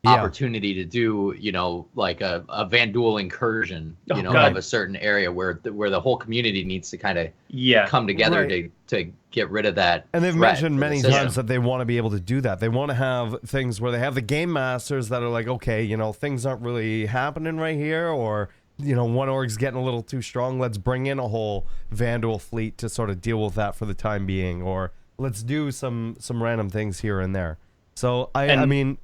opportunity to do, you know, like a Vandal incursion, you know, God. of a certain area where the whole community needs to kind of yeah. come together Right. to get rid of that. And they've threat mentioned for the many system. times that they want to be able to do that. They want to have things where they have the game masters that are like, okay, you know, things aren't really happening right here, or one org's getting a little too strong. Let's bring in a whole Vandal fleet to sort of deal with that for the time being, or let's do some random things here and there. So I mean,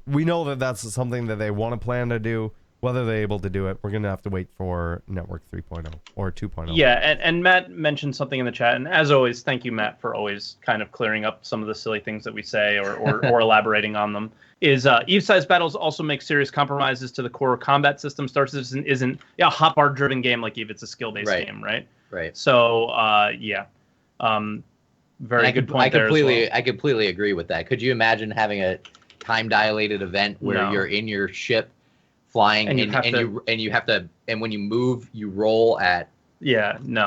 we know that that's something that they want to plan to do. Whether they're able to do it, we're going to have to wait for Network 3.0 or 2.0. Yeah, and Matt mentioned something in the chat, and as always, thank you, Matt, for always kind of clearing up some of the silly things that we say or elaborating on them. Eve-sized battles also make serious compromises to the core combat system. Star Citizen isn't a hotbar-driven game like Eve. It's a skill-based game, right? Right. So, very good point there as well. I completely agree with that. Could you imagine having a time-dilated event where you're in your ship flying and you have to when you move you roll at and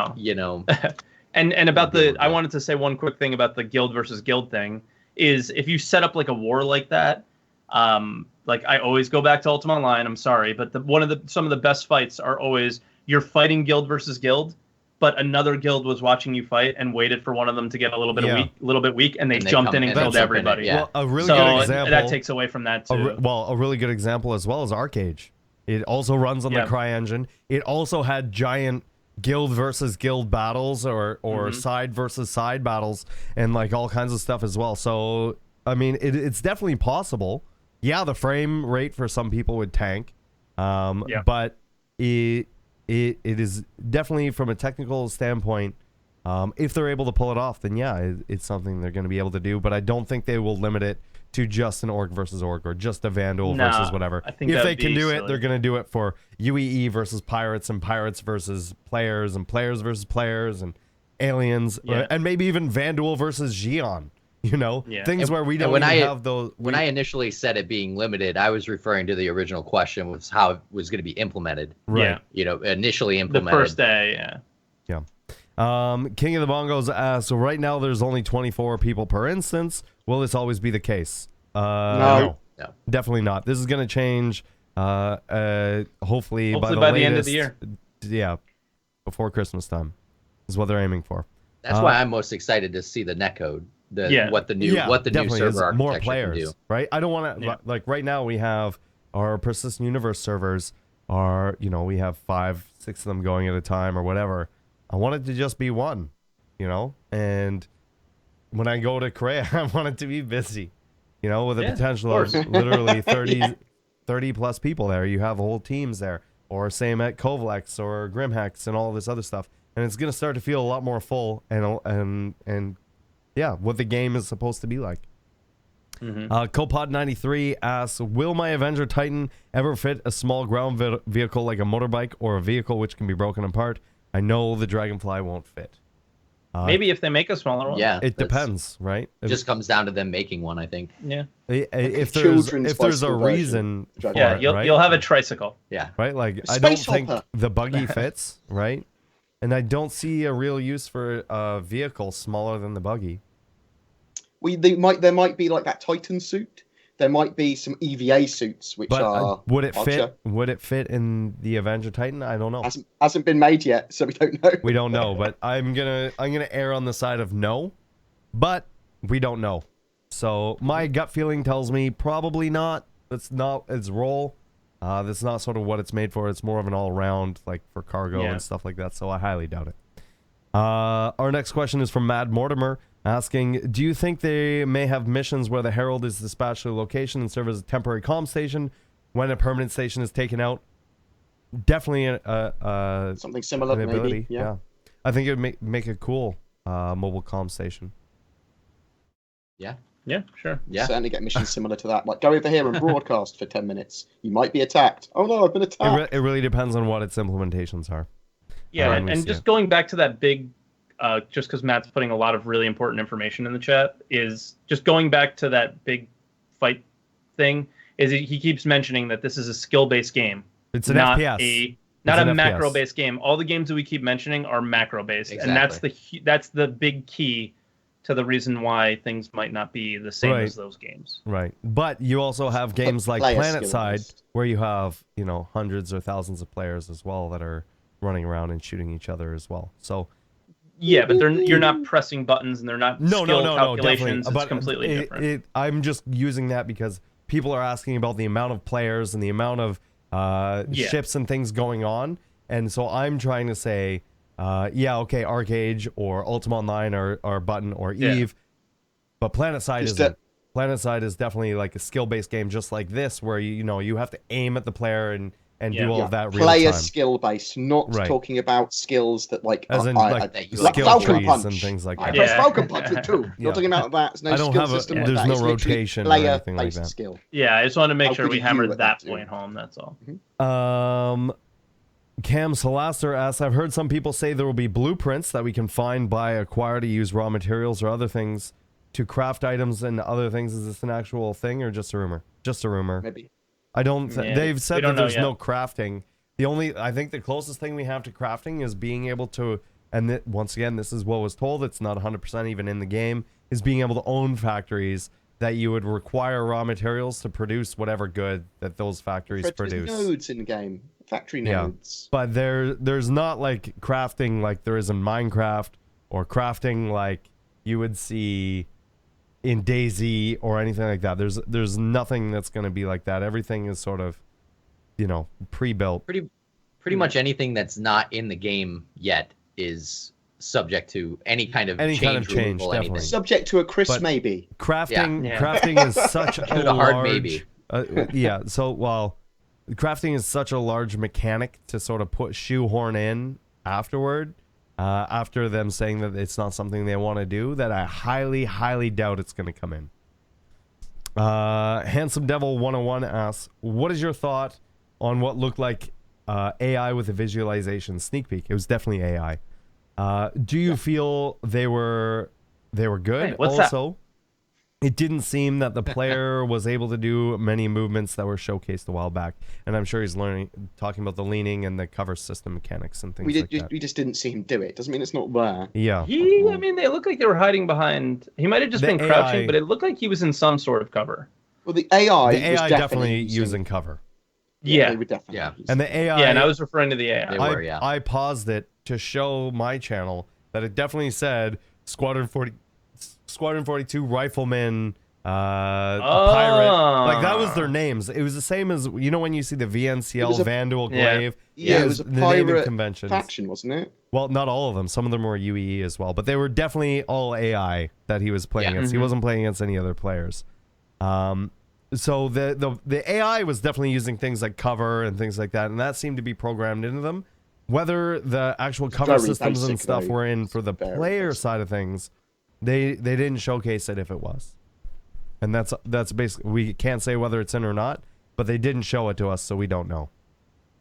about I wanted to say one quick thing about the guild versus guild thing is if you set up like a war like that, like I always go back to Ultima Online, I'm sorry, but some of the best fights are always you're fighting guild versus guild, but another guild was watching you fight and waited for one of them to get a little bit weak, and they jumped in and killed everybody. Well, a really good example. That takes away from that too. A really good example as well is Arcade. It also runs on the CryEngine. It also had giant guild versus guild battles or side versus side battles and like all kinds of stuff as well. So I mean, it's definitely possible. Yeah, the frame rate for some people would tank, but it is definitely from a technical standpoint, if they're able to pull it off, then it's something they're going to be able to do. But I don't think they will limit it to just an org versus org or just a Vandal versus whatever. I think if they can do silly. it, they're going to do it for UEE versus pirates and pirates versus players and players versus players and aliens and maybe even Vandal versus Xion. Things where we don't have those. When I initially said it being limited, I was referring to the original question was how it was going to be implemented. Right. Initially implemented. The first day, Yeah. King of the Bongos asks, so right now there's only 24 people per instance. Will this always be the case? No. Definitely not. This is going to change hopefully by the end of the year. Yeah, before Christmas time is what they're aiming for. That's why I'm most excited to see the netcode. What the new server architecture more players, can do. Right? I don't want to like right now we have our persistent universe servers we have 5-6 of them going at a time or whatever. I want it to just be one, and when I go to Korea, I want it to be busy, with a potential of literally 30 plus people there. You have whole teams there, or same at Kovalex or Grimhex and all this other stuff. And it's going to start to feel a lot more full and what the game is supposed to be like. Copod93 asks, will my Avenger Titan ever fit a small ground vehicle like a motorbike or a vehicle which can be broken apart? I know the Dragonfly won't fit. Maybe if they make a smaller one. Yeah, it depends, right? It just comes down to them making one, I think. Yeah. If there's a reason, you'll have a tricycle. Yeah. Right. Like I don't think the buggy fits, right? And I don't see a real use for a vehicle smaller than the buggy. There might be like that Titan suit. There might be some EVA suits which are. Would it fit? Would it fit in the Avenger Titan? I don't know. Hasn't been made yet, so we don't know. We don't know, but I'm gonna err on the side of no, but we don't know. So my gut feeling tells me probably not. That's not its role. That's not sort of what it's made for. It's more of an all-around, like for cargo and stuff like that. So I highly doubt it. Our next question is from Mad Mortimer, asking, do you think they may have missions where the Herald is dispatched to a location and serve as a temporary comm station when a permanent station is taken out? Definitely something similar, maybe. Yeah. I think it would make a cool mobile comm station. Yeah, sure. Yeah. Certainly get missions similar to that. Like, go over here and broadcast for 10 minutes. You might be attacked. Oh no, I've been attacked. It really depends on what its implementations are. Yeah, and just going back to that big, just because Matt's putting a lot of really important information in the chat, is just going back to that big fight thing, is he keeps mentioning that this is a skill-based game. It's an FPS. Not a macro-based game. All the games that we keep mentioning are macro-based, and that's the big key to the reason why things might not be the same as those games. Right. But you also have games like PlanetSide where you have, hundreds or thousands of players as well that are running around and shooting each other as well. So yeah, but you're not pressing buttons and they're not skill calculations. Definitely. It's completely different. I'm just using that because people are asking about the amount of players and the amount of ships and things going on. And so I'm trying to say, yeah, okay, Arcade or Ultima Online or Button or Eve, but PlanetSide isn't. PlanetSide is definitely like a skill-based game, just like this, where you have to aim at the player and do all of that real player time. skill-based, not talking about skills that like as in like skill trees and things like that. I press Falcon Punch with 2. Not talking about that. There's no skill system like there's that. no It's rotation or anything like that. Skill. Yeah, I just wanted to make sure we hammered that point home. That's all. Cam Salaster asks, I've heard some people say there will be blueprints that we can find by acquire to use raw materials or other things to craft items and other things. Is this an actual thing or just a rumor? Just a rumor. Maybe. I don't. They've said that there's no crafting. I think the closest thing we have to crafting is being able to, and once again, this is what was told. It's not 100% even in the game. Is being able to own factories that you would require raw materials to produce whatever good that those factories produce. Nodes in game, factory nodes. But there's not like crafting like there is in Minecraft, or crafting like you would see in DayZ or anything like that. There's nothing that's going to be like that. Everything is sort of, pre-built. Pretty much anything that's not in the game yet is subject to any kind of change, definitely. Subject to a Chris maybe. Crafting is such a hard large maybe. Crafting is such a large mechanic to sort of shoehorn in afterward. After them saying that it's not something they want to do, that I highly, highly doubt it's going to come in. Handsome Devil 101 asks, what is your thought on what looked like AI with a visualization sneak peek? It was definitely AI. Do you feel they were good? Hey, what's also, that? It didn't seem that the player was able to do many movements that were showcased a while back, and I'm sure he's talking about the leaning and the cover system mechanics and things like that. We just didn't see him do it. Doesn't mean it's not there. Yeah. They looked like they were hiding behind. He might have just been crouching, but it looked like he was in some sort of cover. Well, the AI was definitely using using cover. Yeah, they would definitely. Yeah, and the AI. Yeah, and I was referring to the AI. They were, I paused it to show my channel that it definitely said Squadron 42 Rifleman, Pirate. Like, that was their names. It was the same as, when you see the VNCL Vandal Glaive. Yeah, it was a pirate convention faction, wasn't it? Well, not all of them. Some of them were UEE as well, but they were definitely all AI that he was playing against. He wasn't playing against any other players. So the AI was definitely using things like cover and things like that, and that seemed to be programmed into them. Whether the actual cover systems and stuff were in for the player side of things, they didn't showcase it if it was. And that's basically, we can't say whether it's in or not, but they didn't show it to us, so we don't know.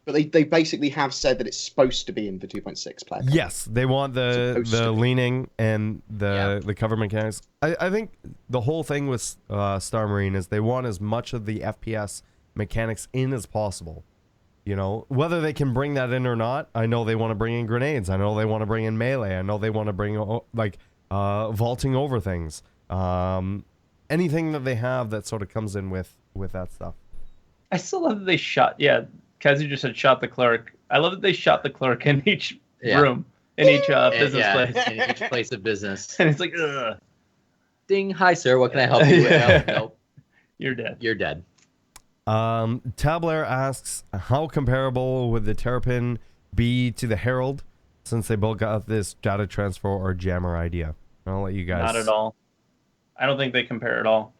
But they basically have said that it's supposed to be in the 2.6 player. Yes, they want the leaning and the cover mechanics. I think the whole thing with Star Marine is they want as much of the FPS mechanics in as possible. Whether they can bring that in or not, I know they want to bring in grenades. I know they want to bring in melee. I know they want to bring vaulting over things. Anything that they have that sort of comes in with that stuff. I still love that they shot. Yeah, Kazu just said shot the clerk. I love that they shot the clerk in each room, in each business place. In each place of business. And it's like, ugh. Ding, hi sir, what can I help you with? Nope. You're dead. You're dead. Tabler asks, how comparable would the Terrapin be to the Herald, since they both got this data transfer or jammer idea? I'll let you guys. Not at all. I don't think they compare at all.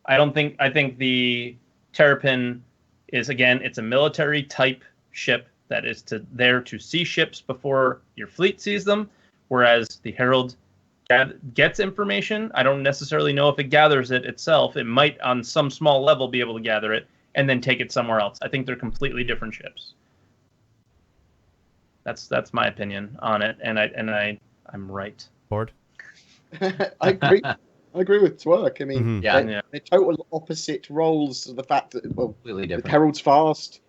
I think the Terrapin is, again, it's a military type ship that is there to see ships before your fleet sees them, whereas the Herald gets information. I don't necessarily know if it gathers it itself. It might, on some small level, be able to gather it and then take it somewhere else. I think they're completely different ships. That's my opinion on it, and I'm right. Bored? I agree. I agree with Twerk. I mean, mm-hmm. They're total opposite roles. The fact that completely different. The Herald's fast,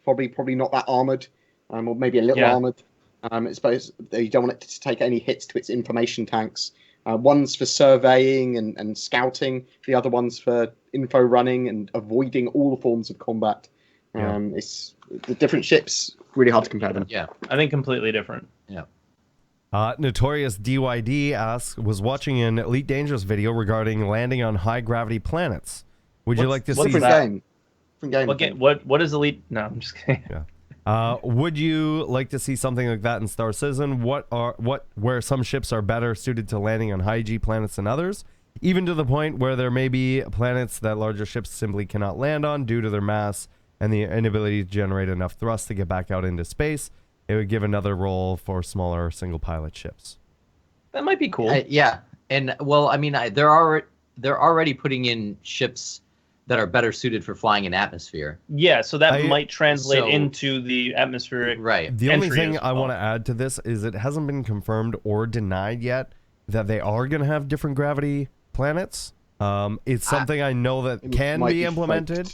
probably not that armored, or maybe a little armored. I suppose you don't want it to take any hits to its information tanks. One's for surveying and scouting. The other one's for info running and avoiding all forms of combat. It's the different ships. Really hard to compare them. Yeah, I think completely different. Yeah. Notorious DYD asks, was watching an Elite Dangerous video regarding landing on high gravity planets. Would you like to see that? Game? different game. What is Elite? No, I'm just kidding. Yeah. Would you like to see something like that in Star Citizen? Where some ships are better suited to landing on high G planets than others, even to the point where there may be planets that larger ships simply cannot land on due to their mass and the inability to generate enough thrust to get back out into space. It would give another role for smaller single pilot ships. That might be cool. Yeah, and well, I mean, they're already putting in ships that are better suited for flying in atmosphere. Yeah, so that might translate into the atmospheric. Right. The only thing I want to add to this is it hasn't been confirmed or denied yet that they are going to have different gravity planets. It's something I know that can be implemented.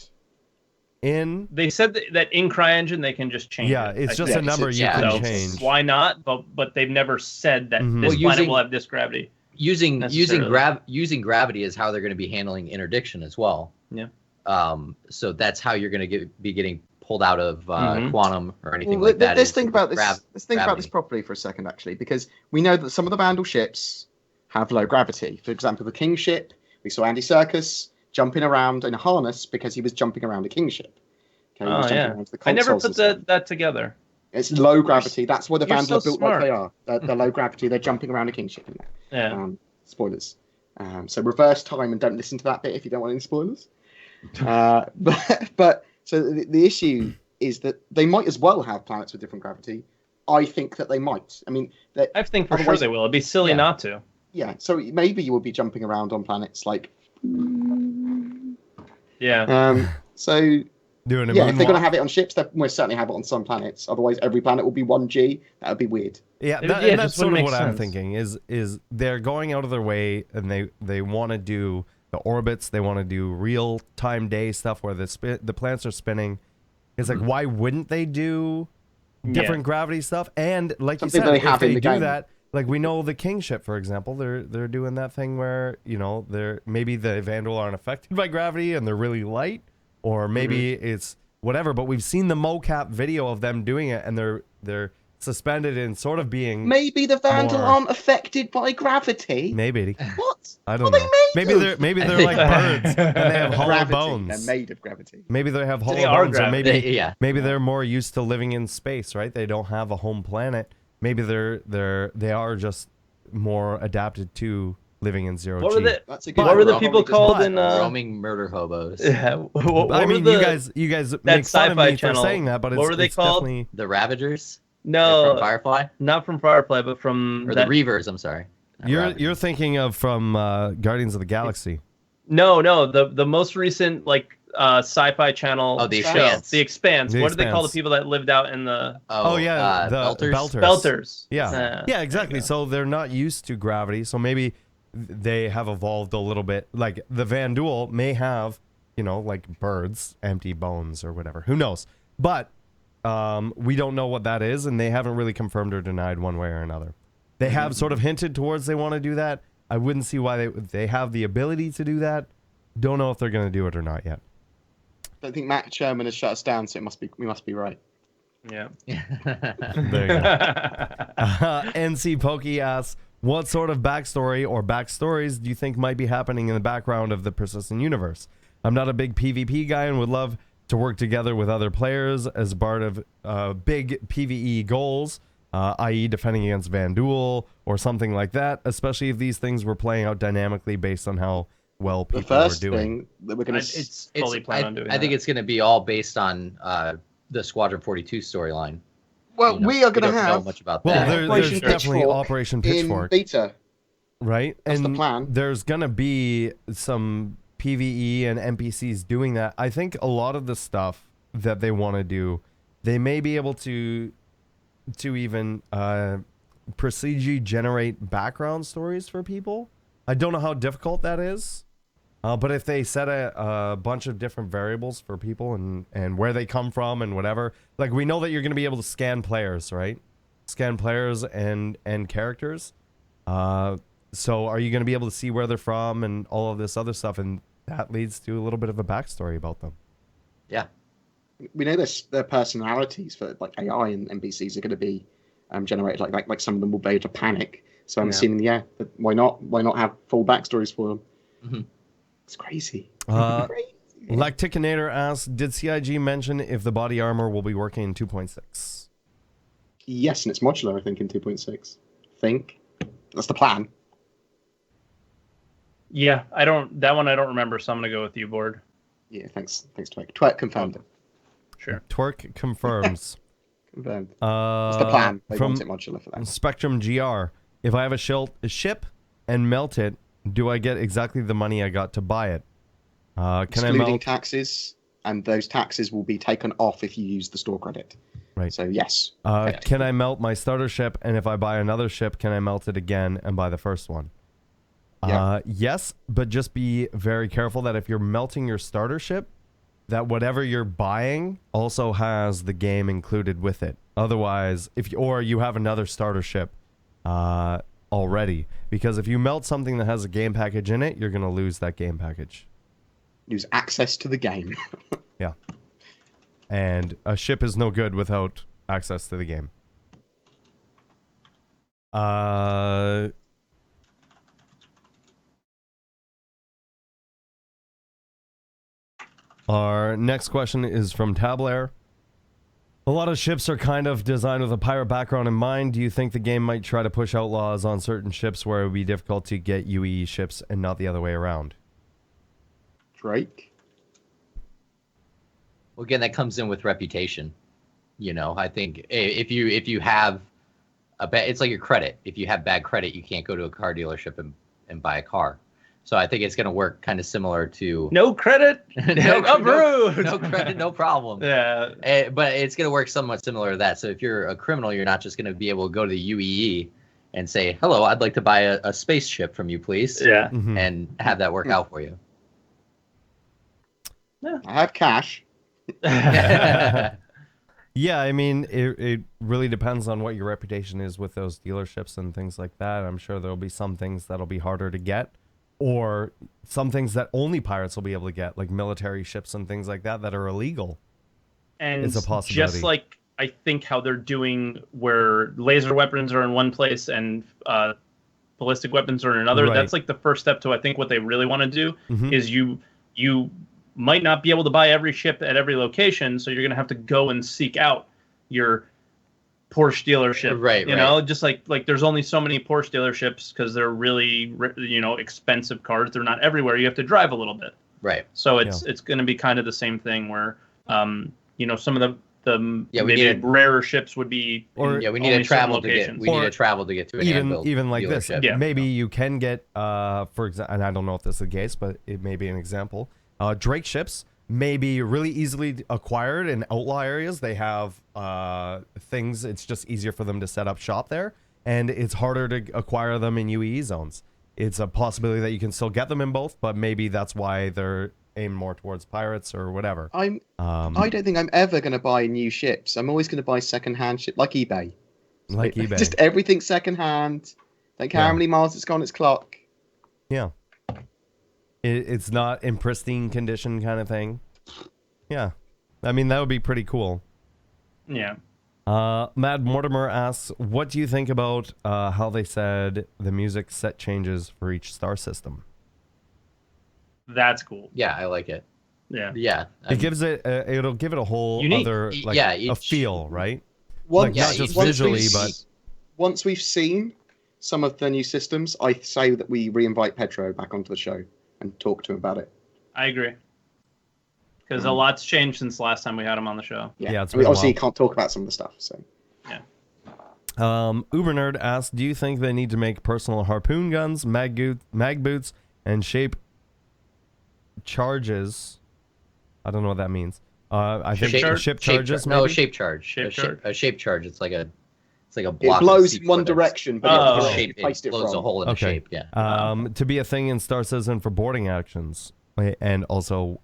They said that in CryEngine they can just change. Yeah, it's just a number you can change. Why not? But they've never said that this planet will have this gravity. Using gravity is how they're going to be handling interdiction as well. Yeah. So that's how you're going to be getting pulled out of quantum or anything like that. Let's think about this. Let's think about this properly for a second, actually, because we know that some of the Vandal ships have low gravity. For example, the King ship, we saw Andy Serkis jumping around in a harness because he was jumping around a King ship. Okay, I never put that together. It's low gravity. That's why the Vandal are built like they are. They're low gravity. They're jumping around a King ship. Yeah. Spoilers. So reverse time and don't listen to that bit if you don't want any spoilers. But so the issue is that they might as well have planets with different gravity. I think that they might. I mean, I think for sure they will. It'd be silly not to. Yeah. So maybe you will be jumping around on planets like. Yeah. So. Doing if they're going to have it on ships, they'll most certainly have it on some planets. Otherwise, every planet will be 1G. That would be weird. Yeah, that's sort of what I'm thinking. Is they're going out of their way and they want to do the orbits. They want to do real time day stuff where the planets are spinning. It's like, why wouldn't they do different gravity stuff? And like something you said, if they do that, like we know the King ship, for example, they're doing that thing where they're maybe the Vandal aren't affected by gravity and they're really light. Or maybe it's whatever, but we've seen the mocap video of them doing it, and they're suspended in sort of being. Maybe the Vandal aren't affected by gravity. Maybe. What? I don't know. Maybe they're like birds and they have hollow bones. They're made of gravity. Maybe they have hollow bones, or maybe they're more used to living in space, right? They don't have a home planet. Maybe they are just more adapted to living in zero G. What were the people called in roaming murder hobos? Yeah. I mean, you guys make fun of me for saying that, but what were they called? Definitely... The Ravagers? No, from Firefly. Not from Firefly, but from the Reavers. I'm sorry. You're thinking of from Guardians of the Galaxy. No, the most recent sci-fi channel. Oh, The Expanse. The Expanse. What do they call the people that lived out in the? The Belters. Yeah, exactly. So they're not used to gravity. So maybe they have evolved a little bit. Like the Vandal may have, like birds, empty bones or whatever. Who knows? But we don't know what that is, and they haven't really confirmed or denied one way or another. They have sort of hinted towards they want to do that. I wouldn't see why they have the ability to do that. Don't know if they're going to do it or not yet. I don't think Matt Sherman has shut us down, so we must be right. Yeah. There you go. NC Pokey asks, what sort of backstory or backstories do you think might be happening in the background of the persistent universe? I'm not a big PvP guy and would love to work together with other players as part of big PvE goals, i.e. defending against Vandal or something like that, especially if these things were playing out dynamically based on how well people were doing. The first thing that we're going to... I think it's going to be all based on the Squadron 42 storyline. Well, we are going to have... know much about that. There's definitely Operation Pitchfork. In beta. Right? That's the plan. There's going to be some PvE and NPCs doing that. I think a lot of the stuff that they want to do, they may be able to even procedurally generate background stories for people. I don't know how difficult that is. But if they set a bunch of different variables for people and where they come from and whatever, like we know that you're going to be able to scan players, right? Scan players and characters. So are you going to be able to see where they're from and all of this other stuff? And that leads to a little bit of a backstory about them. Yeah. We know their personalities for like AI and NPCs are going to be generated. Like some of them will be able to panic. So I'm assuming, why not have full backstories for them? Mm-hmm. It's crazy. Crazy. Lacticinator asks, did CIG mention if the body armor will be working in 2.6? Yes, and it's modular, I think, in 2.6. That's the plan. Yeah, that one I don't remember, so I'm gonna go with you, Board. Yeah, thanks, Twerk. Twerk confirmed it. Sure. Twerk confirms. Confirmed. That's the plan. They from want it modular for that. Spectrum GR, if I have a ship and melt it, do I get exactly the money I got to buy it? Can Excluding I melt taxes, and those taxes will be taken off if you use the store credit. Right. So yes. Can I melt my starter ship, and if I buy another ship, can I melt it again and buy the first one? Yeah. Yes, but just be very careful that if you're melting your starter ship, that whatever you're buying also has the game included with it. Otherwise, or you have another starter ship already, because if you melt something that has a game package in it, you're going to lose that game package. Lose access to the game. Yeah. And a ship is no good without access to the game. Our next question is from Tablair. A lot of ships are kind of designed with a pirate background in mind. Do you think the game might try to push outlaws on certain ships where it would be difficult to get UE ships and not the other way around? Drake? Well, again, that comes in with reputation. You know, I think if you have it's like your credit. If you have bad credit, you can't go to a car dealership and buy a car. So I think it's going to work kind of similar to No credit, no approved. No credit, no problem. Yeah. But it's going to work somewhat similar to that. So if you're a criminal, you're not just going to be able to go to the UEE and say, "Hello, I'd like to buy a spaceship from you, please." Yeah. Mm-hmm. And have that work out for you. I have cash. Yeah, I mean, it really depends on what your reputation is with those dealerships and things like that. I'm sure there'll be some things that'll be harder to get, or some things that only pirates will be able to get, like military ships and things like that are illegal. And it's a possibility. Just like I think how they're doing where laser weapons are in one place and ballistic weapons are in another, Right. That's like the first step to I think what they really want to do Mhm. is you might not be able to buy every ship at every location, so you're going to have to go and seek out your Porsche dealership, Right, you know, just like there's only so many Porsche dealerships because they're really, you know, expensive cars. They're not everywhere. You have to drive a little bit. Right. So it's going to be kind of the same thing where, you know, some of the maybe rarer ships would be. Or we need to travel to get. We need to travel to get to an even like this. dealership. Maybe you can get, for example, and I don't know if this is the case, but it may be an example. Drake ships may be really easily acquired in outlaw areas. They have things. It's just easier for them to set up shop there, and it's harder to acquire them in UEE zones. It's a possibility that you can still get them in both, but maybe that's why they're aimed more towards pirates or whatever. I don't think I'm ever going to buy new ships. I'm always going to buy second-hand ship, like eBay. Like eBay. Just everything second-hand. Don't care how many miles it's gone its clock. Yeah. It's not in pristine condition kind of thing. Yeah. I mean, that would be pretty cool. Yeah. Mad Mortimer asks, what do you think about how they said the music set changes for each star system? That's cool. Yeah, I like it. Yeah. Yeah. It gives it, it'll give it a whole Unique. other, like, a feel, right? Once, not just visually, but... Once we've seen some of the new systems, I say that we re-invite Pedro back onto the show and talk to him about it. I agree. Because a lot's changed since the last time we had him on the show. Yeah, it's I mean, obviously you you can't talk about some of the stuff, so... Yeah. Ubernerd asks, do you think they need to make personal harpoon guns, mag boots, and shape charges? I don't know what that means. I think ship charges. No, shape charge. A shape charge. It's like a block. It blows in one direction, but it blows a hole in the shape. Yeah. To be a thing in Star Citizen for boarding actions and also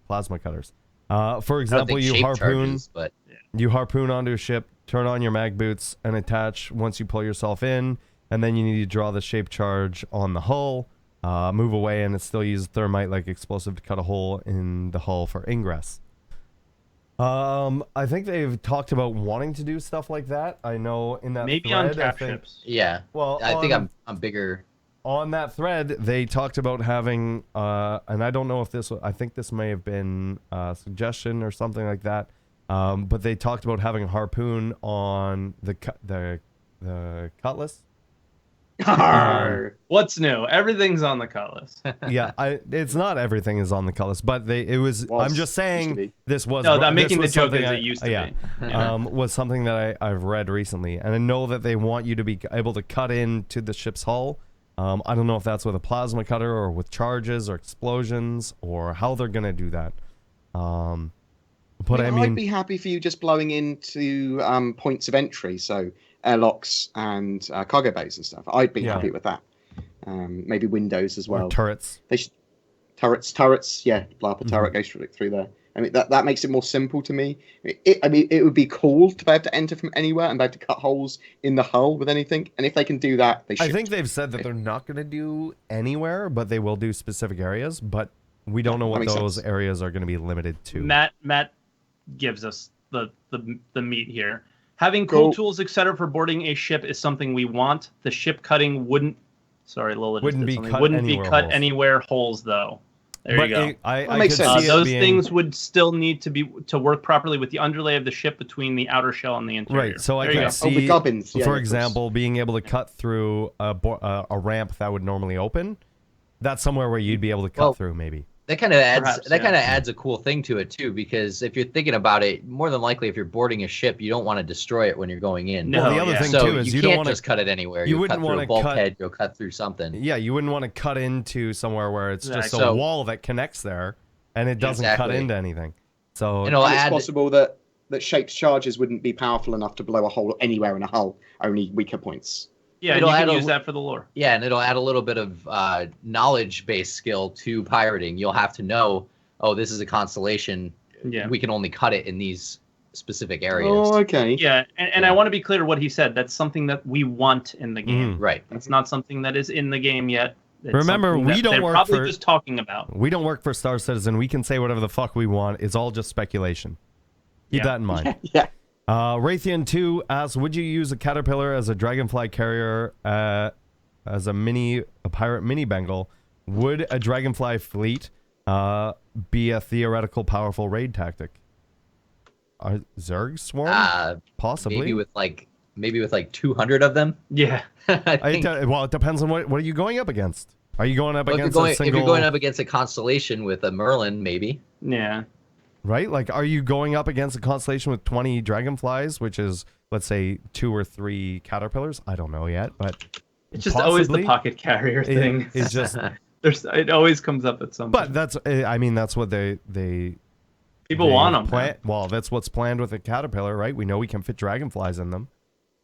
plasma cutters. For example, you harpoon onto a ship, turn on your mag boots, and attach once you pull yourself in, and then you need to draw the shape charge on the hull, move away, and it still uses thermite like explosive to cut a hole in the hull for ingress. I think they've talked about wanting to do stuff like that. I know in that maybe thread, on cap ships. Yeah. Well, I think I'm bigger. on that thread, they talked about having, and I don't know if this, I think this may have been a suggestion or something like that, but they talked about having a harpoon on the Cutlass. What's new? Everything's on the Cutlass. Yeah, it's not everything is on the Cutlass, but I'm just saying this was. No, I'm making the was joke as something it used to be. Yeah. Was something that I've read recently, and I know that they want you to be able to cut into the ship's hull. I don't know if that's with a plasma cutter or with charges or explosions or how they're gonna do that. But I mean, I'd be happy for you just blowing into points of entry, so airlocks and cargo bays and stuff. I'd be happy with that. Maybe windows as well. Or turrets. They should, turrets. Yeah, blow up a turret, go through there. I mean, that makes it more simple to me. It would be cool to be able to enter from anywhere and be able to cut holes in the hull with anything. And if they can do that, they should. I think they've said that they're not going to do anywhere, but they will do specific areas. But we don't know what those areas are going to be limited to. Matt gives us the meat here. Having cool tools, etc., for boarding a ship is something we want. The ship cutting wouldn't. Sorry, Lola. Wouldn't be cut anywhere holes though. There you go. That makes sense. Those things would still need to work properly with the underlay of the ship between the outer shell and the interior. Right. So I can see, the gubbins. For example, being able to cut through a ramp that would normally open. That's somewhere where you'd be able to cut through, maybe. That kind of adds a cool thing to it too, because if you're thinking about it, more than likely, if you're boarding a ship, you don't want to destroy it when you're going in. No, well, the other thing too is you don't want to just cut it anywhere. You wouldn't want to cut through a bulkhead. You'll cut through something. Yeah, you wouldn't want to cut into somewhere where it's just a wall that connects there, and it doesn't cut into anything. So it's possible that shaped charges wouldn't be powerful enough to blow a hole anywhere in a hull. Only weaker points. Yeah, you can use that for the lore. Yeah, and it'll add a little bit of knowledge-based skill to pirating. You'll have to know, oh, this is a constellation. Yeah. We can only cut it in these specific areas. Oh, okay. Yeah, and I want to be clear what he said. That's something that we want in the game. Right. It's not something that is in the game yet. It's Remember, we don't work for... just talking about. We don't work for Star Citizen. We can say whatever the fuck we want. It's all just speculation. Keep that in mind. Yeah. Raytheon 2 asks, would you use a Caterpillar as a Dragonfly carrier as a pirate mini Bengal? Would a Dragonfly fleet be a theoretical powerful raid tactic? Zerg swarm? Possibly. Maybe with like 200 of them? Yeah. Well, it depends on what are you going up against? Are you going up against a single... If you're going up against a constellation with a Merlin, maybe. Yeah. Right? Like, are you going up against a constellation with 20 dragonflies, which is, let's say, 2 or 3 caterpillars? I don't know yet, but it's just always the pocket carrier thing. It's just it always comes up at some point. But that's what they people want them. Well, that's what's planned with a caterpillar, right? We know we can fit dragonflies in them.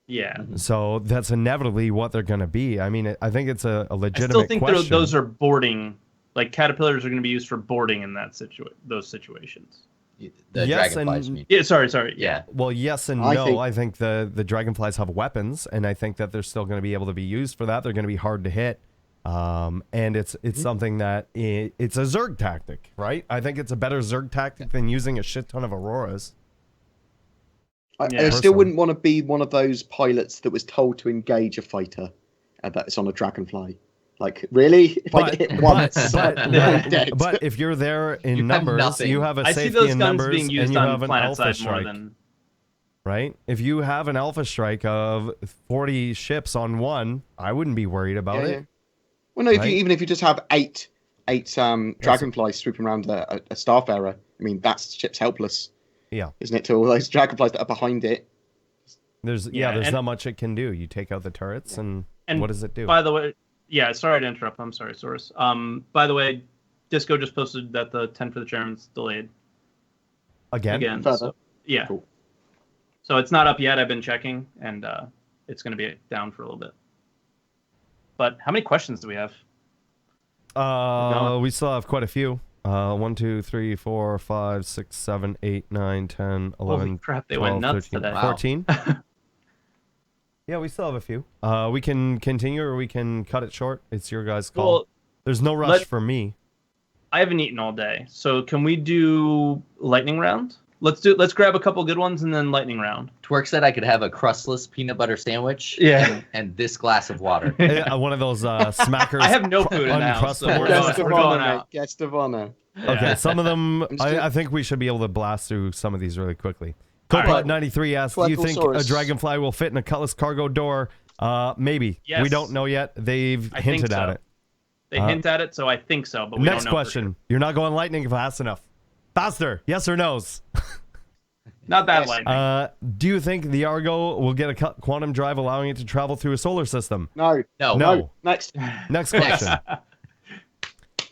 Yeah. So that's inevitably what they're going to be. I mean, I think it's a legitimate question. I still think those are boarding. Like, caterpillars are going to be used for boarding in those situations. The dragonflies, you mean. Yeah, sorry. Yeah. Well, yes and no. I think the dragonflies have weapons, and I think that they're still going to be able to be used for that. They're going to be hard to hit. And it's something that it's a Zerg tactic, right? I think it's a better Zerg tactic than using a shit ton of Auroras. I still wouldn't want to be one of those pilots that was told to engage a fighter that's on a dragonfly. Like, really? If I get hit once, I'm dead. But if you're there in numbers, you have a safety in numbers, being used and you on have an alpha strike. Than... Right? If you have an alpha strike of 40 ships on one, I wouldn't be worried about it. Well, no, even if you just have eight dragonflies swooping around a starfarer, I mean, that ship's helpless. Yeah. Isn't it, to all those dragonflies that are behind it? There's not much it can do. You take out the turrets, and what does it do? By the way... Yeah, sorry to interrupt. I'm sorry, Source. By the way, Disco just posted that the 10 for the chairman's delayed. Again. So, yeah. Cool. So it's not up yet. I've been checking, and it's going to be down for a little bit. But how many questions do we have? We still have quite a few. 1, 2, 3, 4, 5, 6, 7, 8, 9, 10, 11, Holy crap, they 12, went nuts 13, today. 14. Yeah, we still have a few. We can continue or we can cut it short. It's your guys' call. Well, there's no rush for me. I haven't eaten all day, so can we do lightning round? Let's grab a couple good ones and then lightning round. Twerk said I could have a crustless peanut butter sandwich. Yeah. And this glass of water. One of those smackers. I have no food in the house, so we're Guest of going honor, out. mate. Guest of honor. Okay, some of them, I'm still- I think we should be able to blast through some of these really quickly. All right. Copilot93 asks, do you think a Twerkosaurus. dragonfly will fit in a Cutlass cargo door? Maybe. Yes. We don't know yet. They've I think hinted at so. it. They hint at it, so I think so, but we Next don't know. question. You're not going lightning fast enough. Faster. Yes or no's? Not that Yes. lightning. Do you think the Argo will get a quantum drive allowing it to travel through a solar system? No. No. No. Next. Next question.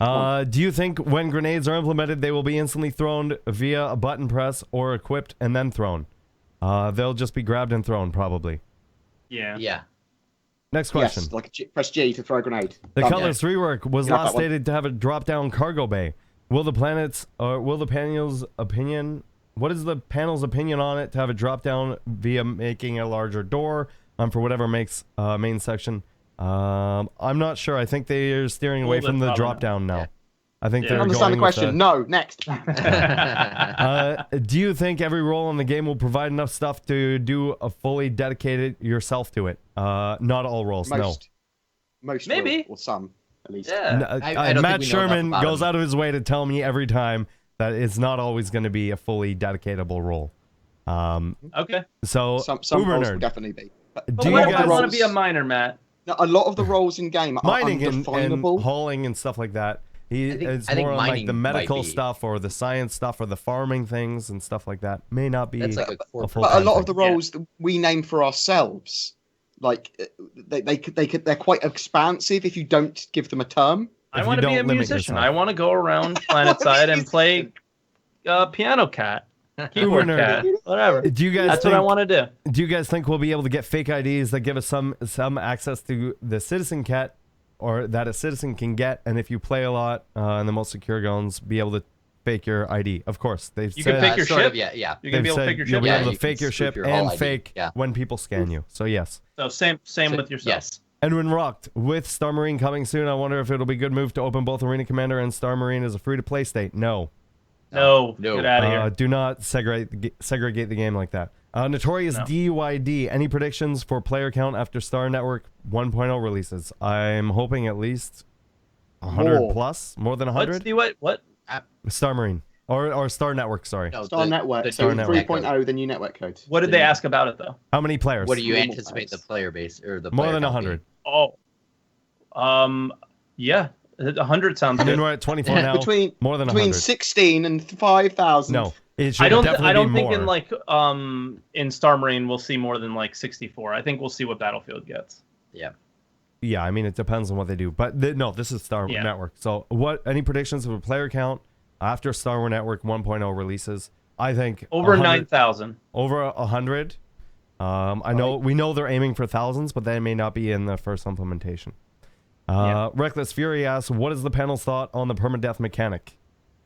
Do you think when grenades are implemented, they will be instantly thrown via a button press or equipped and then thrown? They'll just be grabbed and thrown, probably. Yeah. Yeah. Next question. Yes, like press G to throw a grenade. The Done. Cutlass rework was You got last that one. stated to have a drop-down cargo bay. Will the panel's opinion? What is the panel's opinion on it to have a drop-down via making a larger door for whatever makes main section? I'm not sure. I think they are steering away from the probably drop-down now. Yeah. I think Yeah. they're Understand the going with question. No. Next. Do you think every role in the game will provide enough stuff to do a fully dedicated yourself to it? Not all roles, no. Most. Maybe. Or some, at least. Yeah. I don't Matt think we know enough Sherman about goes him. out of his way to tell me every time that it's not always going to be a fully dedicatable role. Okay. So, Some Uber roles will nerd, definitely be. But Do But you what if I guys- want to be a miner, Matt? a lot of the roles in game are mining and undefinable. hauling and stuff like that. It's I think more on like mining the might medical be. stuff or the science stuff or the farming things and stuff like that. May not be That's like a a corporate. full But a time lot thing. of the roles that we name for ourselves, like they're quite expansive if you don't give them a term. I If want you to be a don't limit musician. yourself. I want to go around planetside and play piano cat, keyboard nerd. cat, whatever. Do you guys That's think, what I want to do. Do you guys think we'll be able to get fake IDs that give us some access to the citizen cat, or that a citizen can get, and if you play a lot in the most secure zones, be able to fake your ID? Of course, they've You said can fake your sort ship. of, yeah. You're they've gonna be able to said fake your you'll ship. be Yeah, able to you fake can your spoof ship your whole and ID. fake Yeah. when people scan you. So yes. So same with yourself. Yes. Edwin Rocked, with Star Marine coming soon, I wonder if it'll be a good move to open both Arena Commander and Star Marine as a free-to-play state. No. No, No. get out of here. Do not segregate the game like that. Notorious No. DUID, any predictions for player count after Star Network 1.0 releases? I'm hoping at least 100 More. plus, more than What's 100. the what? What? Star Marine or Star Network, sorry. No, Star Network, the so new Network 3.0, the new network code. What did they ask about it though? How many players? What do you Normal anticipate players. the player base or the More player than count 100. Yeah, 100 sounds I mean, good. we're at 24 now. Between more than between 100. 16 and 5,000. No, it should I don't definitely be think more. in like in Star Marine we'll see more than like 64. I think we'll see what Battlefield gets. Yeah. Yeah, I mean, it depends on what they do. But no, this is Star Yeah. Network. So any predictions of a player count after Star Wars Network 1.0 releases? I think Over 100 9,000. Over 100. I know we know they're aiming for thousands, but they may not be in the first implementation. Yeah. Reckless Fury asks, what is the panel's thought on the permadeath mechanic?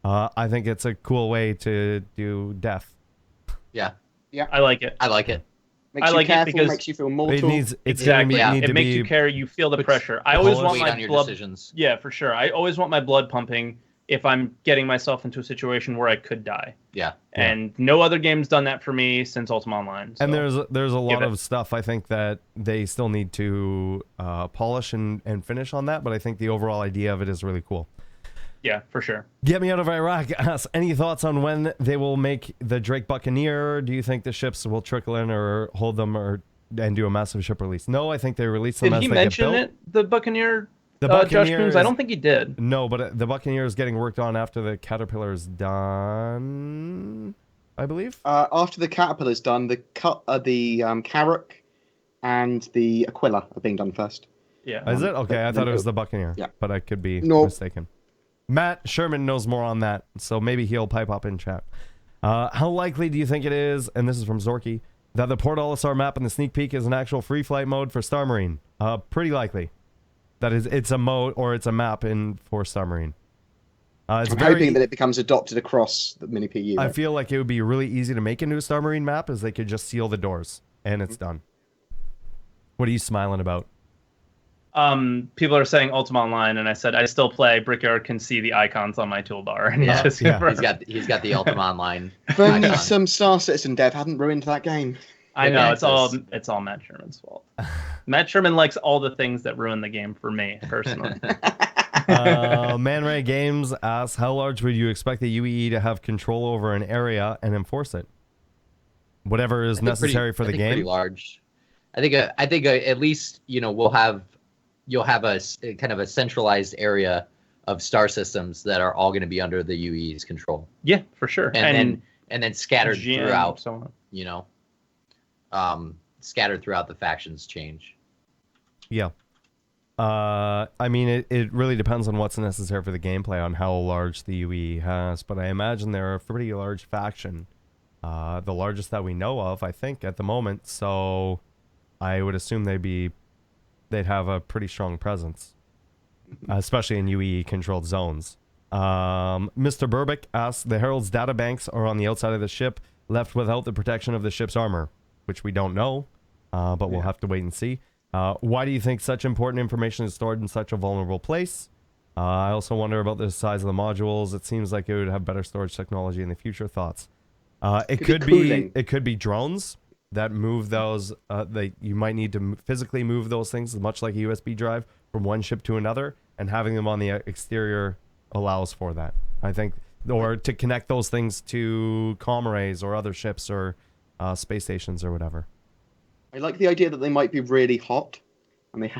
I think it's a cool way to do death. Yeah. I like it. I like it. Makes I you like it careful, because makes you feel It mortal. needs it's Exactly. gonna Yeah. need It to makes be you care. You feel the Puts pressure. I always polish want Weight my on your blood. decisions. Yeah, for sure. I always want my blood pumping if I'm getting myself into a situation where I could die. Yeah. And no other game's done that for me since Ultima Online. And so. there's a lot Give it. of stuff I think that they still need to polish and finish on that, but I think the overall idea of it is really cool. Yeah, for sure. Get Me Out of Iraq asks, any thoughts on when they will make the Drake Buccaneer? Do you think the ships will trickle in or hold them and do a massive ship release? No, I think they release them Did as he they mention get built. it? The Buccaneer. The Josh Buccaneer Coons? I is- don't think he did. No, but the Buccaneer is getting worked on after the Caterpillar is done, I believe. After the Caterpillar's done, the Carrack and the Aquila are being done first. Yeah. Is it? Okay, I thought it was the the Buccaneer. Yeah. But I could be No. mistaken. Matt Sherman knows more on that, so maybe he'll pipe up in chat. How likely do you think it is, and this is from Zorky, that the Port Olisar map in the sneak peek is an actual free flight mode for Star Marine? Pretty likely. That is, it's a mode or it's a map for Star Marine. It's I'm very, hoping that it becomes adopted across the mini PU. I though. feel like it would be really easy to make a new Star Marine map, as they could just seal the doors and it's done. What are you smiling about? People are saying Ultima Online, and I said I still play. Brickyard can see the icons on my toolbar, and Yeah, just he's got the Ultima Online. If only icon. some Star Citizen dev hadn't ruined that game. I know Yeah, it's all Matt Sherman's fault. Matt Sherman likes all the things that ruin the game for me personally. Man Ray Games asks, how large would you expect the UEE to have control over an area and enforce it? Whatever is necessary for the game. Pretty large. I think at least you'll have a kind of a centralized area of star systems that are all going to be under the UEE's control. Yeah, for sure. And then scattered GM, throughout. so on. Scattered throughout the factions change. Yeah. I mean, it really depends on what's necessary for the gameplay on how large the UE has, but I imagine they're a pretty large faction. The largest that we know of, I think, at the moment, so I would assume they'd have a pretty strong presence, especially in UE-controlled zones. Mr. Burbick asks, the Herald's data banks are on the outside of the ship, left without the protection of the ship's armor, which we don't know, but we'll have to wait and see. Why do you think such important information is stored in such a vulnerable place? I also wonder about the size of the modules. It seems like it would have better storage technology in the future. Thoughts? It could be drones that move those. You might need to physically move those things, much like a USB drive, from one ship to another, and having them on the exterior allows for that. I think, or to connect those things to comm arrays or other ships or space stations or whatever. I like the idea that they might be really hot, and they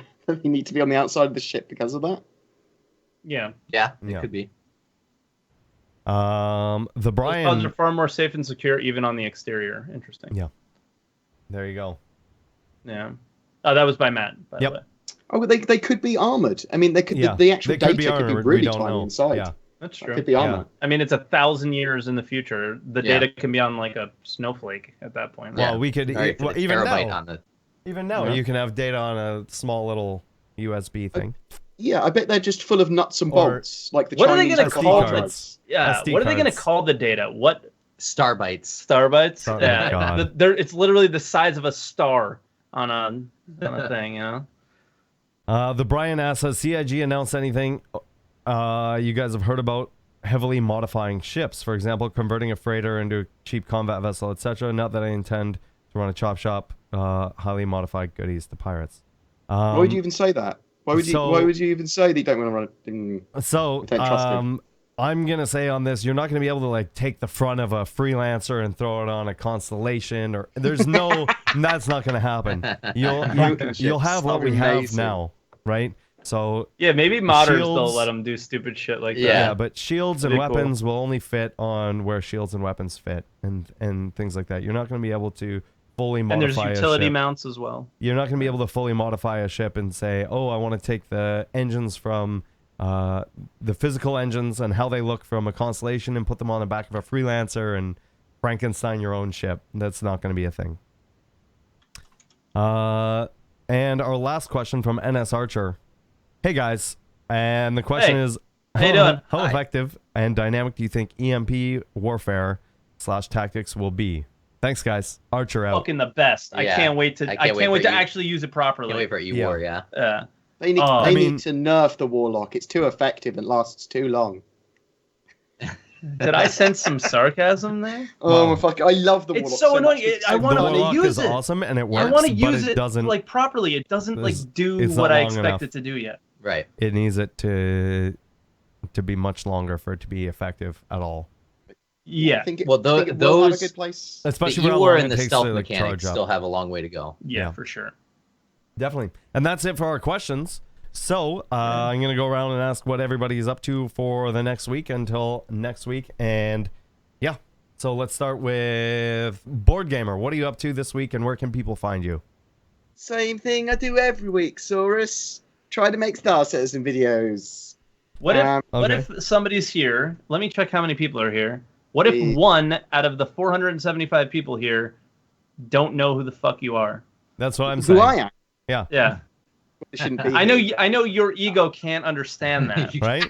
need to be on the outside of the ship because of that. Yeah. Yeah, it could be. The Brian. Those pods are far more safe and secure, even on the exterior. Interesting. Yeah. There you go. Yeah. Oh, that was by Matt. By the way. Oh, but they could be armored. I mean, they could. Yeah. The actual They could data be could be armored, really we don't tiny know. inside. Yeah. That's That true. could be armor. I mean, it's 1,000 years in the future. The Yeah. data can be on like a snowflake at that point. Well, we could Or well, a even terabyte now. on the. Even now, Yeah. you can have data on a small little USB thing. Yeah, I bet they're just full of nuts and Or- bolts, like the What are they Chinese gonna with SD the hard cards. drives. Yeah. SD What are they going to cards. call the data? What Starbytes. starbytes? Star- Yeah. God. It's literally the size of a star on a thing. The Brian asks, has CIG announced anything you guys have heard about heavily modifying ships? For example, converting a freighter into a cheap combat vessel, etc. Not that I intend to run a chop shop, highly modified goodies to pirates. Why would you even say that? Why would you even say that you don't want to run a thing? So, Don't trust him. I'm going to say on this, you're not going to be able to like take the front of a freelancer and throw it on a constellation, or there's no, that's not going to happen. You'll have what we have Amazing. now, right? So Yeah, maybe modders Shields- they'll let them do stupid shit like that. yeah, but shields and That'd be cool. weapons will only fit on where shields and weapons fit, and things like that. You're not going to be able to fully And there's modify a utility ship. mounts as well. You're not going to be able to fully modify a ship and say, oh, I want to take the engines from the physical engines and how they look from a constellation and put them on the back of a freelancer and Frankenstein your own ship. That's not going to be a thing. And our last question from NS Archer. Hey guys, and the question Hey. is, How you doing? how Hi. effective and dynamic do you think EMP warfare / tactics will be? Thanks, guys. Archer out. Fucking the best. I Yeah. can't wait to. I I can't can't wait wait for to you- actually use it properly. Can't wait for E-War, yeah. Yeah. They need, Oh, they I mean- need to nerf the Warlock. It's too effective and lasts too long. Did I sense some sarcasm there? Oh Wow. my fuck! I love the It's Warlock. so much. annoying. It's I so wanna the funny. Warlock use is it. awesome and it works, I want to but use it doesn't. like properly. It doesn't like It's do not what I long expect enough. it to do yet. Right. It needs it to be much longer for it to be effective at all. Yeah. I think it, Well, I think it will have a good place. Especially The for how E-War long and it the takes stealth to like, mechanics charge up. still have a long way to go. Yeah, for sure. Definitely. And that's it for our questions. So I'm going to go around and ask what everybody is up to for the next week until next week. And yeah, so let's start with BoredGamer. What are you up to this week and where can people find you? Same thing I do every week, Saurus. Try to make Star Citizen videos. What Okay. if somebody's here? Let me check how many people are here. What if Hey. one out of the 475 people here don't know who the fuck you are? That's what I'm saying. Who I am. Yeah. It shouldn't be. I know here. I know your ego can't understand that. Right?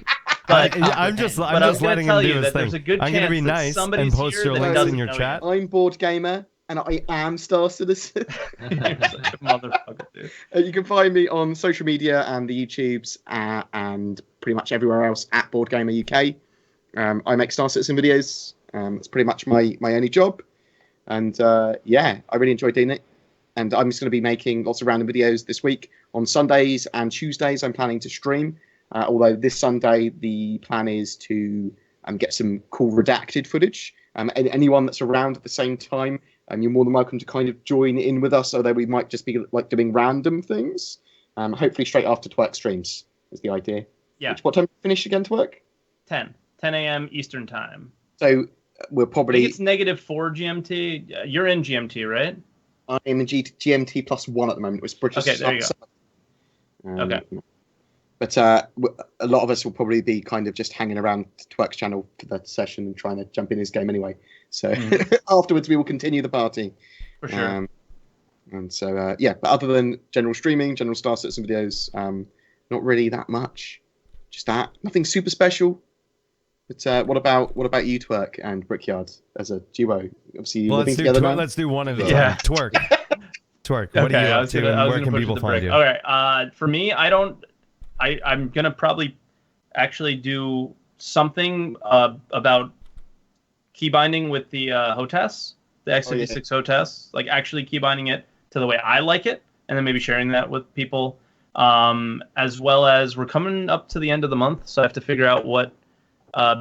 But- I'm just but I was gonna letting tell him do you his that thing. there's a good I'm gonna chance be that nice somebody's and post here your that links doesn't in your know chat. I'm BoredGamer, and I am Star Citizen. You're such a motherfucker, dude. You can find me on social media and the YouTubes and pretty much everywhere else at BoredGamer UK. I make Star Citizen videos. It's pretty much my only job. And yeah, I really enjoy doing it. And I'm just going to be making lots of random videos this week. On Sundays and Tuesdays, I'm planning to stream. Although this Sunday, the plan is to get some cool redacted footage. Anyone that's around at the same time, you're more than welcome to kind of join in with us, although we might just be like doing random things. Hopefully straight after twerk streams is the idea. Yeah. What time do you finish again to work? 10 a.m. Eastern time. So we're I probably... think it's -4 GMT. You're in GMT, right? I'm in GMT +1 at the moment. It's British. Okay, there you go. Okay. But a lot of us will probably be kind of just hanging around Twerk's channel for that session and trying to jump in his game anyway. So afterwards, we will continue the party. For sure. And so, yeah, but other than general streaming, general Star Citizen videos, not really that much. Just that. Nothing super special. But what about you, Twerk and Brickyard, as a duo? Obviously, you're living together now. Let's do one at a time. Yeah. Twerk. Twerk. What are you up to, and where can people find you? Okay. For me, I'm gonna probably actually do something about key binding with the HOTAS, the x56 HOTAS, like actually key binding it to the way I like it, and then maybe sharing that with people. As well as we're coming up to the end of the month, so I have to figure out what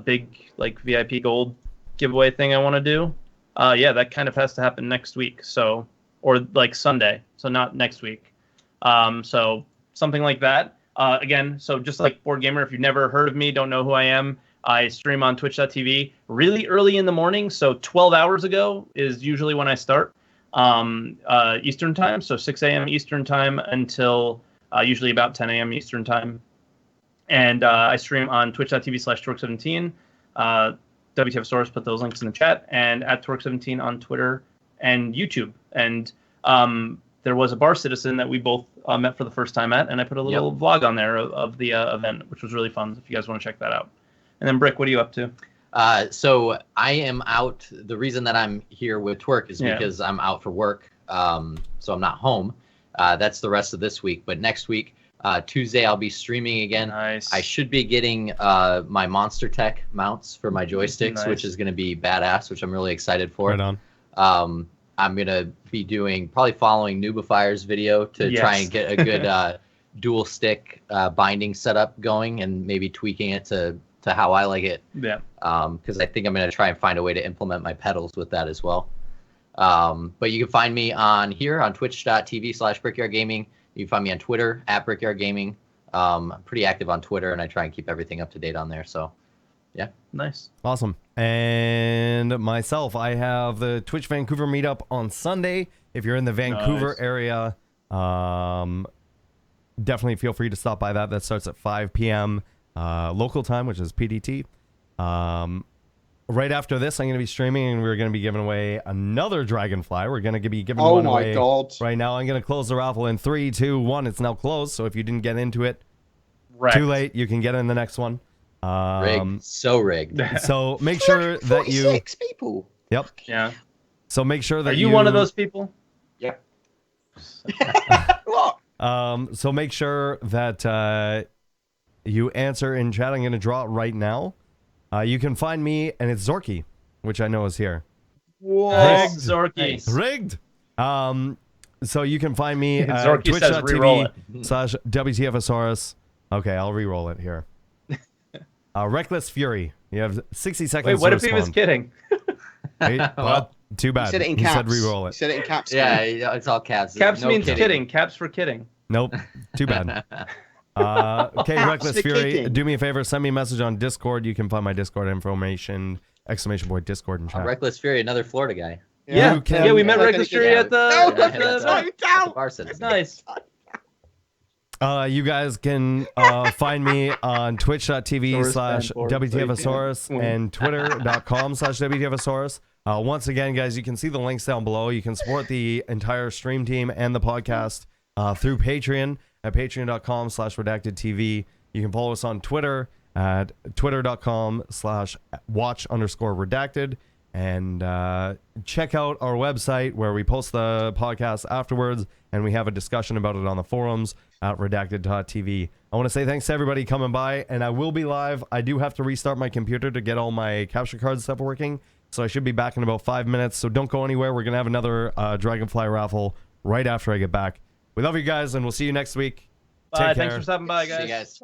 big like VIP gold giveaway thing I want to do. Yeah, that kind of has to happen next week, so or like Sunday, so not next week. So something like that. Again, so just like BoredGamer, if you've never heard of me, don't know who I am, I stream on twitch.tv really early in the morning. So 12 hours ago is usually when I start Eastern time. So 6 a.m. Eastern time until usually about 10 a.m. Eastern time. And I stream on twitch.tv/Torque17. WTFsaurus put those links in the chat, and at Torque17 on Twitter and YouTube. And there was a Bar Citizen that we both met for the first time at, and I put a little vlog on there of the event, which was really fun, if you guys want to check that out. And then, Brick, what are you up to? So I am out. The reason that I'm here with Twerk is because I'm out for work, so I'm not home. That's the rest of this week. But next week, Tuesday, I'll be streaming again. Nice. I should be getting my Monster Tech mounts for my joysticks, which is going to be badass, which I'm really excited for. Right on. I'm going to be probably following Noobifier's video to try and get a good dual stick binding setup going, and maybe tweaking it to how I like it. Yeah. Because I think I'm going to try and find a way to implement my pedals with that as well. But you can find me on twitch.tv/Brickyard Gaming. You can find me on Twitter at Brickyard Gaming. I'm pretty active on Twitter, and I try and keep everything up to date on there. So, yeah. Nice. Awesome. And myself, I have the Twitch Vancouver meetup on Sunday. If you're in the Vancouver area, definitely feel free to stop by that. That starts at 5 p.m. Local time, which is PDT. Right after this, I'm going to be streaming, and we're going to be giving away another Dragonfly. We're going to be giving one away right now. I'm going to close the raffle in 3, 2, 1. It's now closed, so if you didn't get into it, too late. You can get in the next one. Rigged. So rigged. So make sure that you... 46 people. Yep. Yeah. So make sure that Are you one of those people? Yeah. What? So make sure that you answer in chat. I'm going to draw it right now. You can find me, and it's Zorky, which I know is here. Whoa, Rigged. Zorky. Nice. Rigged. So you can find me at Zorky says re-roll it. twitch.tv/WTFsaurus. Okay, I'll re-roll it here. Reckless Fury. You have 60 seconds. Wait, what to if he respond. was kidding? Well, too bad. You said it in He caps. said re-roll it. You said it in caps. Yeah, it's all caps. Caps No means kidding. Caps for kidding. Nope. Too bad. Okay, Reckless Fury, kidding. do me a favor. Send me a message on Discord. You can find my Discord information. ! Discord and chat. Reckless Fury, another Florida guy. Yeah, You can- yeah, we met Reckless Fury at the... No, at that's the- down. Bar Citizen. Nice. You guys can find me on twitch.tv/WTFsaurus and twitter.com/WTFsaurus. Once again, guys, you can see the links down below. You can support the entire stream team and the podcast through Patreon at patreon.com/redactedtv. You can follow us on Twitter at twitter.com/watch_redacted. And check out our website where we post the podcast afterwards, and we have a discussion about it on the forums at redacted.tv. I want to say thanks to everybody coming by, and I will be live. I do have to restart my computer to get all my capture card stuff working, so I should be back in about 5 minutes. So don't go anywhere. We're going to have another Dragonfly raffle right after I get back. We love you guys, and we'll see you next week. Bye. Thanks for stopping by, guys. See you guys.